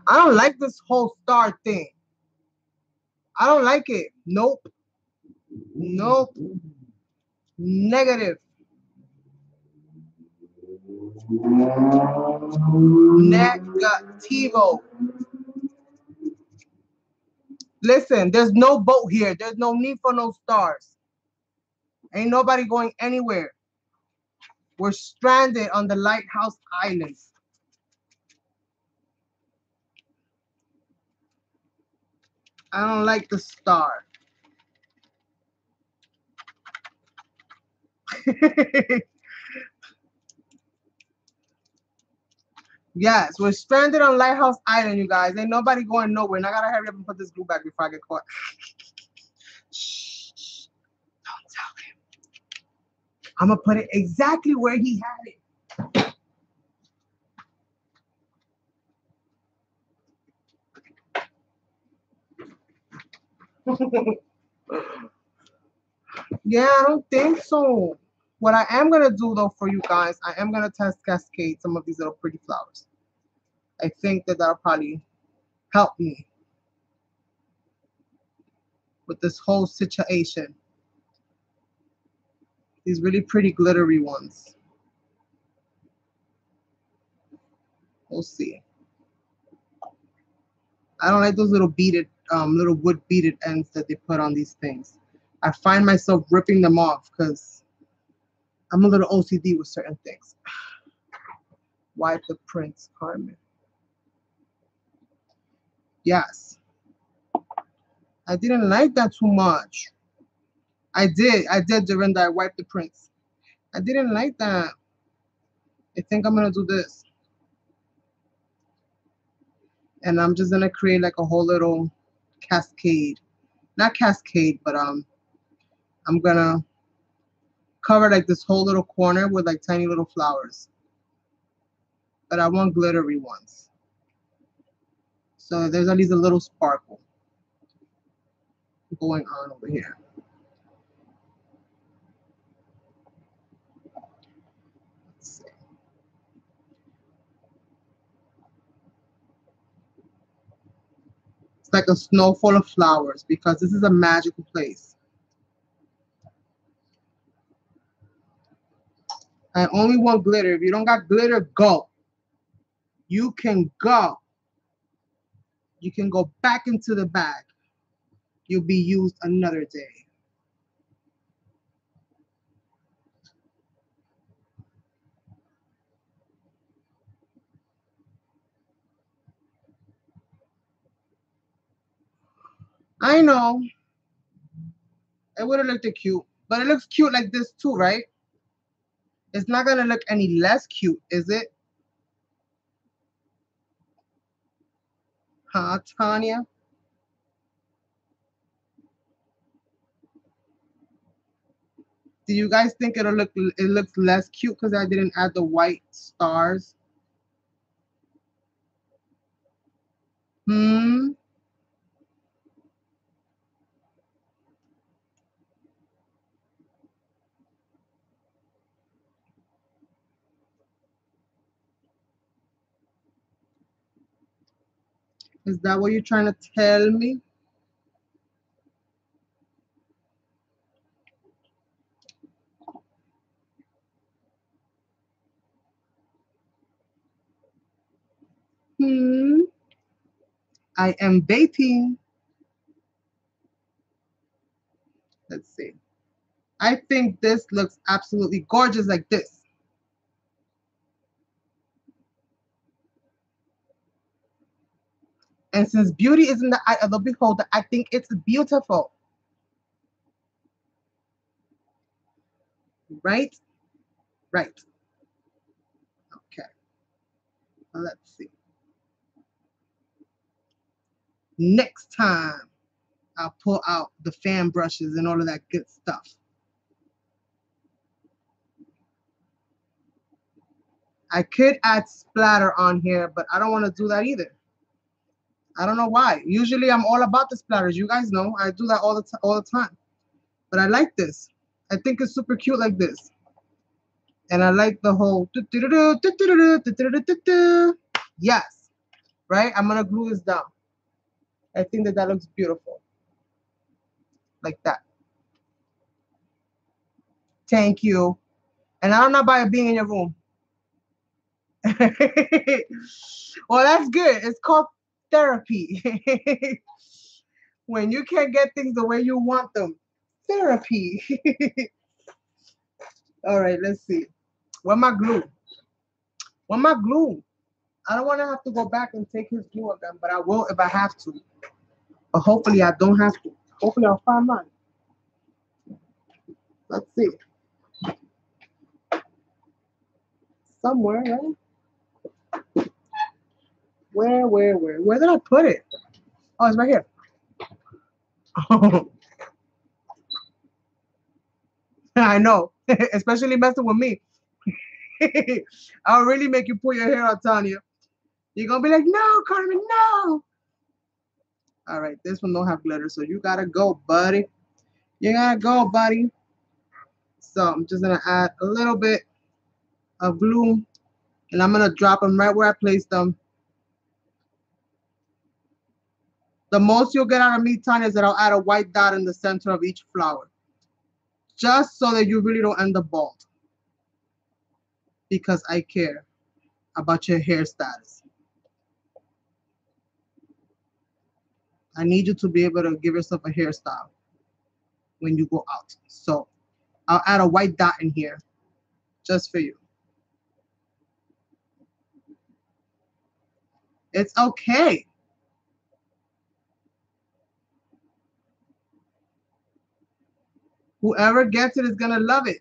I don't like this whole star thing. I don't like it. Nope. Nope. Negative. Negativo. Listen, there's no boat here. There's no need for no stars. Ain't nobody going anywhere. We're stranded on the lighthouse island. I don't like the star. Yes, we're stranded on Lighthouse Island, you guys. Ain't nobody going nowhere. And I gotta hurry up and put this glue back before I get caught. Shh. Don't tell him. I'm gonna put it exactly where he had it. Yeah, I don't think so. What I am gonna do though for you guys, I am gonna test cascade some of these little pretty flowers. I think that that'll probably help me with this whole situation. These really pretty glittery ones. We'll see. I don't like those little beaded, little wood beaded ends that they put on these things. I find myself ripping them off because I'm a little OCD with certain things. Wipe the prints, Carmen. Yes. I didn't like that too much. I did, Dorinda. I wiped the prints. I didn't like that. I think I'm gonna do this. And I'm just gonna create like a whole little cascade. Not cascade, but I'm gonna cover like this whole little corner with like tiny little flowers. But I want glittery ones. So there's at least a little sparkle going on over here. Let's see. It's like a snow full of flowers because this is a magical place. I only want glitter. If you don't got glitter, go. You can go. You can go back into the bag. You'll be used another day. I know. It would have looked cute. But it looks cute like this too, right? It's not going to look any less cute, is it? Huh, Tanya? Do you guys think it looks less cute because I didn't add the white stars? Hmm? Is that what you're trying to tell me? Hmm? I am baiting. Let's see. I think this looks absolutely gorgeous like this. And since beauty is in the eye of the beholder, I think it's beautiful. Right? Right. Okay. Well, let's see. Next time, I'll pull out the fan brushes and all of that good stuff. I could add splatter on here, but I don't want to do that either. I don't know why. Usually I'm all about the splatters. You guys know I do that all the time. But I like this. I think it's super cute like this. And I like the whole yes, right? I'm gonna glue this down. I think that looks beautiful. Like that. Thank you. And I don't know about it being in your room. Well, that's good. It's called therapy. When you can't get things the way you want them. Therapy. All right, let's see. Where's my glue? Where's my glue? I don't want to have to go back and take his glue again, but I will if I have to. But hopefully I don't have to. Hopefully I'll find mine. Let's see. Somewhere, right? Where did I put it? Oh, it's right here. I know. Especially messing with me. I'll really make you pull your hair out, Tanya. You're gonna be like, no, Carmen, no. All right, this one don't have glitter, so you gotta go, buddy. You gotta go, buddy. So I'm just gonna add a little bit of glue, and I'm gonna drop them right where I placed them. The most you'll get out of me, Tanya, is that I'll add a white dot in the center of each flower, just so that you really don't end up bald, because I care about your hair status. I need you to be able to give yourself a hairstyle when you go out. So I'll add a white dot in here just for you. It's okay. Whoever gets it is gonna love it.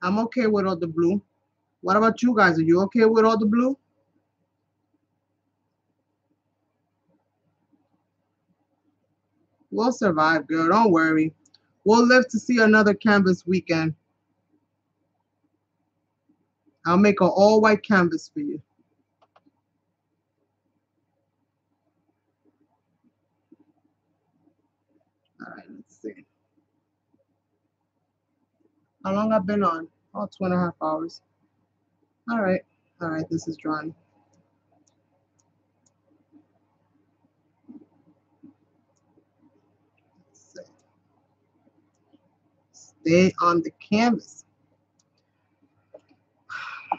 I'm okay with all the blue. What about you guys? Are you okay with all the blue? We'll survive, girl. Don't worry. We'll live to see another canvas weekend. I'll make an all-white canvas for you. All right, let's see. How long I've been on? Oh, 2.5 hours. All right. All right, this is drawing. Stay on the canvas.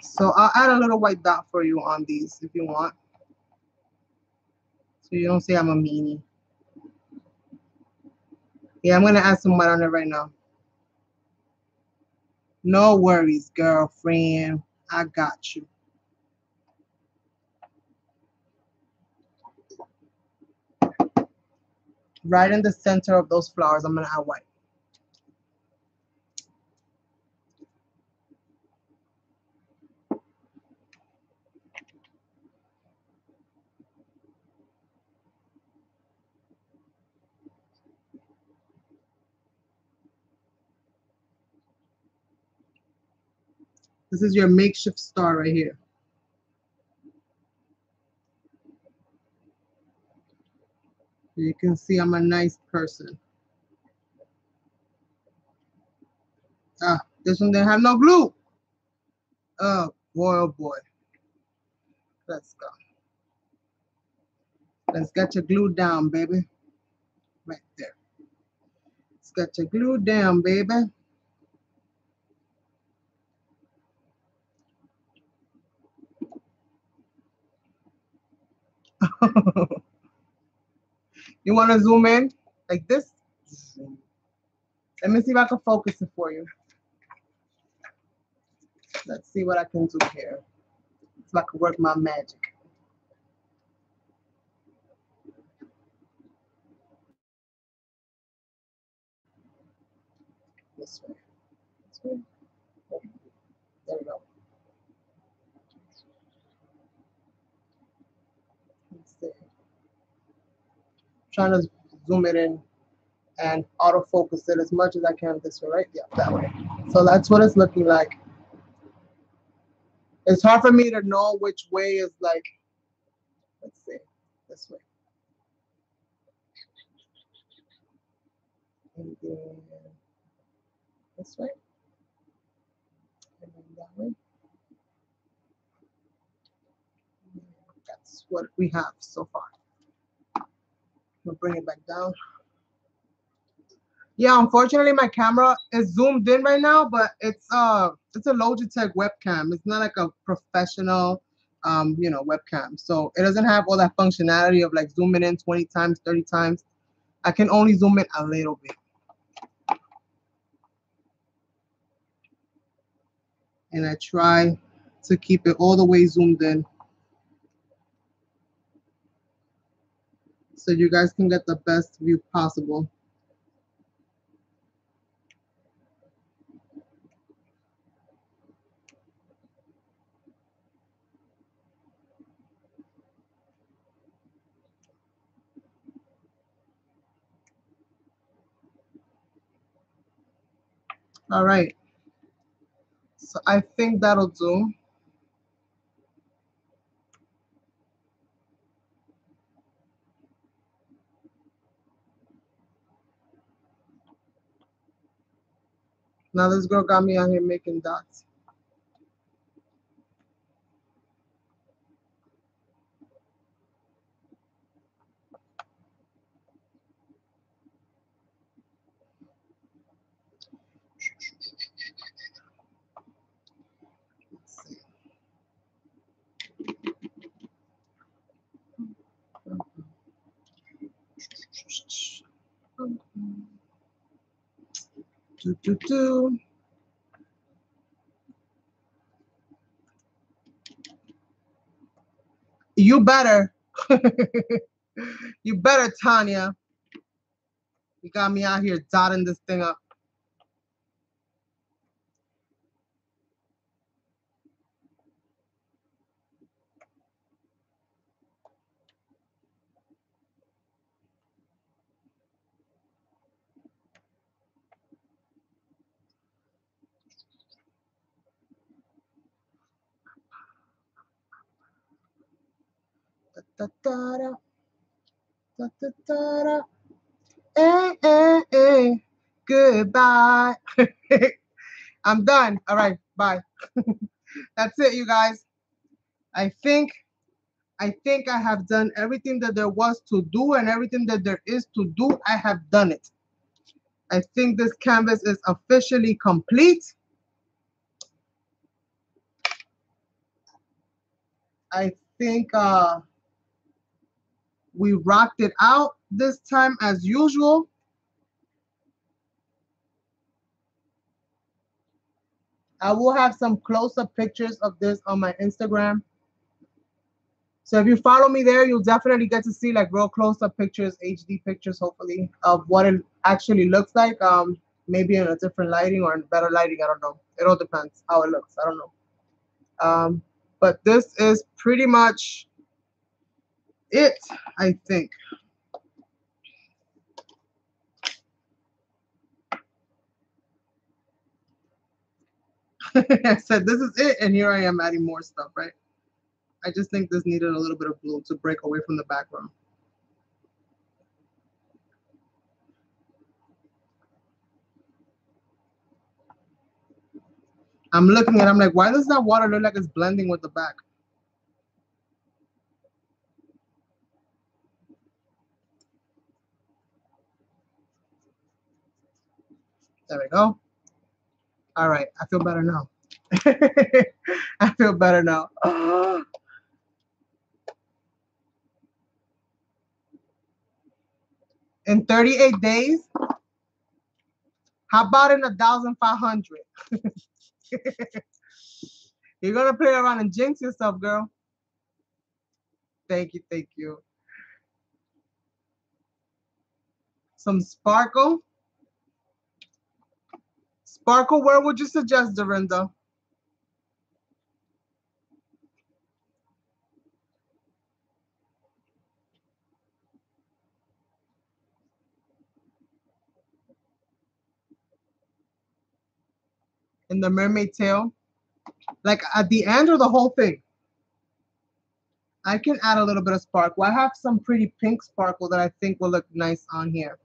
So I'll add a little white dot for you on these if you want. So you don't say I'm a meanie. Yeah, I'm gonna add some white on it right now. No worries, girlfriend. I got you. Right in the center of those flowers, I'm gonna add white. This is your makeshift star right here. You can see I'm a nice person. Ah, this one didn't have no glue. Oh boy, oh boy. Let's go. Let's get your glue down, baby. Right there. Let's get your glue down, baby. You want to zoom in like this? Let me see if I can focus it for you. Let's see what I can do here. If I can work my magic. This way. This way. There we go. Let's see. Trying to zoom it in and autofocus it as much as I can this way, right? Yeah, that way. So that's what it's looking like. It's hard for me to know which way is like, let's see, this way. And then this way. And then that way. That's what we have so far. We'll bring it back down. Yeah, unfortunately my camera is zoomed in right now, but it's a Logitech webcam. It's not like a professional webcam. So it doesn't have all that functionality of like zooming in 20 times, 30 times. I can only zoom in a little bit. And I try to keep it all the way zoomed in so you guys can get the best view possible. All right. So I think that'll do. Now this girl got me out here making dots. Let's see. You better. You better, Tanya. You got me out here dotting this thing up. Da, da, da, da, da, da, da. Goodbye. I'm done. All right, bye. That's it, you guys. I think I have done everything that there was to do, and everything that there is to do, I have done it. I think this canvas is officially complete. I think we rocked it out this time as usual. I will have some close-up pictures of this on my Instagram. So if you follow me there, you'll definitely get to see like real close-up pictures, HD pictures, hopefully, of what it actually looks like. Maybe in a different lighting or in better lighting. I don't know. It all depends how it looks. I don't know. But this is pretty much it, I think. I said this is it, and here I am adding more stuff, right? I just think this needed a little bit of blue to break away from the background. I'm looking at it, I'm like, why does that water look like it's blending with the back? There we go. All right, I feel better now. I feel better now. In 38 days? How about in 1,500? You're gonna play around and jinx yourself, girl. Thank you, thank you. Some sparkle. Sparkle, where would you suggest, Dorinda? In the mermaid tail? Like at the end or the whole thing? I can add a little bit of sparkle. I have some pretty pink sparkle that I think will look nice on here.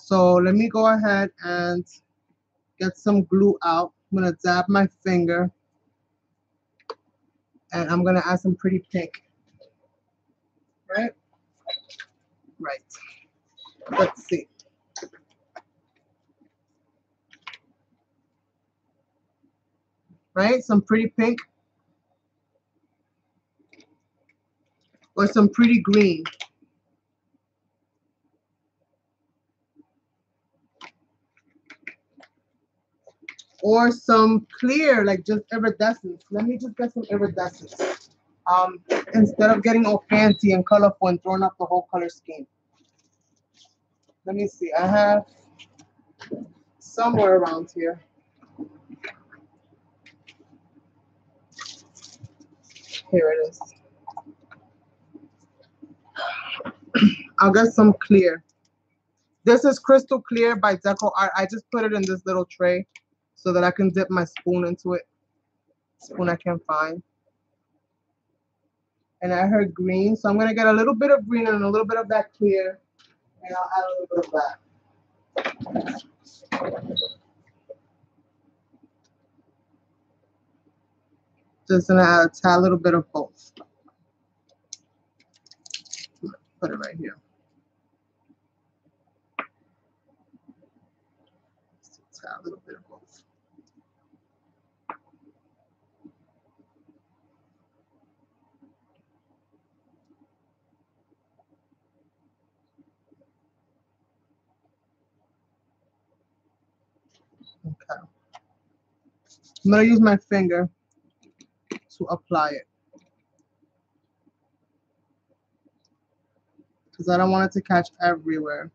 So let me go ahead and get some glue out. I'm gonna dab my finger and I'm gonna add some pretty pink. Right? Right. Let's see. Right? Some pretty pink. Or some pretty green. Or some clear, like just iridescence. Let me just get some iridescence. Instead of getting all fancy and colorful and throwing up the whole color scheme. Let me see. I have somewhere around here. Here it is. I'll get some clear. This is Crystal Clear by Decoart I. I just put it in this little tray so that I can dip my spoon into it. Spoon I can't find. And I heard green, so I'm gonna get a little bit of green and a little bit of that clear, and I'll add a little bit of that. Just gonna add a tad little bit of both. Put it right here. Just a tad little bit of both. Okay. I'm gonna use my finger to apply it because I don't want it to catch everywhere.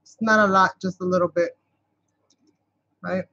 It's not a lot, just a little bit, right?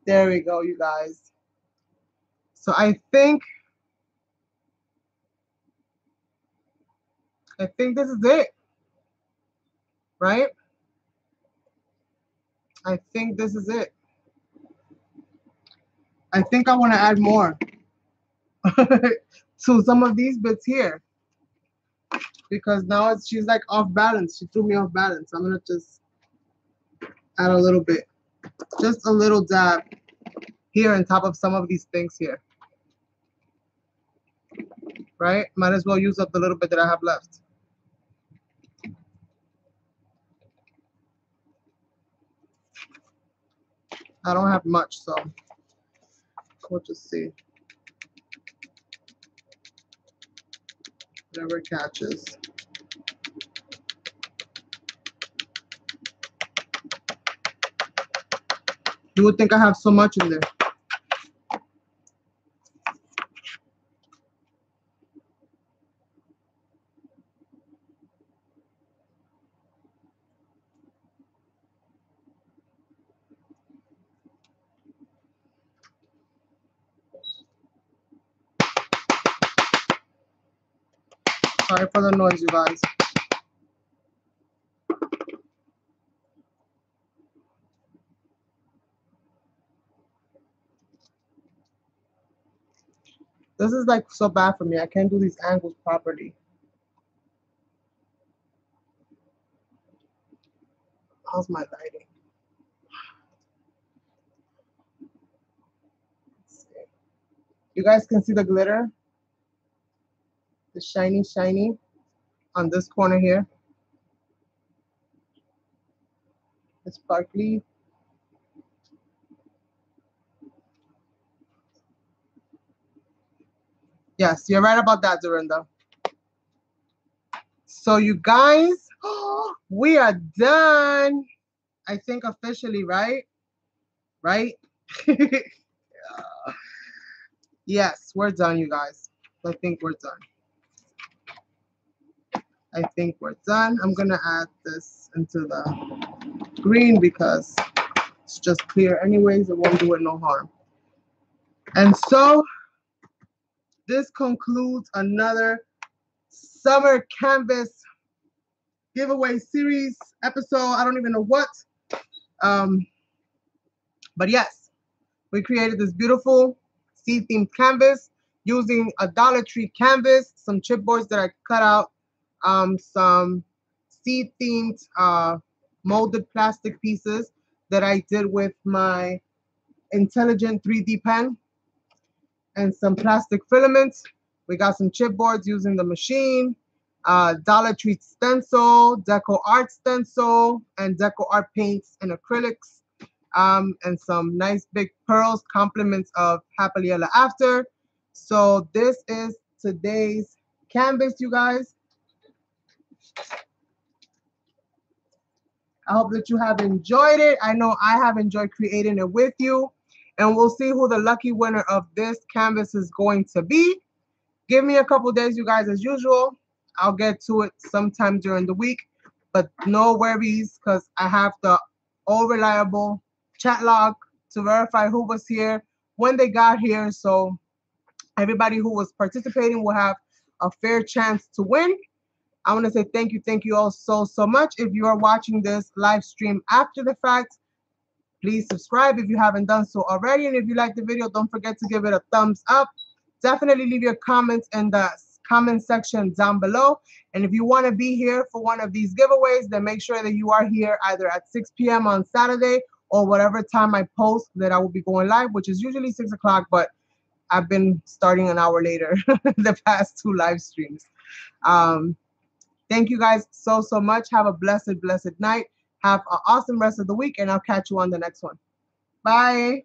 There we go, you guys. So I think this is it, right? I think this is it. I think I want to add more to some of these bits here because now she's like off balance. She threw me off balance. I'm gonna just add a little bit, just a little dab here on top of some of these things here, right? Might as well use up the little bit that I have left. I don't have much, so we'll just see. Whatever catches. You would think I have so much in there. Sorry for the noise, you guys. This is like so bad for me. I can't do these angles properly. How's my lighting? Let's see. You guys can see the glitter? The shiny, shiny on this corner here. It's sparkly. Yes, you're right about that, Dorinda. So you guys, we are done. I think officially, right? Right? Yes, we're done, you guys. I think we're done. I think we're done. I'm gonna add this into the green because it's just clear anyways. It won't do it no harm. And so this concludes another summer canvas giveaway series episode. I don't even know what. But yes, we created this beautiful sea-themed canvas using a Dollar Tree canvas, some chipboards that I cut out, some sea-themed molded plastic pieces that I did with my Intelligent 3D pen, and some plastic filaments. We got some chipboards using the machine, Dollar Tree stencil, Deco Art stencil, and Deco Art paints and acrylics, and some nice big pearls, compliments of Happily Ever After. So this is today's canvas, you guys. I hope that you have enjoyed it. I know I have enjoyed creating it with you. And we'll see who the lucky winner of this canvas is going to be. Give me a couple days, you guys, as usual. I'll get to it sometime during the week. But no worries, because I have the all reliable chat log to verify who was here, when they got here. So everybody who was participating will have a fair chance to win. I want to say thank you all so much. If you are watching this live stream after the fact, please subscribe if you haven't done so already. And if you like the video, don't forget to give it a thumbs up. Definitely leave your comments in the comment section down below. And if you want to be here for one of these giveaways, then make sure that you are here either at 6 p.m. on Saturday or whatever time I post that I will be going live, which is usually 6 o'clock, but I've been starting an hour later the past 2 live streams. Thank you guys so much. Have a blessed night. Have an awesome rest of the week, and I'll catch you on the next one. Bye.